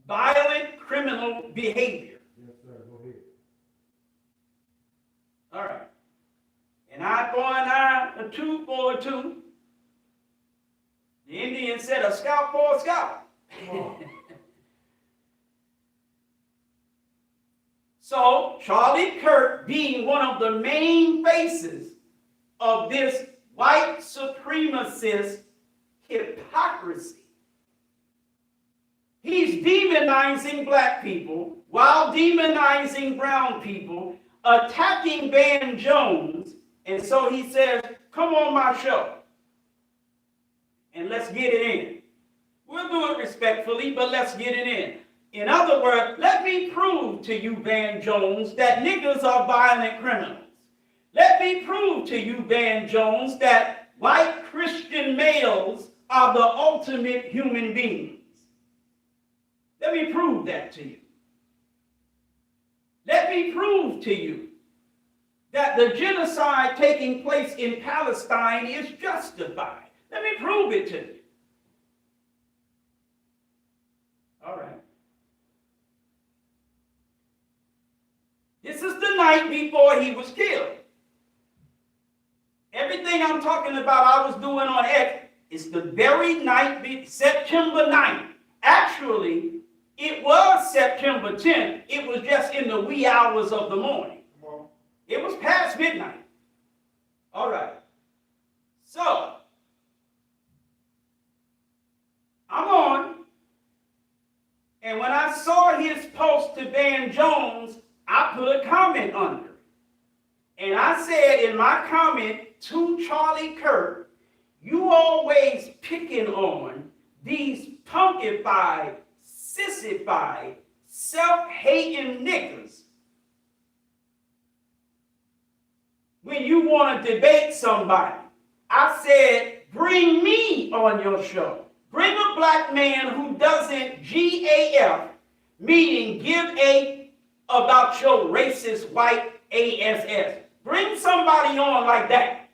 Violent criminal behavior. Yes, sir. Go ahead. All right. An eye for an eye, a tooth for a tooth. The Indian said a scalp for a scalp. Come on. So Charlie Kirk, being one of the main faces of this white supremacist hypocrisy, he's demonizing black people while demonizing brown people, attacking Van Jones, and so he says, come on my show and let's get it in. We'll do it respectfully, but let's get it in. In other words, let me prove to you, Van Jones, that niggas are violent criminals. Let me prove to you, Van Jones, that white Christian males are the ultimate human beings. Let me prove that to you. Let me prove to you that the genocide taking place in Palestine is justified. Let me prove it to you. All right. This is the night before he was killed. Everything I'm talking about I was doing on X is the very night, September 9th. Actually, it was September 10th. It was just in the wee hours of the morning. Come on. It was past midnight. All right. So, I'm on. And when I saw his post to Van Jones, I put a comment under it. And I said in my comment to Charlie Kirk, you always picking on these punkified, sissified, self-hating niggas when you want to debate somebody. I said, bring me on your show. Bring a black man who doesn't GAF, meaning give a about your racist white ASS. Bring somebody on like that.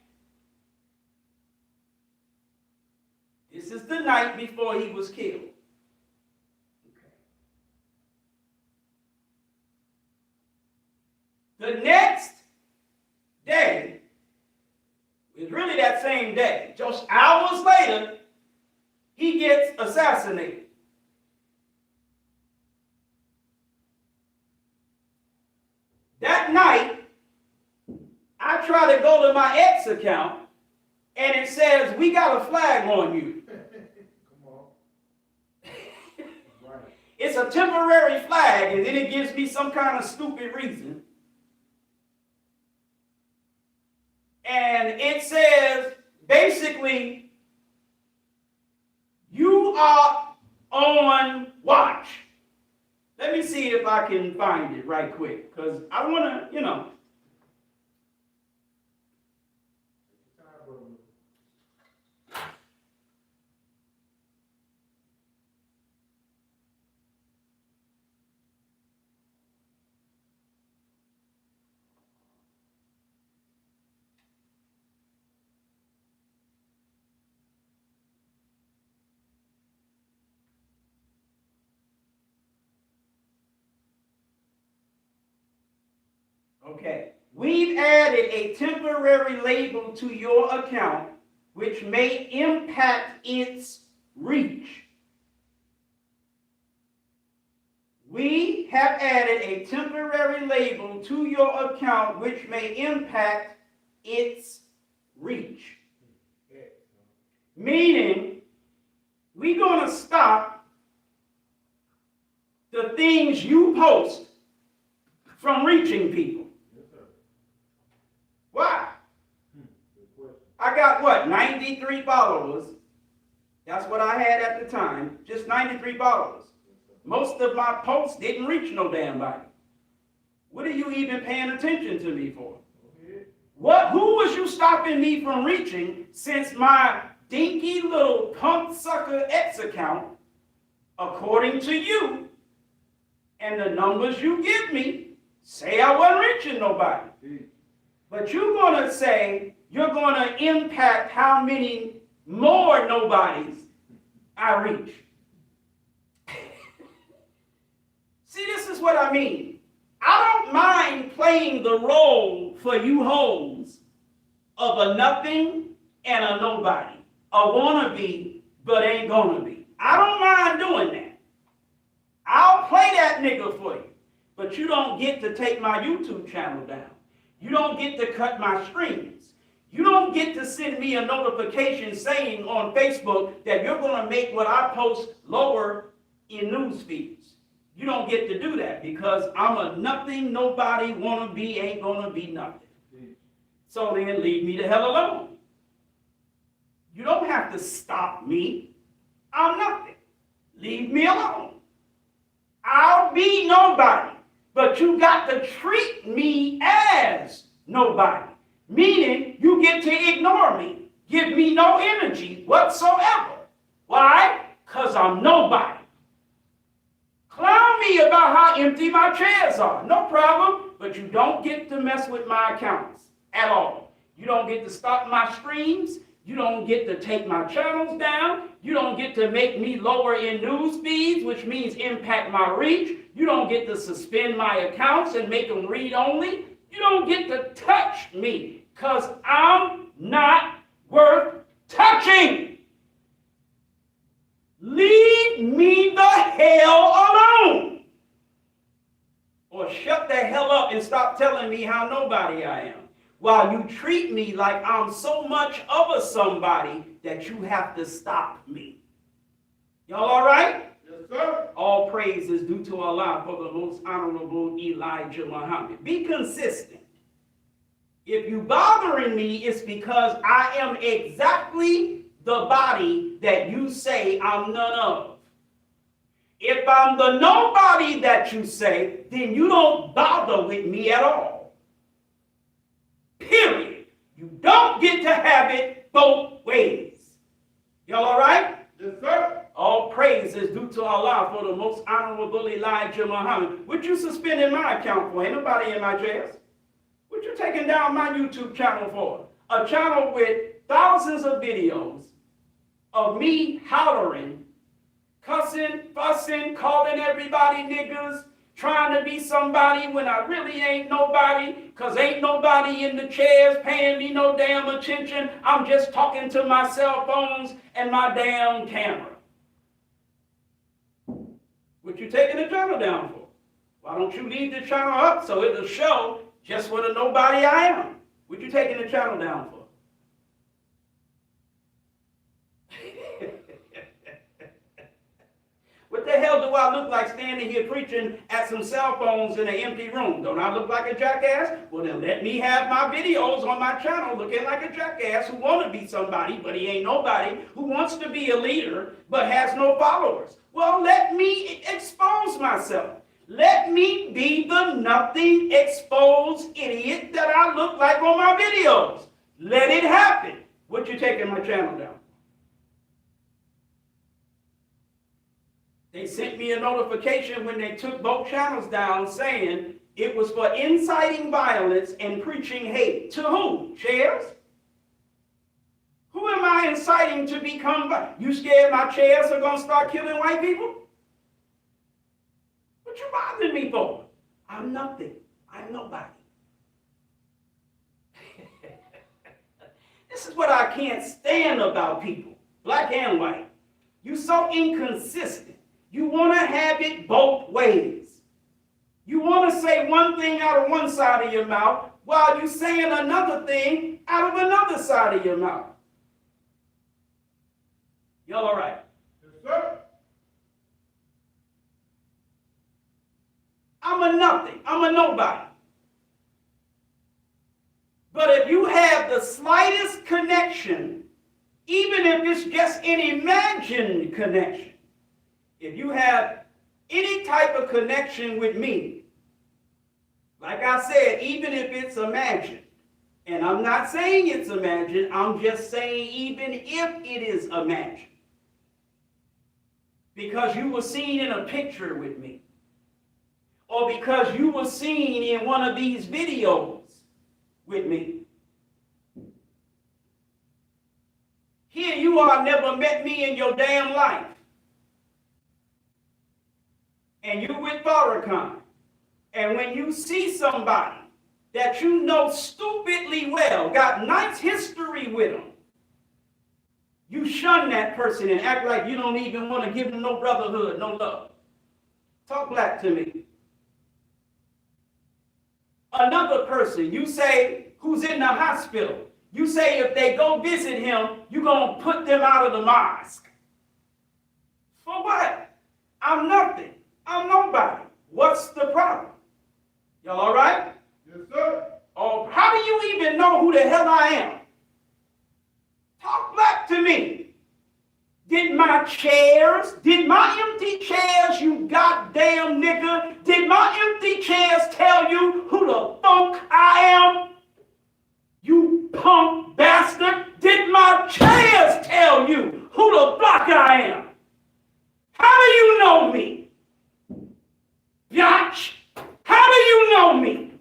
This is the night before he was killed. The next day, it's really that same day, just hours later, he gets assassinated. That night, I try to go to my X account, and it says, we got a flag on you. Come on. Right. It's a temporary flag, and then it gives me some kind of stupid reason. And it says, basically, you are on watch. Let me see if I can find it right quick, because I want to, Take your time, brother. okay. We've added a temporary label to your account, which may impact its reach. We have added a temporary label to your account, which may impact its reach. Meaning, we're going to stop the things you post from reaching people. Yes, sir. Why? Good question. I got what, 93 followers. That's what I had at the time, just 93 followers. Most of my posts didn't reach no damn body. What are you even paying attention to me for? Who was you stopping me from reaching, since my dinky little punk sucker X account, according to you, and the numbers you give me, say I wasn't reaching nobody. But you're going to say you're going to impact how many more nobodies I reach. See, this is what I mean. I don't mind playing the role for you hoes of a nothing and a nobody. A wannabe, but ain't gonna be. I don't mind doing that. I'll play that nigga for you. But you don't get to take my YouTube channel down. You don't get to cut my streams. You don't get to send me a notification saying on Facebook that you're gonna make what I post lower in news feeds. You don't get to do that, because I'm a nothing, nobody, wanna be, ain't gonna be nothing. So then leave me the hell alone. You don't have to stop me. I'm nothing. Leave me alone. I'll be nobody, but you got to treat me as nobody. Meaning you get to ignore me. Give me no energy whatsoever. Why? Because I'm nobody. Clown me about how empty my chairs are. No problem. But you don't get to mess with my accounts at all. You don't get to stop my streams. You don't get to take my channels down. You don't get to make me lower in news feeds, which means impact my reach. You don't get to suspend my accounts and make them read only. You don't get to touch me, because I'm not worth touching. Leave me the hell alone. Or shut the hell up and stop telling me how nobody I am, while you treat me like I'm so much of a somebody that you have to stop me. Y'all all right? Yes, sir. All praise is due to Allah for the most honorable Elijah Muhammad. Be consistent. If you bothering me, it's because I am exactly the body that you say I'm none of. If I'm the nobody that you say, then you don't bother with me at all. Period. You don't get to have it both ways. Y'all all right? Yes, sir. All praise is due to Allah for the most honorable Elijah Muhammad. What you suspending my account for? Ain't nobody in my jails. What you taking down my YouTube channel for? A channel with thousands of videos of me hollering, cussing, fussing, calling everybody niggas, trying to be somebody when I really ain't nobody, because ain't nobody in the chairs paying me no damn attention. I'm just talking to my cell phones and my damn camera. What you taking the channel down for? Why don't you leave the channel up so it'll show just what a nobody I am? What you taking the channel down for? What the hell do I look like standing here preaching at some cell phones in an empty room? Don't I look like a jackass? Well, then let me have my videos on my channel looking like a jackass who want to be somebody, but he ain't nobody, who wants to be a leader, but has no followers. Well, let me expose myself. Let me be the nothing exposed idiot that I look like on my videos. Let it happen. What you taking my channel down? They sent me a notification when they took both channels down saying it was for inciting violence and preaching hate. To who? Chairs? Who am I inciting to become? You scared my chairs are going to start killing white people? What you bothering me for? I'm nothing. I'm nobody. This is what I can't stand about people, black and white. You so inconsistent. You want to have it both ways. You want to say one thing out of one side of your mouth while you're saying another thing out of another side of your mouth. Y'all all right? Yes, sir. I'm a nothing. I'm a nobody. But if you have the slightest connection, even if it's just an imagined connection, if you have any type of connection with me, like I said, even if it's imagined, and I'm not saying it's imagined, I'm just saying even if it is imagined, because you were seen in a picture with me, or because you were seen in one of these videos with me. Here you are, never met me in your damn life. And you with Farrakhan. And when you see somebody that you know stupidly well, got nice history with them, you shun that person and act like you don't even want to give them no brotherhood, no love. Talk black to me. Another person, you say, who's in the hospital, you say if they go visit him, you're going to put them out of the mosque. For what? I'm nothing. I'm nobody. What's the problem? Y'all all right? Yes, sir. Oh, how do you even know who the hell I am? Talk back to me. Did my empty chairs, you goddamn nigga, did my empty chairs tell you who the funk I am? You punk bastard. Did my chairs tell you who the fuck I am? How do you know me? Biatch, how do you know me?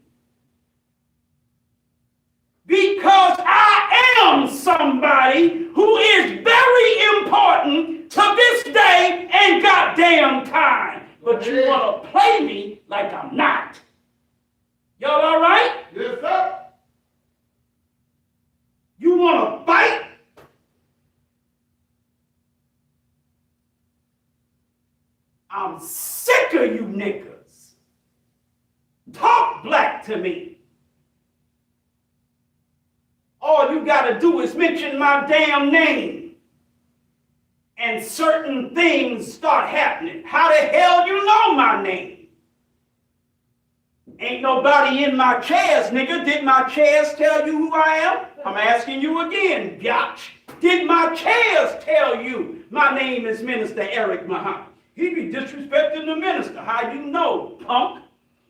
Because I am somebody who is very important to this day and goddamn time. But you want to play me like I'm not. Y'all all right? Yes, sir. You want to fight? I'm sick of you niggas. Talk black to me. All you gotta do is mention my damn name, and certain things start happening. How the hell you know my name? Ain't nobody in my chairs, nigga. Did my chairs tell you who I am? I'm asking you again, biatch. Did my chairs tell you my name is Minister Eric Muhammad? He be disrespecting the minister. How you know, punk?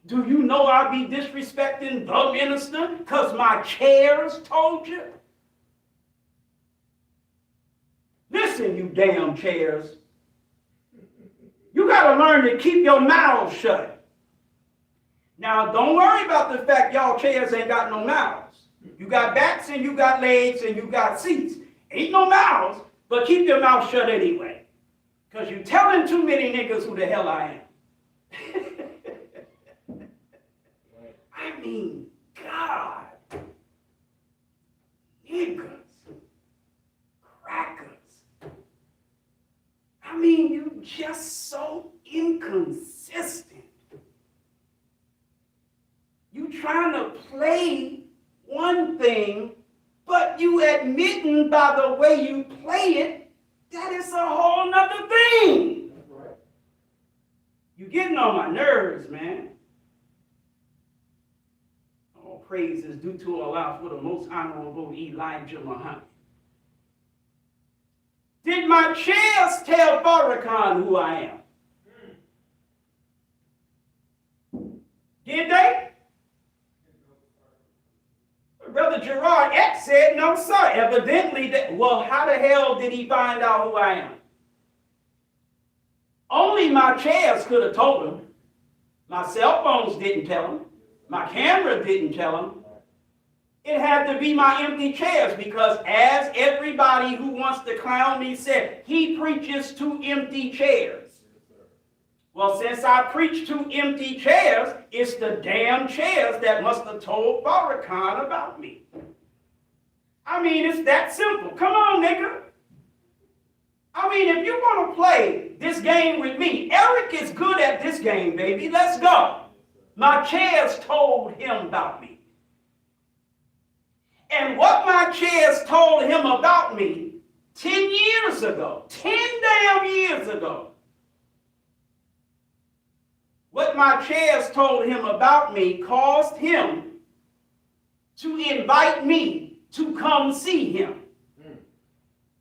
Do you know I be disrespecting the minister because my chairs told you? Listen, you damn chairs. You got to learn to keep your mouths shut. Now, don't worry about the fact y'all chairs ain't got no mouths. You got backs and you got legs and you got seats. Ain't no mouths, but keep your mouth shut anyway. Because you telling too many niggas who the hell I am. I mean, God. Niggas. Crackers. I mean, you just so inconsistent. You trying to play one thing play it, that is a whole nother thing. That's right. You're getting on my nerves, man. All praise is due to Allah for the most honorable Elijah Muhammad. Did my chairs tell Farrakhan who I am? Did they? Brother Gerard X said, no, sir. Evidently, well, how the hell did he find out who I am? Only my chairs could have told him. My cell phones didn't tell him. My camera didn't tell him. It had to be my empty chairs because as everybody who wants to clown me said, he preaches to empty chairs. Well, since I preach to empty chairs, it's the damn chairs that must have told Farrakhan about me. I mean, it's that simple. Come on, nigga. I mean, if you want to play this game with me, Eric is good at this game, baby. Let's go. My chairs told him about me. And what my chairs told him about me 10 years ago, 10 damn years ago, what my chairs told him about me caused him to invite me to come see him.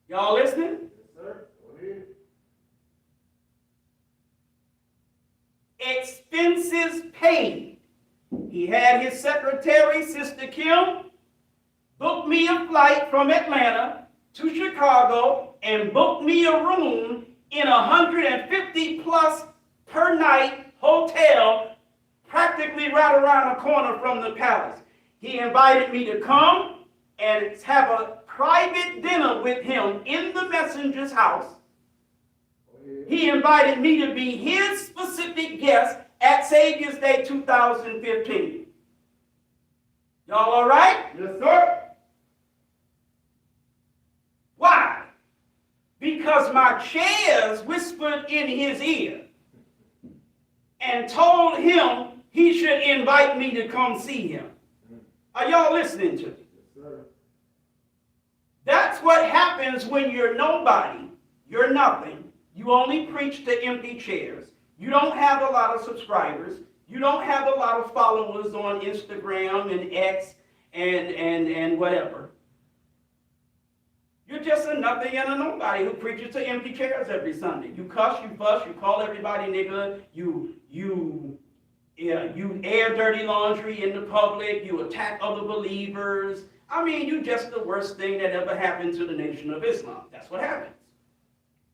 Y'all listening? Yes, sir. Go ahead. Expenses paid. He had his secretary, Sister Kim, book me a flight from Atlanta to Chicago and book me a room in 150 plus per night hotel practically right around the corner from the palace. He invited me to come and have a private dinner with him in the messenger's house. He invited me to be his specific guest at Savior's Day 2015. Y'all all right? Yes, sir. Why? Because my chairs whispered in his ear and told him he should invite me to come see him. Are y'all listening to me? Yes, sir. That's what happens when you're nobody, you're nothing. You only preach to empty chairs. You don't have a lot of subscribers. You don't have a lot of followers on Instagram and X and whatever. You're just a nothing and a nobody who preaches to empty chairs every Sunday. You cuss, you fuss, you call everybody nigga, you air dirty laundry in the public, you attack other believers. I mean, you just the worst thing that ever happened to the Nation of Islam. That's what happens.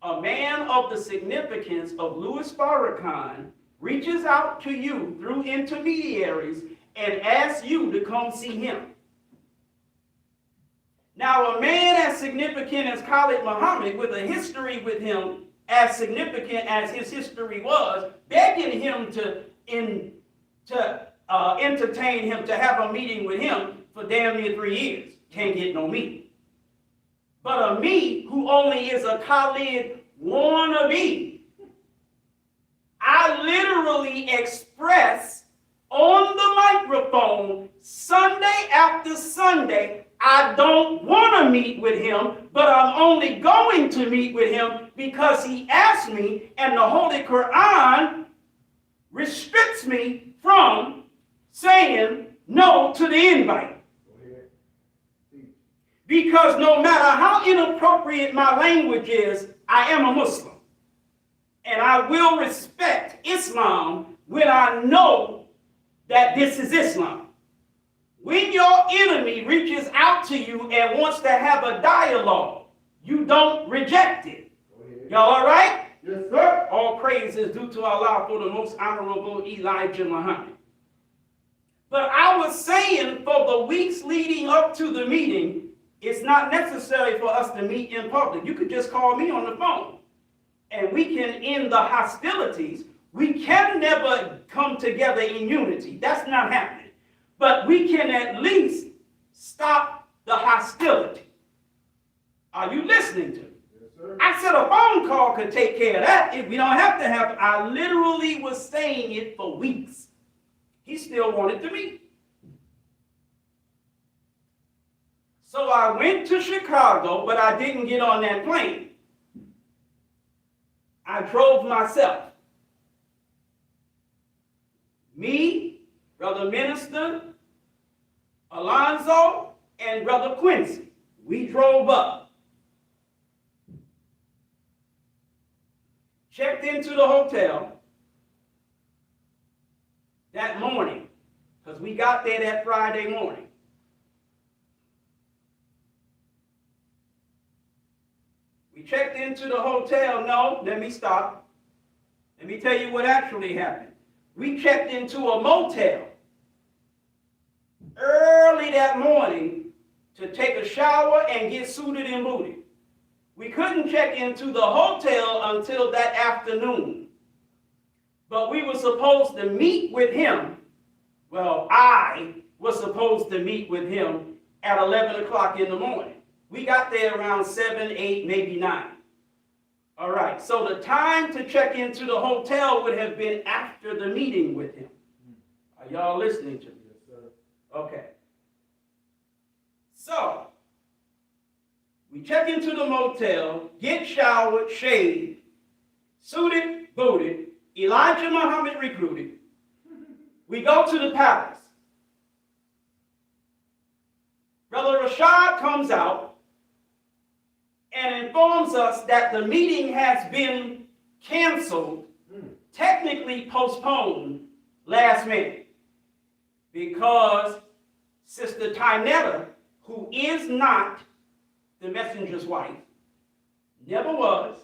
A man of the significance of Louis Farrakhan reaches out to you through intermediaries and asks you to come see him. Now, a man as significant as Khalid Muhammad, with a history with him as significant as his history was, begging him to entertain him, to have a meeting with him for damn near 3 years. Can't get no meeting. But a me who only is a Khalid wannabe, I literally express on the microphone Sunday after Sunday, I don't want to meet with him, but I'm only going to meet with him because he asked me, and the Holy Quran restricts me from saying no to the invite. Because no matter how inappropriate my language is, I am a Muslim. And I will respect Islam when I know that this is Islam. When your enemy reaches out to you and wants to have a dialogue, you don't reject it. Y'all all right? Yes, sir. All praise is due to Allah for the most honorable Elijah Muhammad. But I was saying for the weeks leading up to the meeting, it's not necessary for us to meet in public. You could just call me on the phone and we can end the hostilities. We can never come together in unity. That's not happening. But we can at least stop the hostility. Are you listening to me? Yes, sir. I said a phone call could take care of that. If we don't have to have, I literally was saying it for weeks. He still wanted to meet. So I went to Chicago, but I didn't get on that plane. I drove myself. Me, Brother Minister, Alonzo, and Brother Quincy. We drove up. Checked into the hotel that morning, because we got there that Friday morning. We checked into the hotel. No, let me stop. Let me tell you what actually happened. We checked into a motel early that morning to take a shower and get suited and booted. We couldn't check into the hotel until that afternoon. But we were supposed to meet with him. Well, I was supposed to meet with him at 11 o'clock in the morning. We got there around 7, 8, maybe 9. All right, so the time to check into the hotel would have been after the meeting with him. Are y'all listening to me? Yes, sir. Okay. So, we check into the motel, get showered, shaved, suited, booted, Elijah Muhammad recruited. We go to the palace. Brother Rashad comes out and informs us that the meeting has been canceled, technically postponed last minute, because Sister Tynetta, who is not the messenger's wife, never was,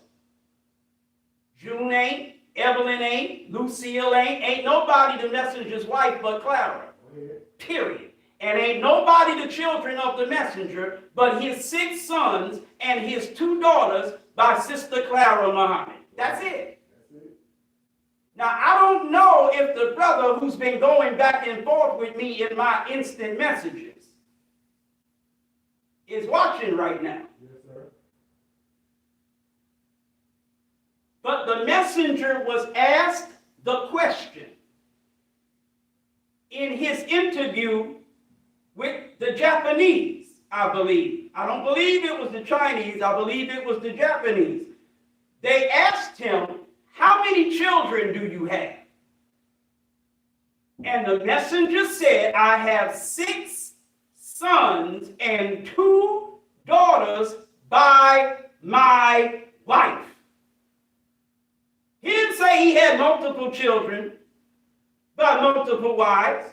June ain't, Evelyn ain't, Lucille ain't nobody the messenger's wife but Clara, period. And ain't nobody the children of the messenger but his 6 sons and his 2 daughters by Sister Clara Muhammad. That's it. Now, I don't know if the brother who's been going back and forth with me in my instant messages is watching right now. Yes, sir. But the messenger was asked the question in his interview with the Japanese, I believe. I don't believe it was the Chinese. I believe it was the Japanese. They asked him, how many children do you have? And the messenger said, I have 6 sons and 2 daughters by my wife. He didn't say he had multiple children by multiple wives.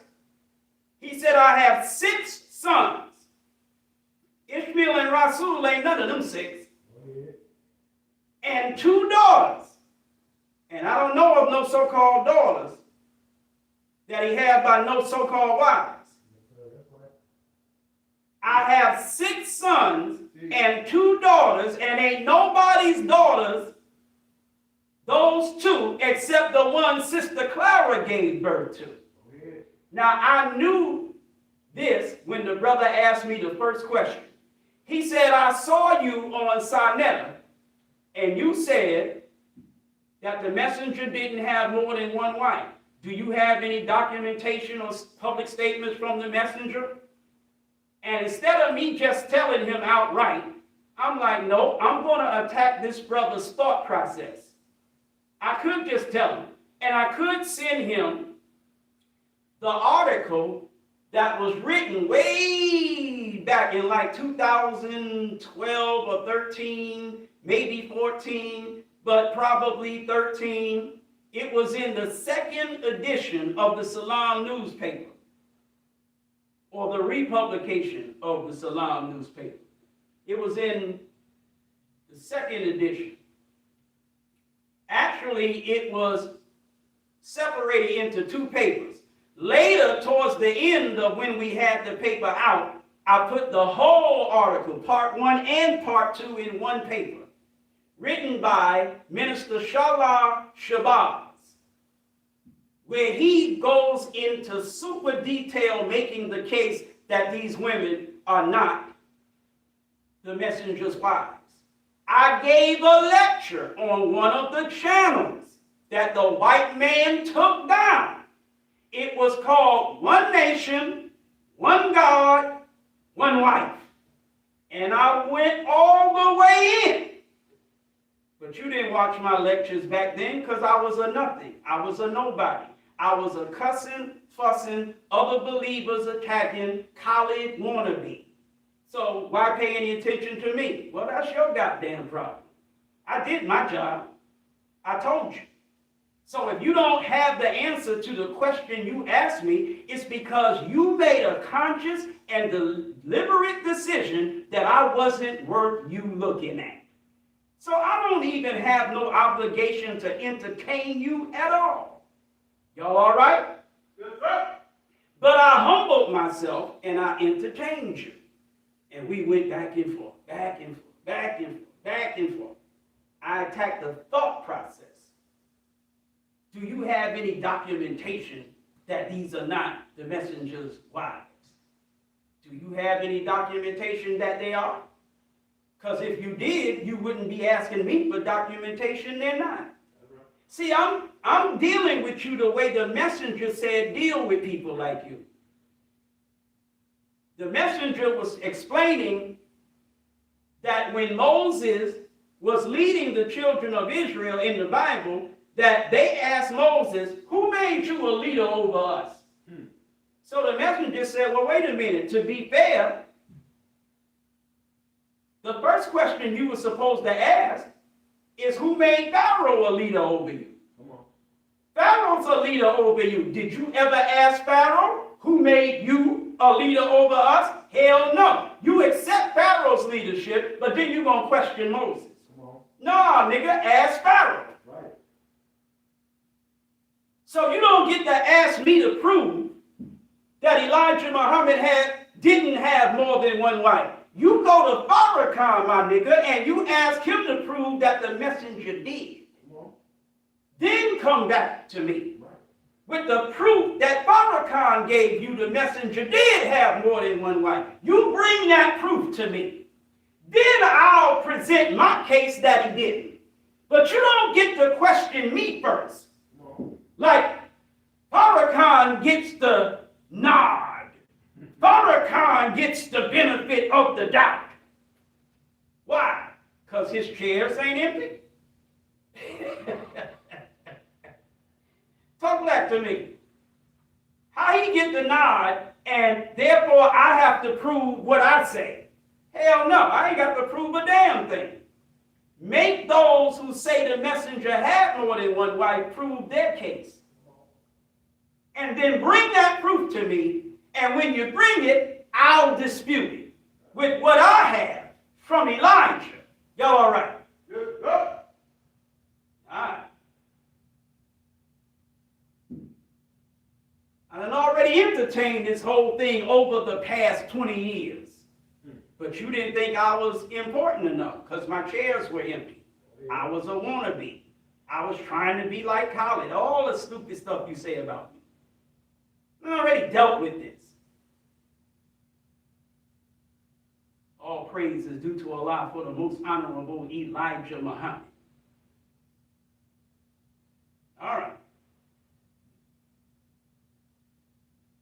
He said, I have 6 sons. Ishmael and Rasul ain't none of them 6. And 2 daughters. And I don't know of no so-called daughters that he had by no so-called wives. I have 6 sons and 2 daughters, and ain't nobody's daughters, those 2, except the one Sister Clara gave birth to. Now, I knew this when the brother asked me the first question. He said, I saw you on Sinetta, and you said that the messenger didn't have more than 1 wife. Do you have any documentation or public statements from the messenger? And instead of me just telling him outright, I'm like, no, I'm going to attack this brother's thought process. I could just tell him, and I could send him the article that was written way back in like 2012 or 13, maybe 14, but probably 13. It was in the 2nd edition of the Salam newspaper, or the republication of the Salam newspaper. It was in the 2nd edition. Actually, it was separated into 2 papers. Later, towards the end of when we had the paper out, I put the whole article, part 1 and part 2, in 1 paper, written by Minister Shallah Shabazz, where he goes into super detail making the case that these women are not the messenger's wives. I gave a lecture on one of the channels that the white man took down. It was called One Nation, One God, One Wife. And I went all the way in. But you didn't watch my lectures back then because I was a nothing. I was a nobody. I was a cussing, fussing, other believers attacking, college wannabe. So why pay any attention to me? Well, that's your goddamn problem. I did my job. I told you. So if you don't have the answer to the question you asked me, it's because you made a conscious and deliberate decision that I wasn't worth you looking at. So I don't even have no obligation to entertain you at all. Y'all all right? Yes, sir. But I humbled myself and I entertained you. And we went back and forth, back and forth, back and forth, back and forth. I attacked the thought process. Do you have any documentation that these are not the messenger's wives? Do you have any documentation that they are? Because if you did, you wouldn't be asking me for documentation they're not. See, I'm dealing with you the way the messenger said deal with people like you. The messenger was explaining that when Moses was leading the children of Israel in the Bible, that they asked Moses, who made you a leader over us? So the messenger said, well, wait a minute, to be fair, the first question you were supposed to ask is who made Pharaoh a leader over you? Come on. Pharaoh's a leader over you. Did you ever ask Pharaoh who made you a leader over us? Hell no. You accept Pharaoh's leadership, but then you're going to question Moses. Come on. Nah, nigga, ask Pharaoh. Right. So you don't get to ask me to prove that Elijah Muhammad didn't have more than one wife. You go to Farrakhan, my nigga, and you ask him to prove that the messenger did. Come on. Then come back to me Right. with the proof that Farrakhan gave you the messenger did have more than one wife. You bring that proof to me. Then I'll present my case that he didn't. But you don't get to question me first. Come on. Like Farrakhan gets the nod. Farrakhan gets the benefit of the doubt. Why? Because his chairs ain't empty. Talk back to me. How he get the nod and therefore I have to prove what I say? Hell no, I ain't got to prove a damn thing. Make those who say the messenger had more than one wife prove their case. And then bring that proof to me, and when you bring it, I'll dispute it with what I have from Elijah. Y'all all right? Yes, sir. All right. I done already entertained this whole thing over the past 20 years. But you didn't think I was important enough because my chairs were empty. I was a wannabe. I was trying to be like Khaled. All the stupid stuff you say about me. I already dealt with this. All praise is due to Allah for the most honorable Elijah Muhammad. All right.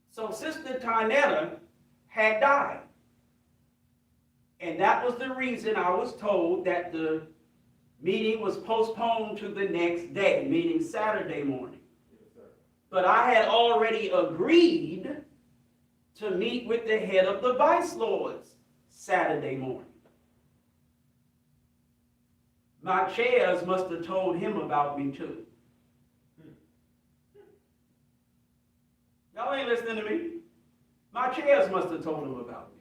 So Sister Tanetta had died. And that was the reason I was told that the meeting was postponed to the next day, meaning Saturday morning. Yes, sir. But I had already agreed to meet with the head of the vice lords Saturday morning. My chairs must have told him about me too. Y'all ain't listening to me. My chairs must have told him about me.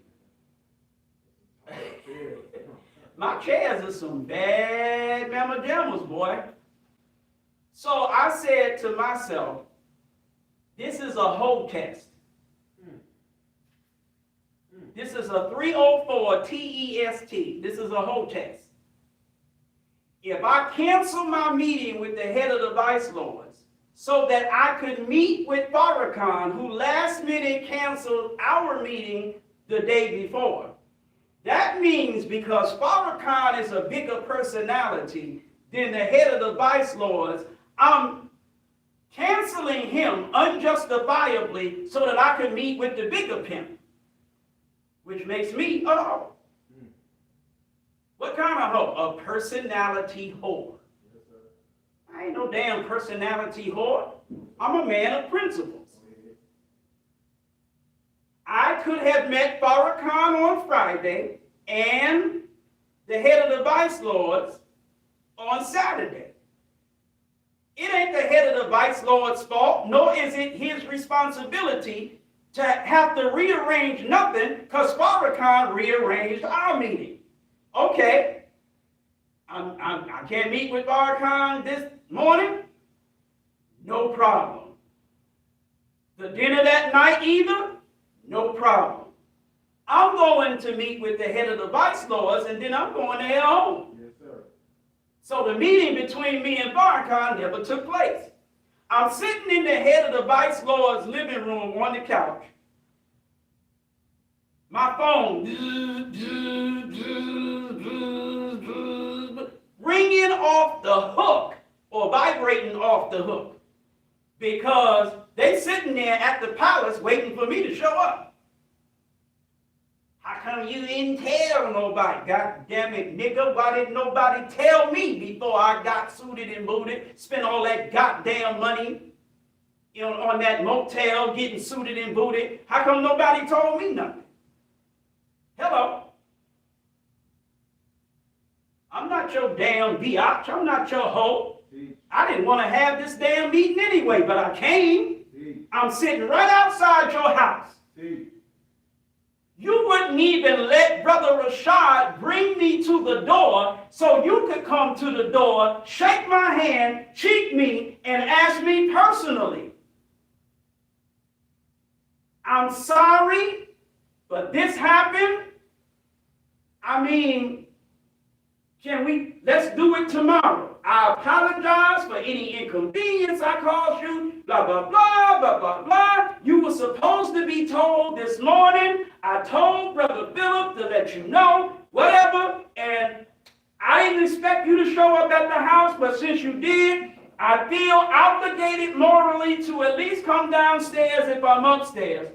My chairs are some bad mamma jammas, boy. So I said to myself, this is a whole test. This is a 304 TEST. This is a whole test. If I cancel my meeting with the head of the vice lords so that I could meet with Farrakhan, who last minute canceled our meeting the day before, that means because Farrakhan is a bigger personality than the head of the vice lords, I'm canceling him unjustifiably so that I can meet with the bigger pimp, which makes me a hoe. What kind of whore? A personality whore. Yes, sir. I ain't no damn personality whore. I'm a man of principles. I could have met Farrakhan on Friday and the head of the vice lords on Saturday. It ain't the head of the vice lord's fault, nor is it his responsibility to have to rearrange nothing because Farrakhan rearranged our meeting. Okay, I can't meet with Farrakhan this morning? No problem. The dinner that night either? No problem. I'm going to meet with the head of the vice lords and then I'm going to head home. Yes, sir. So the meeting between me and Farrakhan never took place. I'm sitting in the head of the vice lord's living room on the couch. My phone ringing off the hook or vibrating off the hook because they sitting there at the palace waiting for me to show up. How come you didn't tell nobody? God damn it, nigga, why didn't nobody tell me before I got suited and booted, spent all that goddamn money, on that motel, getting suited and booted? How come nobody told me nothing? Hello? I'm not your damn biatch. I'm not your hoe. I didn't want to have this damn meeting anyway, but I came. I'm sitting right outside your house. You wouldn't even let Brother Rashad bring me to the door so you could come to the door, shake my hand, cheat me, and ask me personally. I'm sorry, but this happened. I mean, let's do it tomorrow. I apologize for any inconvenience I caused you, blah, blah, blah, blah, blah, blah. You were supposed to be told this morning. I told Brother Philip to let you know, whatever, and I didn't expect you to show up at the house, but since you did, I feel obligated morally to at least come downstairs if I'm upstairs,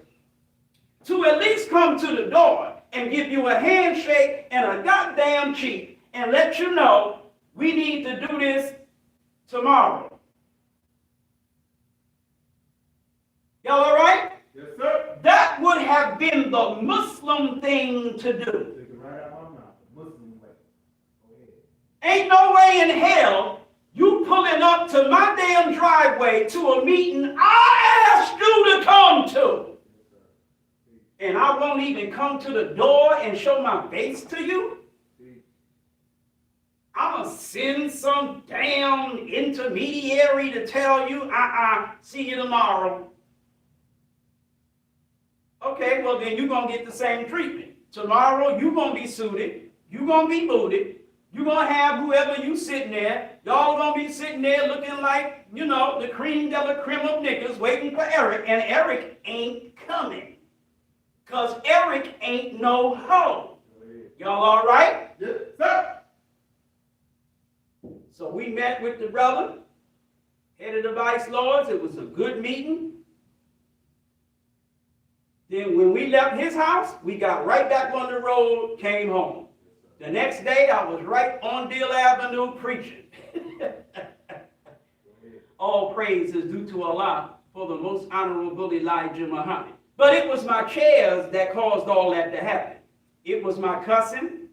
to at least come to the door and give you a handshake and a goddamn cheek and let you know we need to do this tomorrow. Y'all all right? Yes, sir. That would have been the Muslim thing to do. Take it right out of my mouth. Muslim way. Go ahead. Ain't no way in hell you pulling up to my damn driveway to a meeting I asked you to come to. And I won't even come to the door and show my face to you? I'm going to send some damn intermediary to tell you, see you tomorrow. Okay, well then you're going to get the same treatment. Tomorrow you're going to be suited, you're going to be booted, you're going to have whoever you sitting there, y'all going to be sitting there looking like, the cream de la creme of niggas waiting for Eric, and Eric ain't coming. Because Eric ain't no hoe. Y'all all right? Yes, sir. So we met with the brother, head of the vice lords. It was a good meeting. Then when we left his house, we got right back on the road, came home. The next day, I was right on Deal Avenue preaching. All praise is due to Allah for the most honorable Elijah Muhammad. But it was my chairs that caused all that to happen. It was my cussing,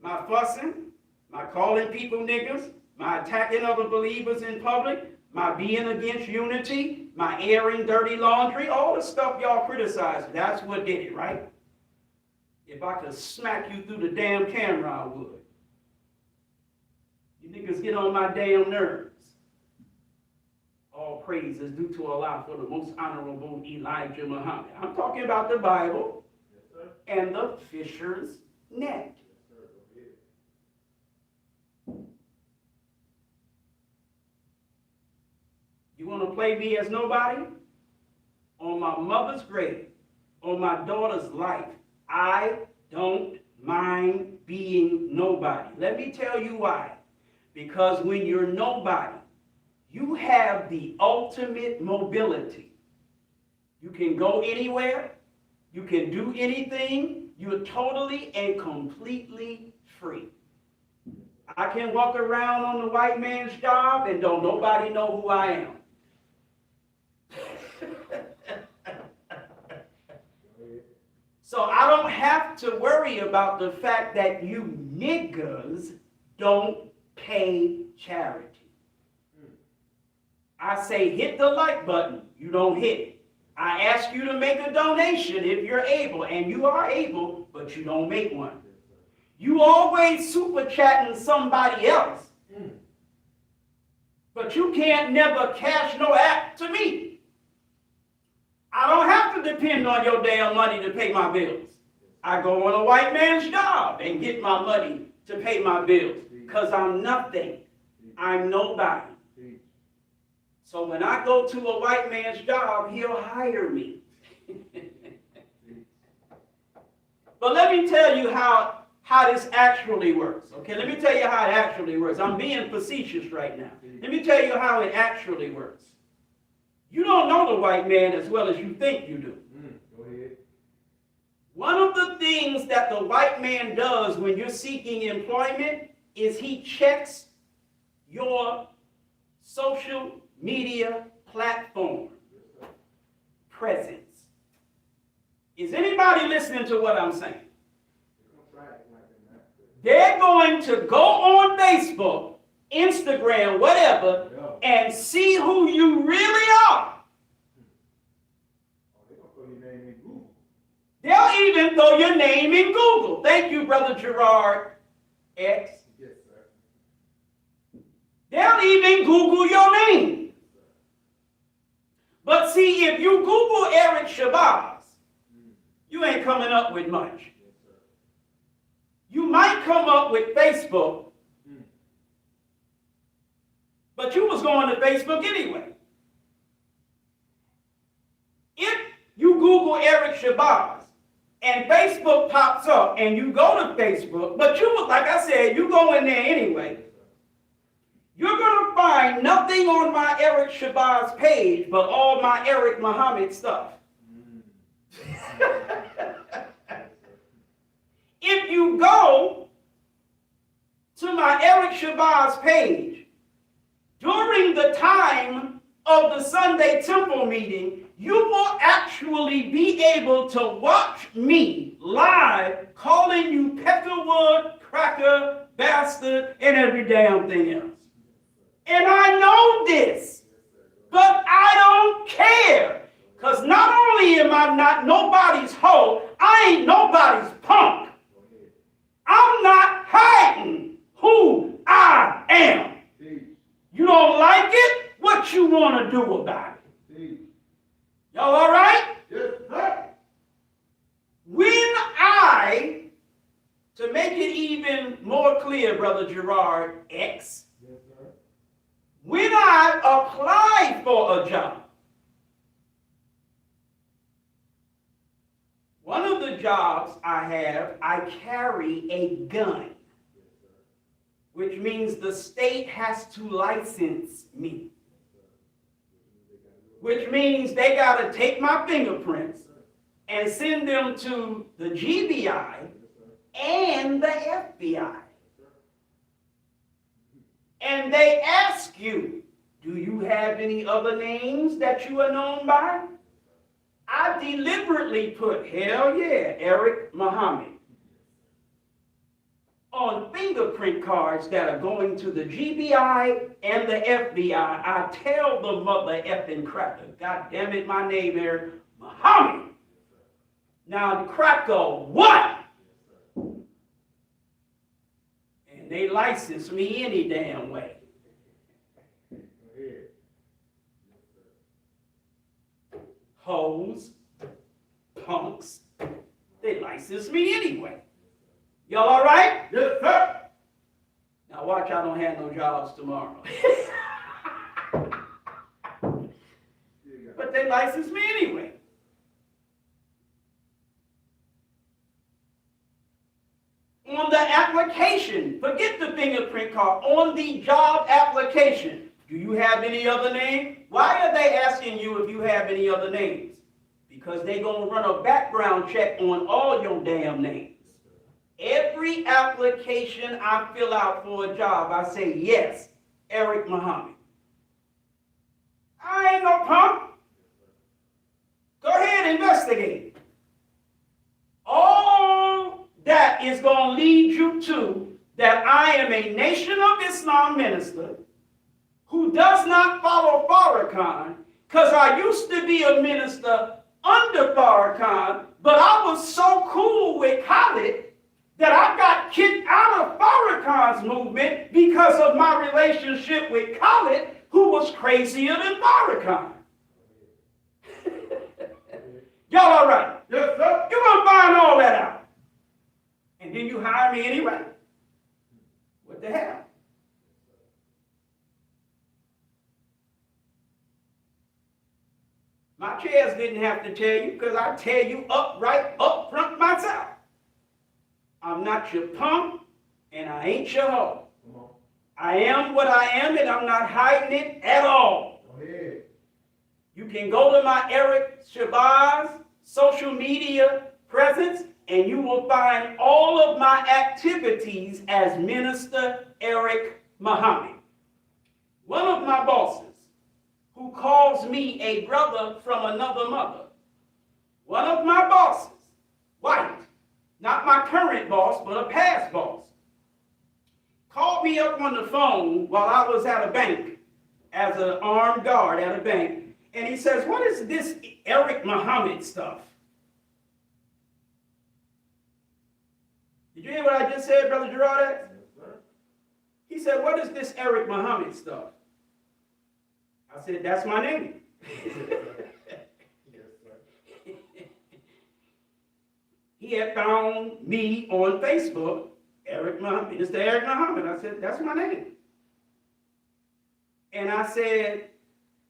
my fussing, my calling people niggas, my attacking other believers in public, my being against unity, my airing dirty laundry, all the stuff y'all criticize. That's what did it, right? If I could smack you through the damn camera, I would. You niggas get on my damn nerves. All praise is due to Allah for the most honorable Elijah Muhammad. I'm talking about the Bible and the fisher's net. You want to play me as nobody? On my mother's grave, on my daughter's life, I don't mind being nobody. Let me tell you why. Because when you're nobody, you have the ultimate mobility. You can go anywhere. You can do anything. You're totally and completely free. I can walk around on the white man's job and don't nobody know who I am. So I don't have to worry about the fact that you niggas don't pay charity. I say hit the like button, you don't hit it. I ask you to make a donation if you're able, and you are able, but you don't make one. You always super chatting somebody else, but you can't never cash no app to me. I don't have to depend on your damn money to pay my bills. I go on a white man's job and get my money to pay my bills, because I'm nothing. I'm nobody. So when I go to a white man's job, he'll hire me. But let me tell you how this actually works. Okay, let me tell you how it actually works. I'm being facetious right now. Let me tell you how it actually works. You don't know the white man as well as you think you do. Go ahead. One of the things that the white man does when you're seeking employment is he checks your social media platform presence. Is anybody listening to what I'm saying? They're going to go on Facebook, Instagram, whatever, and see who you really are. They'll even throw your name in Google. Thank you, Brother Gerard X. Yes, sir. They'll even Google your name. But see, if you Google Eric Shabazz, you ain't coming up with much. You might come up with Facebook, but you was going to Facebook anyway. If you Google Eric Shabazz and Facebook pops up and you go to Facebook, but you, like I said, you go in there anyway, you're going to find nothing on my Eric Shabazz page but all my Eric Muhammad stuff. If you go to my Eric Shabazz page during the time of the Sunday Temple meeting, you will actually be able to watch me live calling you peckerwood, cracker, bastard, and every damn thing else. And I know this, but I don't care. Because not only am I not nobody's hoe, I ain't nobody's punk. I'm not hiding who I am. You don't like it? What you want to do about it? Y'all all right? Yes, sir. To make it even more clear, Brother Gerard X, Yes, sir. when I apply for a job, one of the jobs I have, I carry a gun, which means the state has to license me, which means they got to take my fingerprints and send them to the GBI and the FBI. And they ask you, do you have any other names that you are known by? I deliberately put, hell yeah, Eric Muhammad, on fingerprint cards that are going to the GBI and the FBI. I tell the mother effing cracker, God damn it, my name is Muhammad. Now the cracker, what? And they license me any damn way. Hoes, punks, they license me anyway. Y'all all right? Yes, sir. Now watch, I don't have no jobs tomorrow. But they license me anyway. On the application, forget the fingerprint card, on the job application, do you have any other name? Why are they asking you if you have any other names? Because they're going to run a background check on all your damn names. Every application I fill out for a job, I say, yes, Eric Muhammad. I ain't no punk. Go ahead, investigate. All that is going to lead you to that I am a Nation of Islam minister who does not follow Farrakhan, because I used to be a minister under Farrakhan, but I was so cool with Khalid that I got kicked out of Farrakhan's movement because of my relationship with Khalid, who was crazier than Farrakhan. Y'all all right? Yes, sir. You're going to find all that out. And then you hire me anyway. What the hell? My chairs didn't have to tell you, because I tell you right up front myself. I'm not your punk, and I ain't your hoe. Come on. I am what I am, and I'm not hiding it at all. Go ahead. You can go to my Eric Shabazz social media presence, and you will find all of my activities as Minister Eric Muhammad. One of my bosses, who calls me a brother from another mother. One of my bosses, white, not my current boss, but a past boss, called me up on the phone while I was at a bank as an armed guard at a bank, and he says, what is this Eric Muhammad stuff? Did you hear what I just said, Brother Gerard? Yes, sir. He said, what is this Eric Muhammad stuff? I said, that's my name. Yes, sir. He had found me on Facebook, Eric Muhammad, Mr. Eric Muhammad. I said, that's my name. And I said,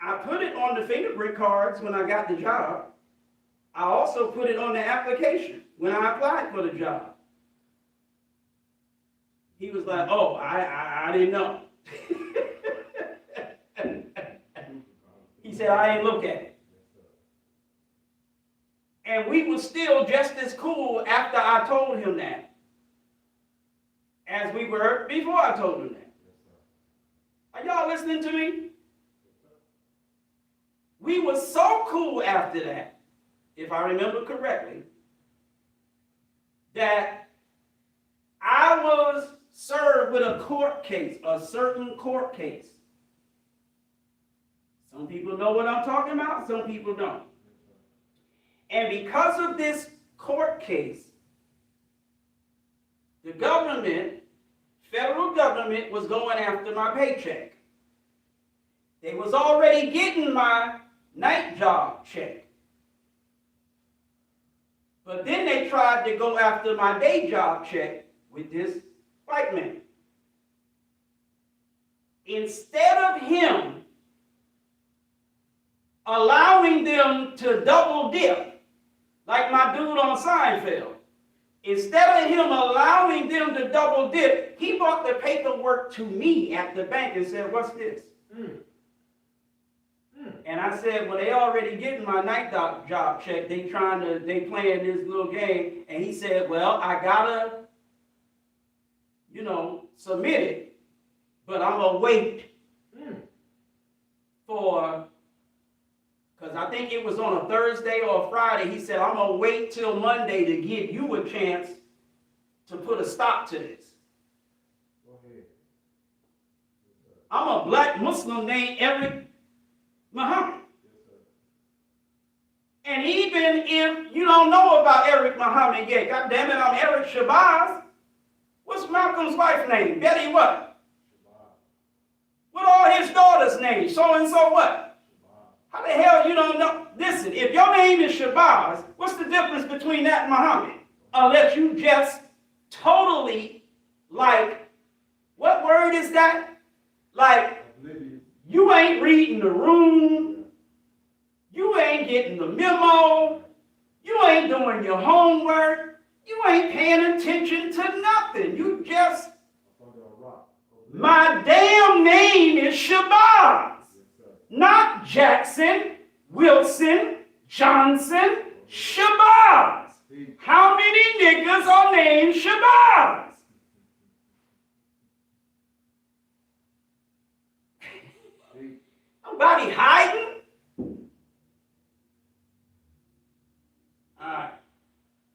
I put it on the fingerprint cards when I got the job. I also put it on the application when I applied for the job. He was like, oh, I didn't know. He said, I ain't look at it. And we were still just as cool after I told him that as we were before I told him that. Are y'all listening to me? We were so cool after that, if I remember correctly, that I was served with a court case, a certain court case. Some people know what I'm talking about, some people don't. And because of this court case, the government, federal government, was going after my paycheck. They was already getting my night job check. But then they tried to go after my day job check with this white man. Instead of him allowing them to double dip, like my dude on Seinfeld, instead of him allowing them to double dip, he brought the paperwork to me at the bank and said, what's this? And I said, well, they already getting my night job check. They playing this little game. And he said, well, I gotta, submit it, but I'm gonna wait for, because I think it was on a Thursday or a Friday. He said, I'm gonna wait till Monday to give you a chance to put a stop to this. Go ahead. I'm a black Muslim named Eric Muhammad. Yes, sir. And even if you don't know about Eric Muhammad yet, God damn it, I'm Eric Shabazz. What's Malcolm's wife's name? Betty what? Shabazz. What are his daughter's names? So and so what? Shabazz. How the hell you don't know? Listen, if your name is Shabazz, what's the difference between that and Muhammad? Unless you just totally, what word is that? Oblivious. You ain't reading the room. You ain't getting the memo. You ain't doing your homework. You ain't paying attention to nothing. You just, Under a rock. my damn name is Shabazz, Yes, sir. not Jackson, Wilson, Johnson, Shabazz. How many niggas are named Shabazz? Nobody hiding. All right.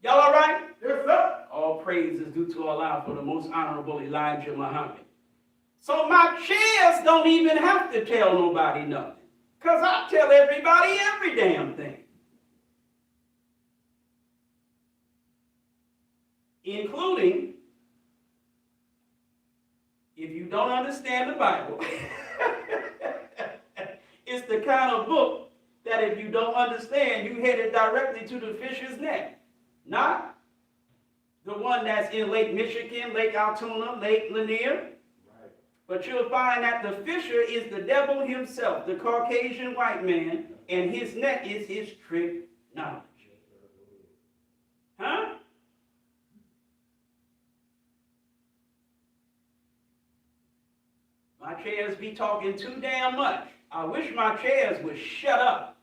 Y'all all right? Yes, sir. All praise is due to Allah for the most honorable Elijah Muhammad. So my chairs don't even have to tell nobody nothing. Because I tell everybody every damn thing. Including, if you don't understand the Bible, it's the kind of book that if you don't understand, you headed directly to the fish's net. Not the one that's in Lake Michigan, Lake Altoona, Lake Lanier. Right. But you'll find that the fisher is the devil himself, the Caucasian white man, and his net is his trick knowledge. Huh? My chairs be talking too damn much. I wish my chairs would shut up.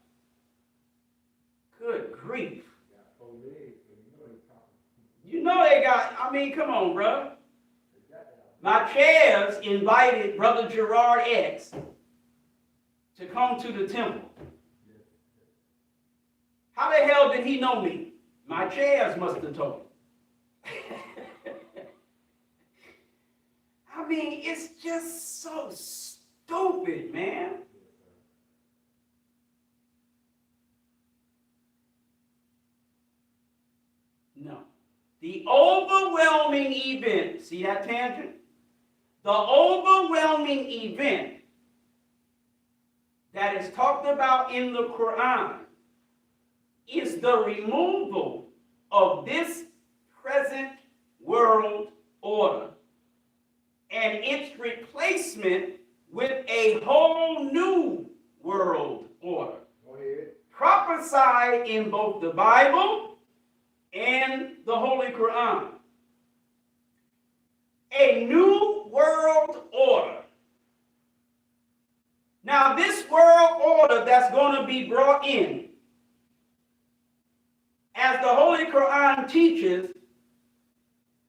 Good grief. Got 4 legs, so you know they talking. You know they got, I mean, come on, bro. They got that. My chairs invited Brother Gerard X to come to the temple. How the hell did he know me? My chairs must have told him. I mean, it's just so stupid, man. No. The overwhelming event, see that tangent? The overwhelming event that is talked about in the Quran is the removal of this present world order and its replacement with a whole new world order. Go ahead. Prophesied in both the Bible and the Holy Quran. A new world order. Now, this world order that's going to be brought in, as the Holy Quran teaches,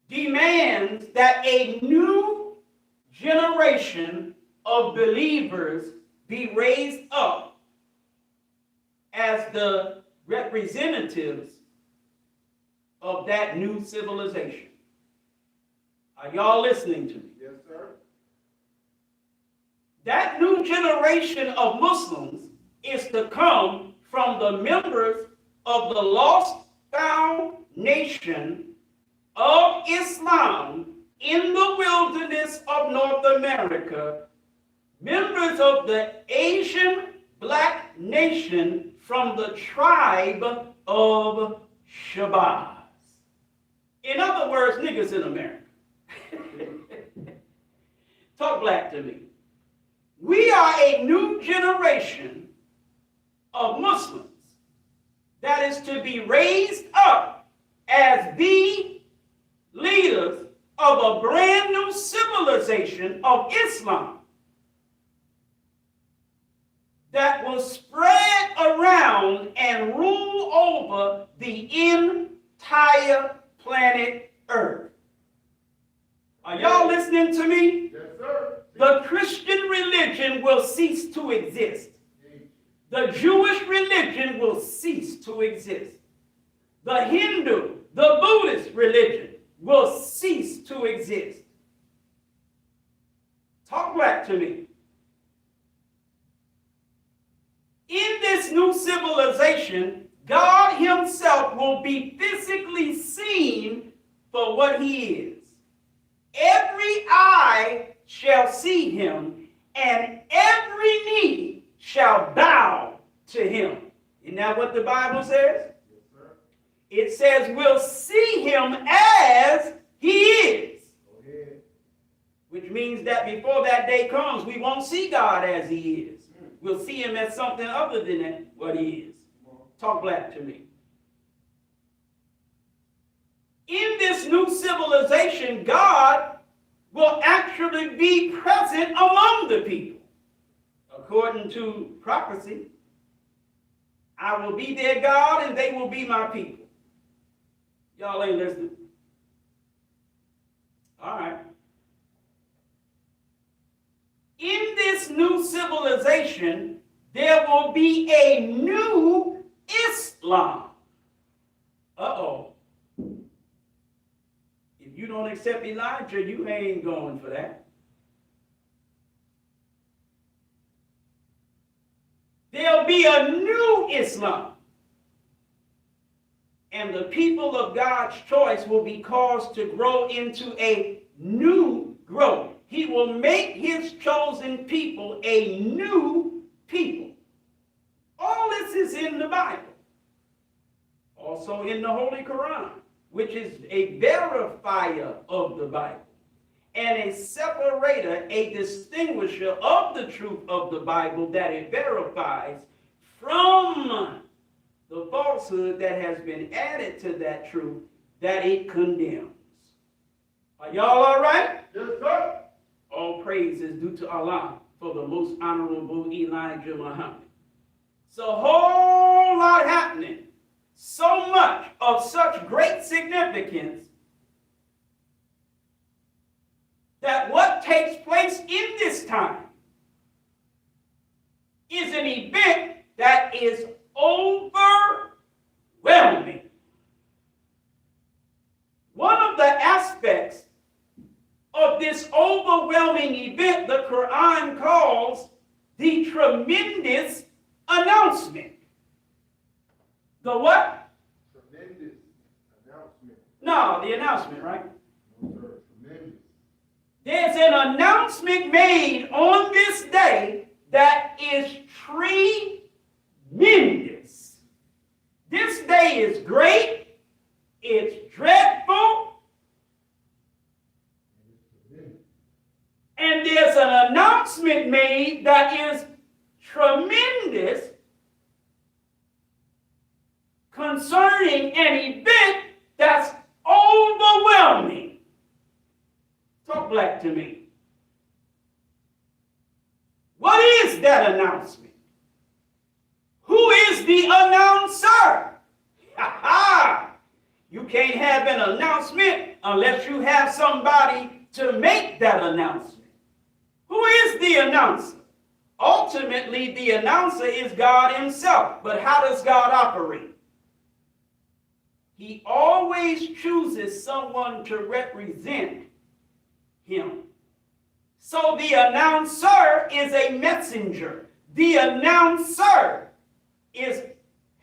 demands that a new generation of believers be raised up as the representatives of that new civilization. Are y'all listening to me? Yes, sir. That new generation of Muslims is to come from the members of the lost found nation of Islam in the wilderness of North America, members of the Asian black nation from the tribe of Shabazz. In other words, niggas in America. Talk black to me. We are a new generation of Muslims that is to be raised up as the leaders of a brand new civilization of Islam that will spread around and rule over the entire planet Earth. Are y'all listening to me? Yes, sir. The Christian religion will cease to exist. The Jewish religion will cease to exist. The Hindu, the Buddhist religion will cease to exist. Talk back to me. In this new civilization, God himself will be physically seen for what he is. Every eye shall see him, and every knee shall bow to him. Isn't that what the Bible says? Yes, sir. It says we'll see him as he is. Go ahead. Which means that before that day comes, we won't see God as he is. We'll see him as something other than what he is. Talk black to me. In this new civilization, God will actually be present among the people. According to prophecy, I will be their God and they will be my people. Y'all ain't listening. All right. In this new civilization, there will be a new Islam. Uh-oh. If you don't accept Elijah, you ain't going for that. There'll be a new Islam. And the people of God's choice will be caused to grow into a new growth. He will make his chosen people a new people. All this is in the Bible. Also in the Holy Quran, which is a verifier of the Bible, and a separator, a distinguisher of the truth of the Bible that it verifies from the falsehood that has been added to that truth that it condemns. Are y'all all right? Yes, sir. All praise is due to Allah for the most honorable Elijah Muhammad. So a whole lot happening. So much of such great significance that what takes place in this time is an event that is overwhelming. One of the aspects of this overwhelming event the Quran calls the tremendous announcement. The what? Tremendous announcement. No, the announcement, right? No, sir. Tremendous. There's an announcement made on this day that is tremendous. This day is great, it's dreadful, and there's an announcement made that is tremendous concerning an event that's overwhelming. Talk black to me. What is that announcement? Who is the announcer? Ha ha! You can't have an announcement unless you have somebody to make that announcement. Who is the announcer? Ultimately, the announcer is God himself. But how does God operate? He always chooses someone to represent him. So the announcer is a messenger. The announcer is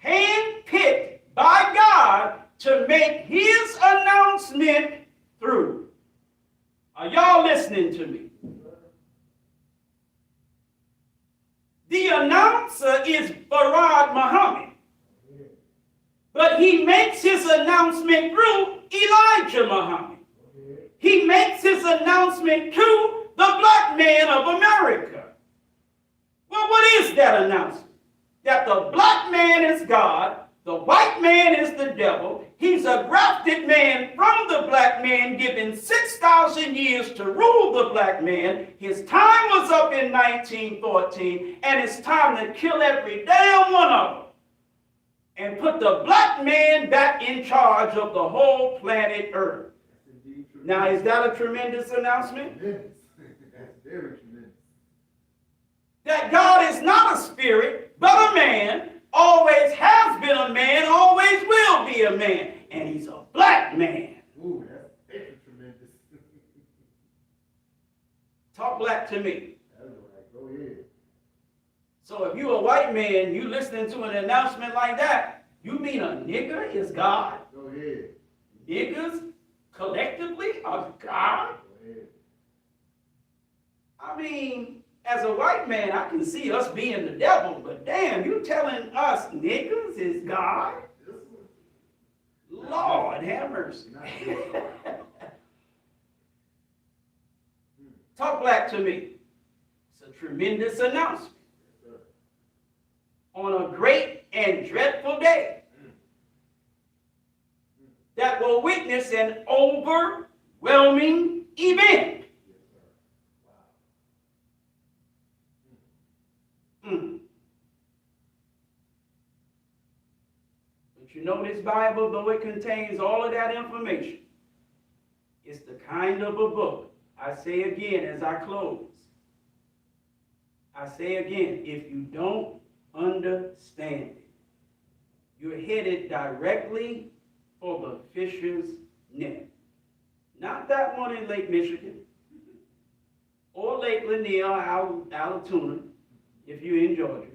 handpicked by God to make his announcement through. Are y'all listening to me? The announcer is Farad Muhammad. But he makes his announcement through Elijah Muhammad. He makes his announcement to the black man of America. Well, what is that announcement? That the black man is God, the white man is the devil. He's a grafted man from the black man, given 6,000 years to rule the black man. His time was up in 1914, and it's time to kill every damn one of them and put the black man back in charge of the whole planet Earth. Now, is that a tremendous announcement? Tremendous. That's very tremendous. That God is not a spirit, but a man, always has been a man, always will be a man, and he's a black man. Ooh, that's extra tremendous. Talk black to me. That's right. Go ahead. So if you're a white man, you listening to an announcement like that, you mean a nigger is God? Go ahead. Niggers collectively are God? Go ahead. I mean, as a white man, I can see us being the devil, but damn, you telling us niggers is God? This one. Lord have mercy. Not this one. Talk black to me. It's a tremendous announcement Yes, sir. on a great and dreadful day that will witness an overwhelming event. Yes, sir. Wow. The But you know this Bible, though it contains all of that information, it's the kind of a book, I say again as I close, I say again, if you don't understand it, you're headed directly for the fisher's net. Not that one in Lake Michigan, or Lake Lanier, Allatoona, if you're in Georgia.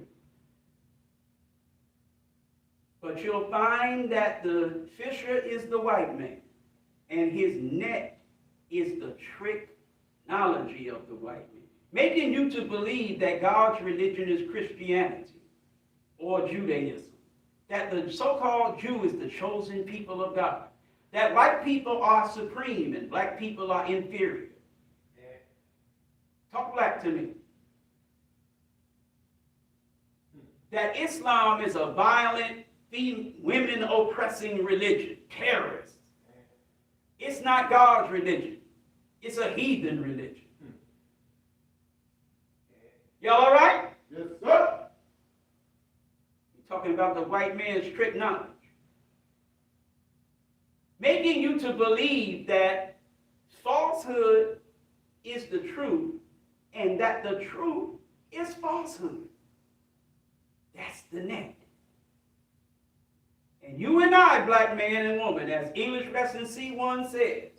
But you'll find that the fisher is the white man, and his net is the tricknology of the white man, making you to believe that God's religion is Christianity or Judaism, that the so-called Jew is the chosen people of God, that white people are supreme and black people are inferior. Talk black to me. That Islam is a violent, women oppressing religion, terrorists. It's not God's religion. It's a heathen religion. Y'all all right? Yes, sir. We're talking about the white man's trick knowledge. Making you to believe that falsehood is the truth and that the truth is falsehood. That's the net. And you and I, black man and woman, as English Lesson C1 says,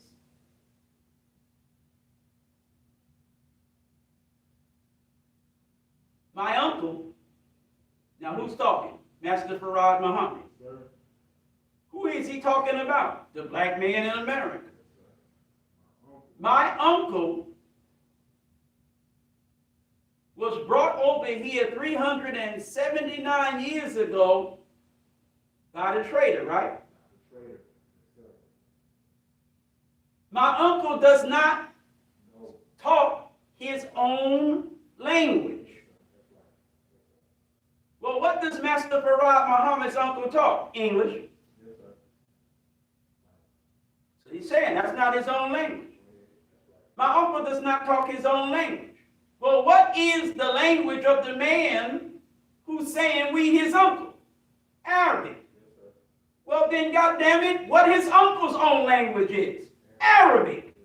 my uncle, now who's talking? Master Farad Muhammad. Sir. Who is he talking about? The black man in America. My uncle was brought over here 379 years ago by the trader, right? Trader. Yes, sir. My uncle does not No. talk his own language. Well, what does Master Farad Muhammad's uncle talk? English. Yes, sir. So he's saying that's not his own language. My uncle does not talk his own language. Well, what is the language of the man who's saying we his uncle? Arabic. Well, then, goddammit, what his uncle's own language is? Arabic.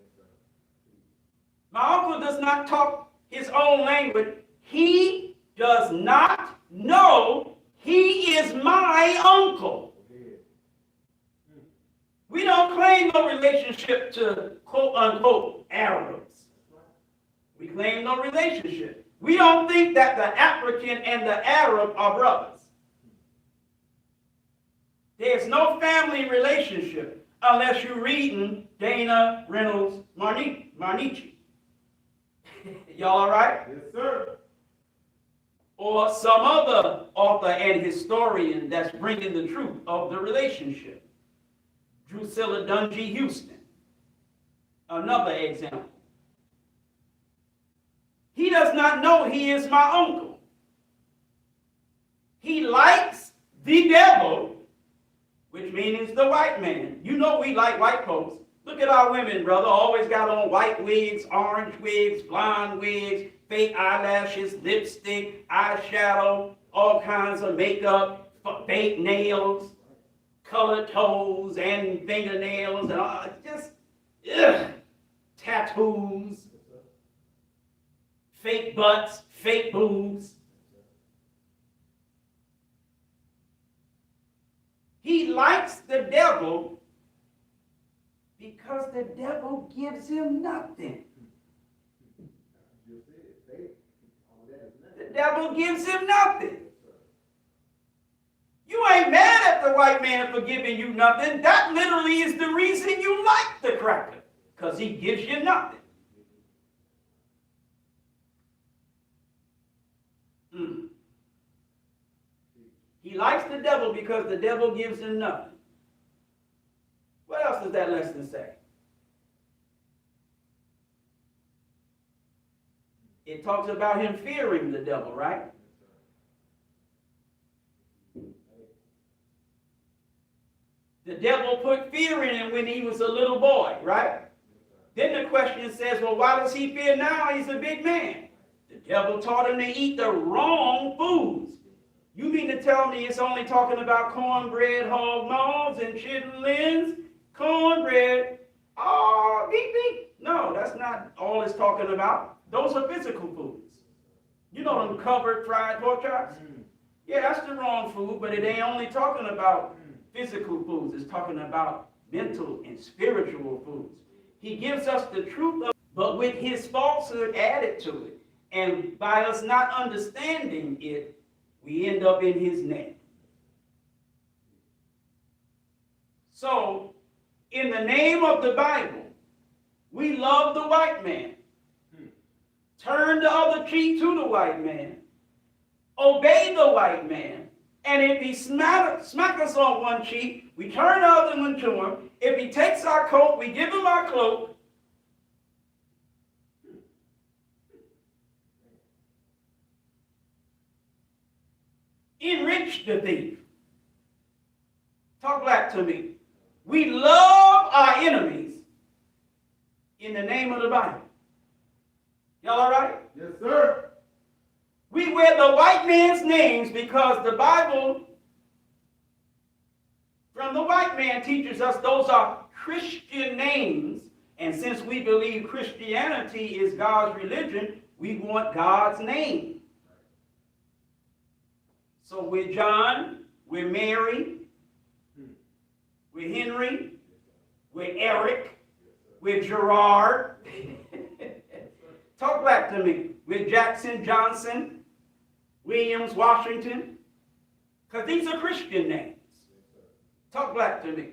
My uncle does not talk his own language. He does not know he is my uncle. We don't claim no relationship to quote-unquote Arabs. We claim no relationship. We don't think that the African and the Arab are brothers. There's no family relationship unless you're reading Dana Reynolds Marnichi. Y'all all right? Yes, sir. Or some other author and historian that's bringing the truth of the relationship. Drusilla Dungy Houston. Another example. He does not know he is my uncle. He likes the devil, which means the white man. You know we like white folks. Look at our women, brother. Always got on white wigs, orange wigs, blonde wigs, fake eyelashes, lipstick, eyeshadow, all kinds of makeup, fake nails, colored toes and fingernails, and all, just tattoos, fake butts, fake boobs. He likes the devil because the devil gives him nothing. You said faith. All that is nothing. The devil gives him nothing. You ain't mad at the white man for giving you nothing. That literally is the reason you like the cracker, because he gives you nothing. He likes the devil because the devil gives him nothing. What else does that lesson say? It talks about him fearing the devil, right? The devil put fear in him when he was a little boy, right? Then the question says, well, why does he fear now? He's a big man. The devil taught him to eat the wrong foods. You mean to tell me it's only talking about cornbread, hog maws, and chitlins? Cornbread, oh, beep, beep. No, that's not all it's talking about. Those are physical foods. You know them covered fried pork chops? Yeah, that's the wrong food, but it ain't only talking about physical foods. It's talking about mental and spiritual foods. He gives us the truth, but with his falsehood added to it. And by us not understanding it, we end up in his net. So, in the name of the Bible, we love the white man. Turn the other cheek to the white man. Obey the white man. And if he smack us on one cheek, we turn the other one to him. If he takes our coat, we give him our cloak. Enrich the thief. Talk back to me. We love our enemies in the name of the Bible. Y'all all right? Yes, sir. We wear the white man's names because the Bible from the white man teaches us those are Christian names. And since we believe Christianity is God's religion, we want God's name. So we're John, we're Mary, we're Henry, we're Eric, we're Gerard. Talk back to me. We're Jackson, Johnson, Williams, Washington. Because these are Christian names. Talk back to me.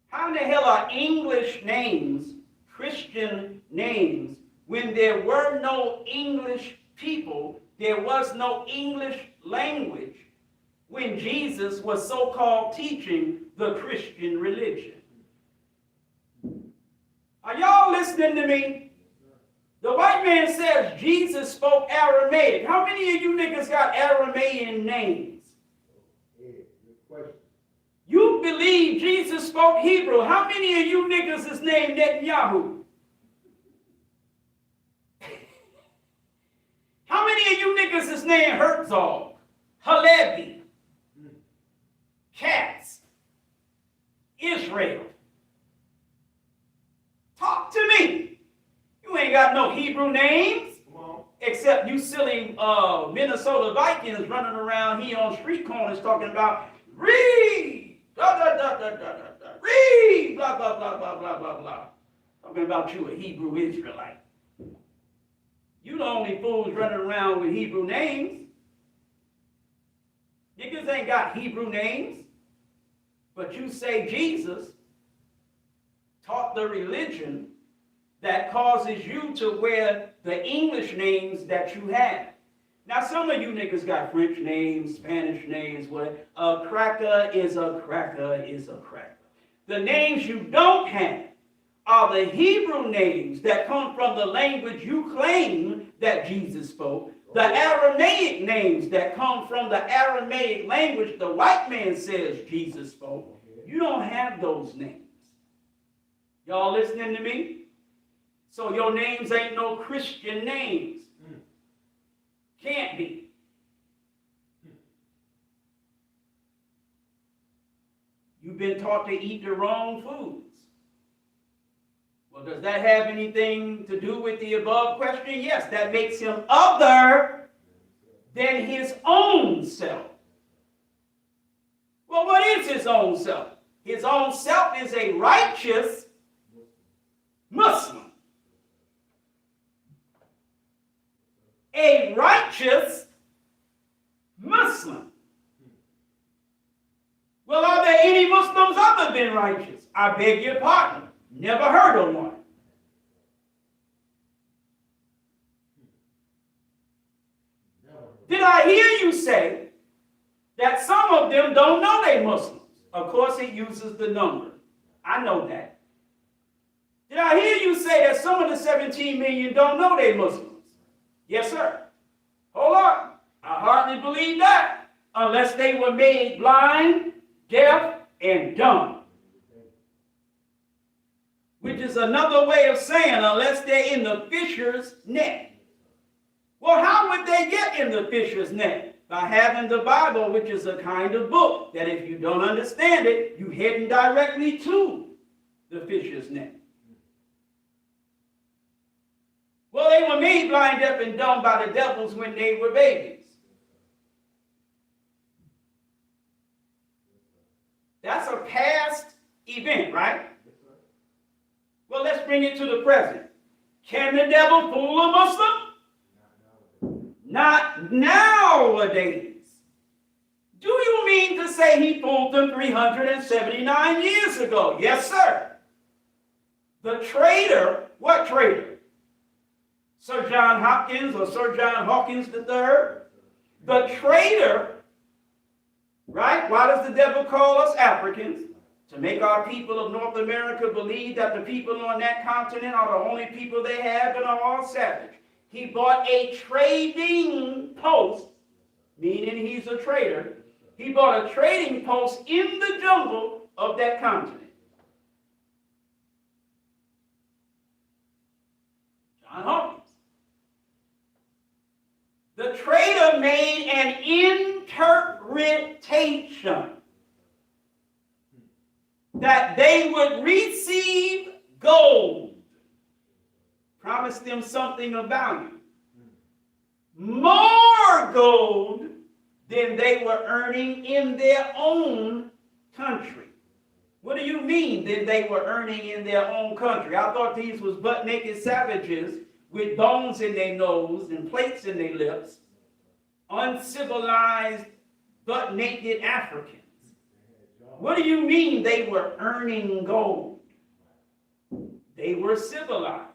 How in the hell are English names Christian names when there were no English people, there was no English language when Jesus was so-called teaching the Christian religion? Are y'all listening to me? The white man says Jesus spoke Aramaic. How many of you niggas got Aramaean names? Yeah, good question. You believe Jesus spoke Hebrew. How many of you niggas is named Netanyahu? How many of you niggas is named Herzog, Halevi, Katz, Israel? Talk to me. You ain't got no Hebrew names. Come on. Except you silly Minnesota Vikings running around here on street corners talking about read, da da da da da da da, read, blah blah blah blah blah blah blah. Talking about you a Hebrew Israelite. You the only fools running around with Hebrew names. Niggas ain't got Hebrew names. But you say Jesus taught the religion that causes you to wear the English names that you have. Now, some of you niggas got French names, Spanish names, what? A cracker is a cracker is a cracker. The names you don't have are the Hebrew names that come from the language you claim that Jesus spoke. The Aramaic names that come from the Aramaic language the white man says Jesus spoke. You don't have those names. Y'all listening to me? So your names ain't no Christian names. Can't be. You've been taught to eat the wrong foods. Well, does that have anything to do with the above question? Yes, that makes him other than his own self. Well, what is his own self? His own self is a righteous Muslim. A righteous Muslim. Well, are there any Muslims other than righteous? I beg your pardon. Never heard of one. Did I hear you say that some of them don't know they're Muslims? Of course, it uses the number. I know that. Did I hear you say that some of the 17 million don't know they're Muslims? Yes, sir. Hold on. I hardly believe that unless they were made blind, deaf, and dumb. Which is another way of saying unless they're in the fisher's net. Well, how would they get in the fisher's net? By having the Bible, which is a kind of book that if you don't understand it, you're heading directly to the fisher's net. Well, they were made blind, deaf, and dumb by the devils when they were babies. That's a past event, right? Well, let's bring it to the present. Can the devil fool a Muslim? Not nowadays. Do you mean to say he fooled them 379 years ago? Yes, sir. The traitor, what traitor? Sir John Hopkins or Sir John Hawkins III? The traitor, right? Why does the devil call us Africans? To make our people of North America believe that the people on that continent are the only people they have and are all savage. He bought a trading post, meaning he's a trader. He bought a trading post in the jungle of that continent. John Hawkins. The trader made an interpretation that they would receive gold. Promised them something of value. More gold than they were earning in their own country. What do you mean than they were earning in their own country? I thought these was butt-naked savages with bones in their nose and plates in their lips. Uncivilized, butt-naked Africans. What do you mean they were earning gold? They were civilized.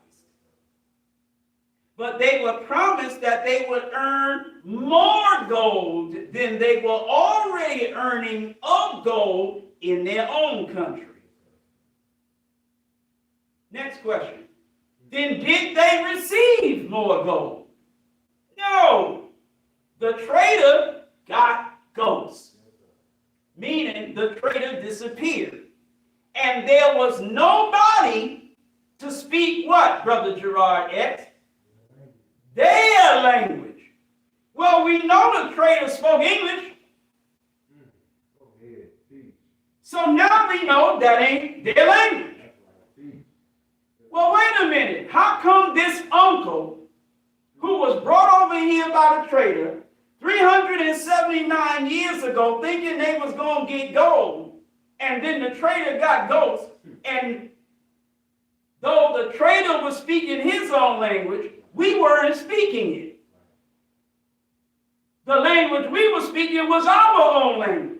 But they were promised that they would earn more gold than they were already earning of gold in their own country. Next question. Then did they receive more gold? No. The trader got ghosts. Meaning the trader disappeared. And there was nobody to speak what, Brother Gerard X? Their language. Well, we know the trader spoke English. So now we know that ain't their language. Well, wait a minute. How come this uncle, who was brought over here by the trader 379 years ago, thinking they was going to get gold, and then the trader got ghosts, and though the trader was speaking his own language, we weren't speaking it. The language we were speaking was our own language.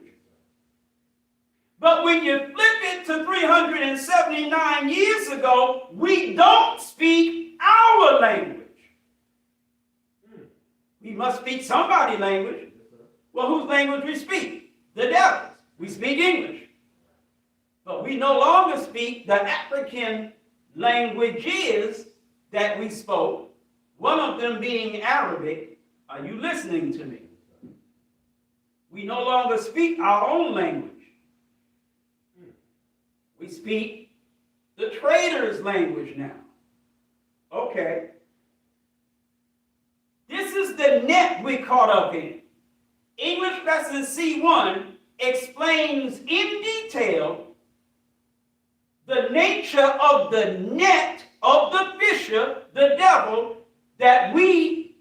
But when you flip it to 379 years ago, we don't speak our language. We must speak somebody's language. Well, whose language we speak? The devil's. We speak English. But we no longer speak the African languages that we spoke, one of them being Arabic. Are you listening to me? We no longer speak our own language. We speak the trader's language now. Okay. This is the net we're caught up in. English lesson C1 explains in detail the nature of the net of the fisher, the devil, that we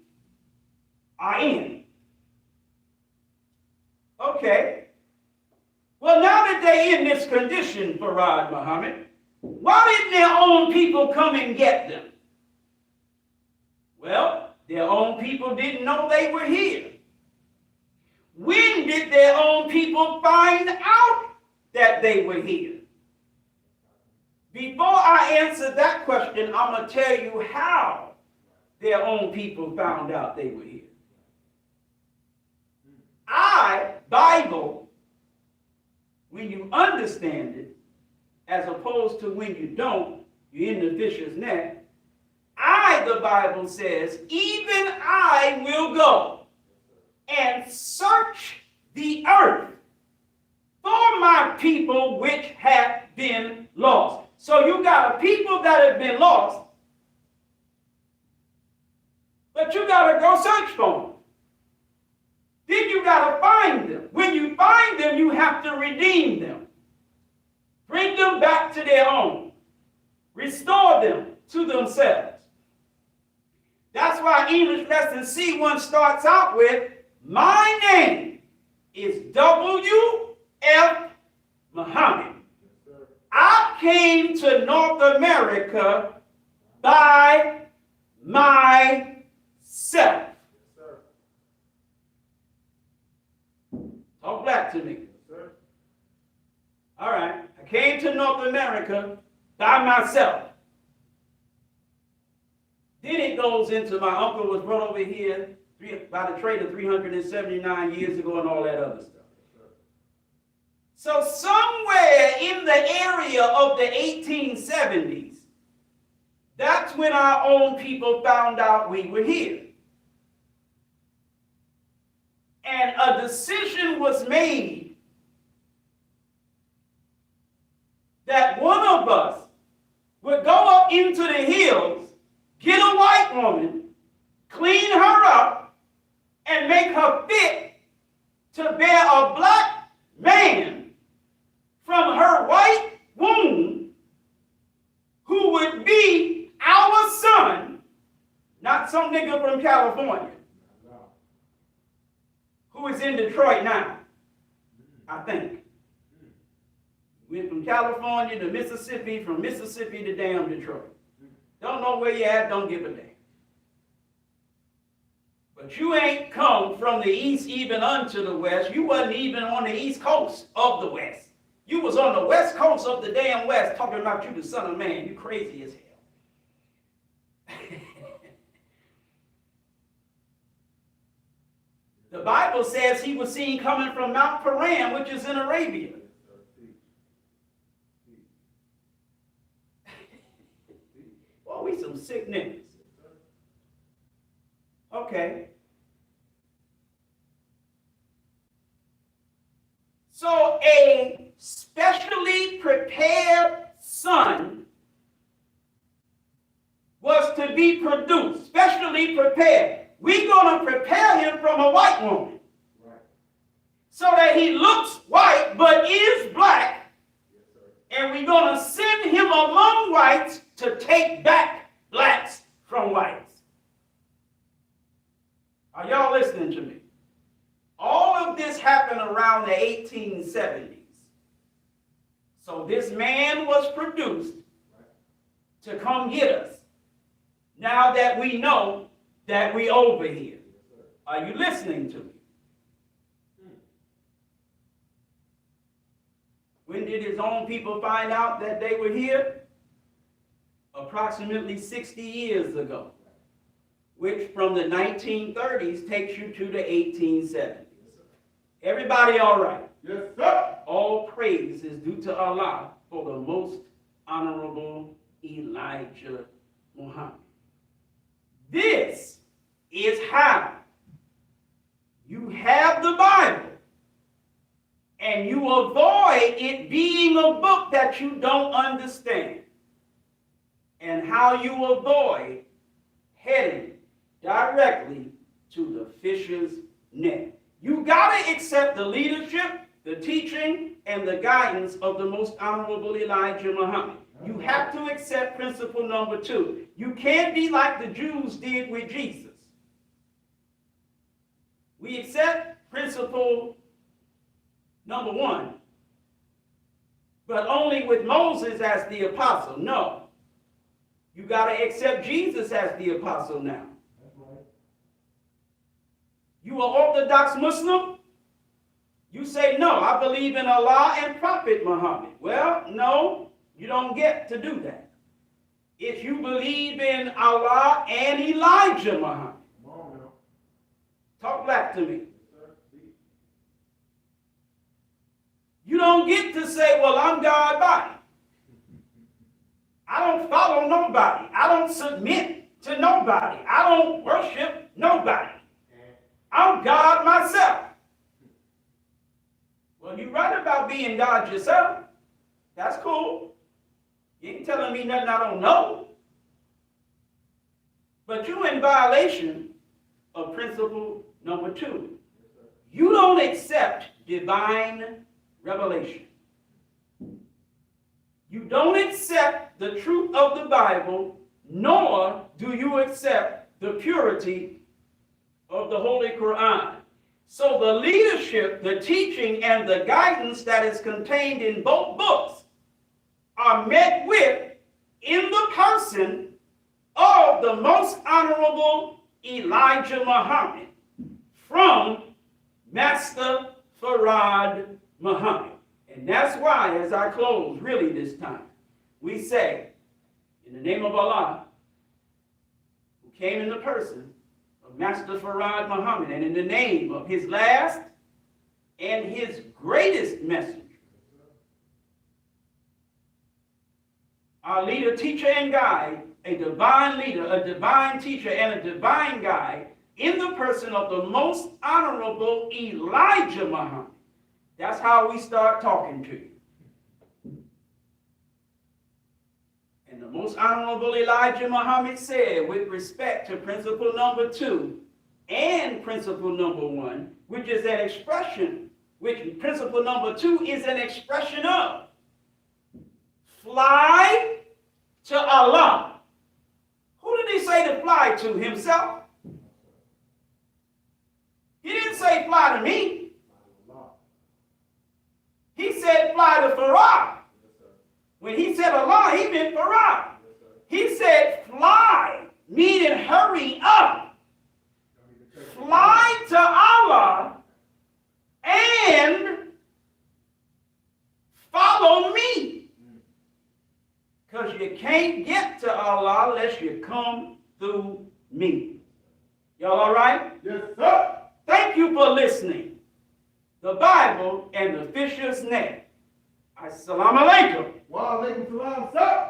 are in. Okay. Well, now that they're in this condition, Farad Muhammad, why didn't their own people come and get them? Well, their own people didn't know they were here. When did their own people find out that they were here? Before I answer that question, I'm going to tell you how their own people found out they were here. Bible, when you understand it, as opposed to when you don't, you're in the fisher's net. The Bible says, even I will go and search the earth for my people which have been lost. So you got a people that have been lost, but But you got to go search for them. Then you got to find them. When you find them, you have to redeem them. Bring them back to their home. Restore them to themselves. That's why English lesson C1 starts out with, my name is W.F. Muhammad. I came to North America by myself. Talk back to me. All right. I came to North America by myself. Then it goes into my uncle was brought over here by the trader 379 years ago and all that other stuff. So somewhere in the area of the 1870s, that's when our own people found out we were here. And a decision was made that one of us would go up into the hills, get a white woman, clean her up, and make her fit to bear a black man from her white womb, who would be our son, not some nigga from California, who is in Detroit now, I think. Went from California to Mississippi, from Mississippi to damn Detroit. Don't know where you at, don't give a damn. But you ain't come from the east even unto the west. You wasn't even on the east coast of the west. You was on the west coast of the damn west talking about you the son of man. You crazy as hell. The Bible says he was seen coming from Mount Paran, which is in Arabia. Well, we some sick niggas. Okay. So a specially prepared son was to be produced, specially prepared. We're going to prepare him from a white woman. Right. So that he looks white but is black. Yes, and we're going to send him among whites to take back blacks from whites. Are y'all listening to me? All of this happened around the 1870s. So this man was produced to come get us. Now that we know that we over here. Are you listening to me? When did his own people find out that they were here? Approximately 60 years ago, which from the 1930s takes you to the 1870s. Everybody all right? Yes, sir. All praise is due to Allah for the most honorable Elijah Muhammad. This is how you have the Bible and you avoid it being a book that you don't understand, and how you avoid heading directly to the fisher's net. You got to accept the leadership, the teaching, and the guidance of the most honorable Elijah Muhammad. You have to accept principle number 2. You can't be like the Jews did with Jesus. We accept principle number 1, but only with Moses as the apostle. No. You got to accept Jesus as the apostle now. That's right. You are Orthodox Muslim? You say, no, I believe in Allah and Prophet Muhammad. Well, no. You don't get to do that. If you believe in Allah and Elijah Muhammad. Come on now. Talk back to me. You don't get to say, well, I'm God body. I don't follow nobody. I don't submit to nobody. I don't worship nobody. I'm God myself. Well, you're right about being God yourself. That's cool. You ain't telling me nothing I don't know. But you in violation of principle number 2. You don't accept divine revelation. You don't accept the truth of the Bible, nor do you accept the purity of the Holy Quran. So the leadership, the teaching, and the guidance that is contained in both books are met with in the person of the most honorable Elijah Muhammad from Master Farad Muhammad. And that's why, as I close really this time, we say, in the name of Allah, who came in the person of Master Farad Muhammad, and in the name of his last and his greatest messenger, our leader, teacher, and guide, a divine leader, a divine teacher, and a divine guide, in the person of the most honorable Elijah Muhammad. That's how we start talking to you. And the most honorable Elijah Muhammad said, with respect to principle number 2 and principle number 1, which is an expression, which principle number 2 is an expression of, fly to Allah. Who did he say to fly to? Himself? He didn't say fly to me. He said fly to Farad. When he said Allah, he meant Farad. He said fly, meaning hurry up. Fly to Allah and follow me. Because you can't get to Allah unless you come through me. Y'all all right? Yes, sir. Thank you for listening. The Bible and the Fisher's Net. Assalamu alaikum. Wa alaikum salam, sir.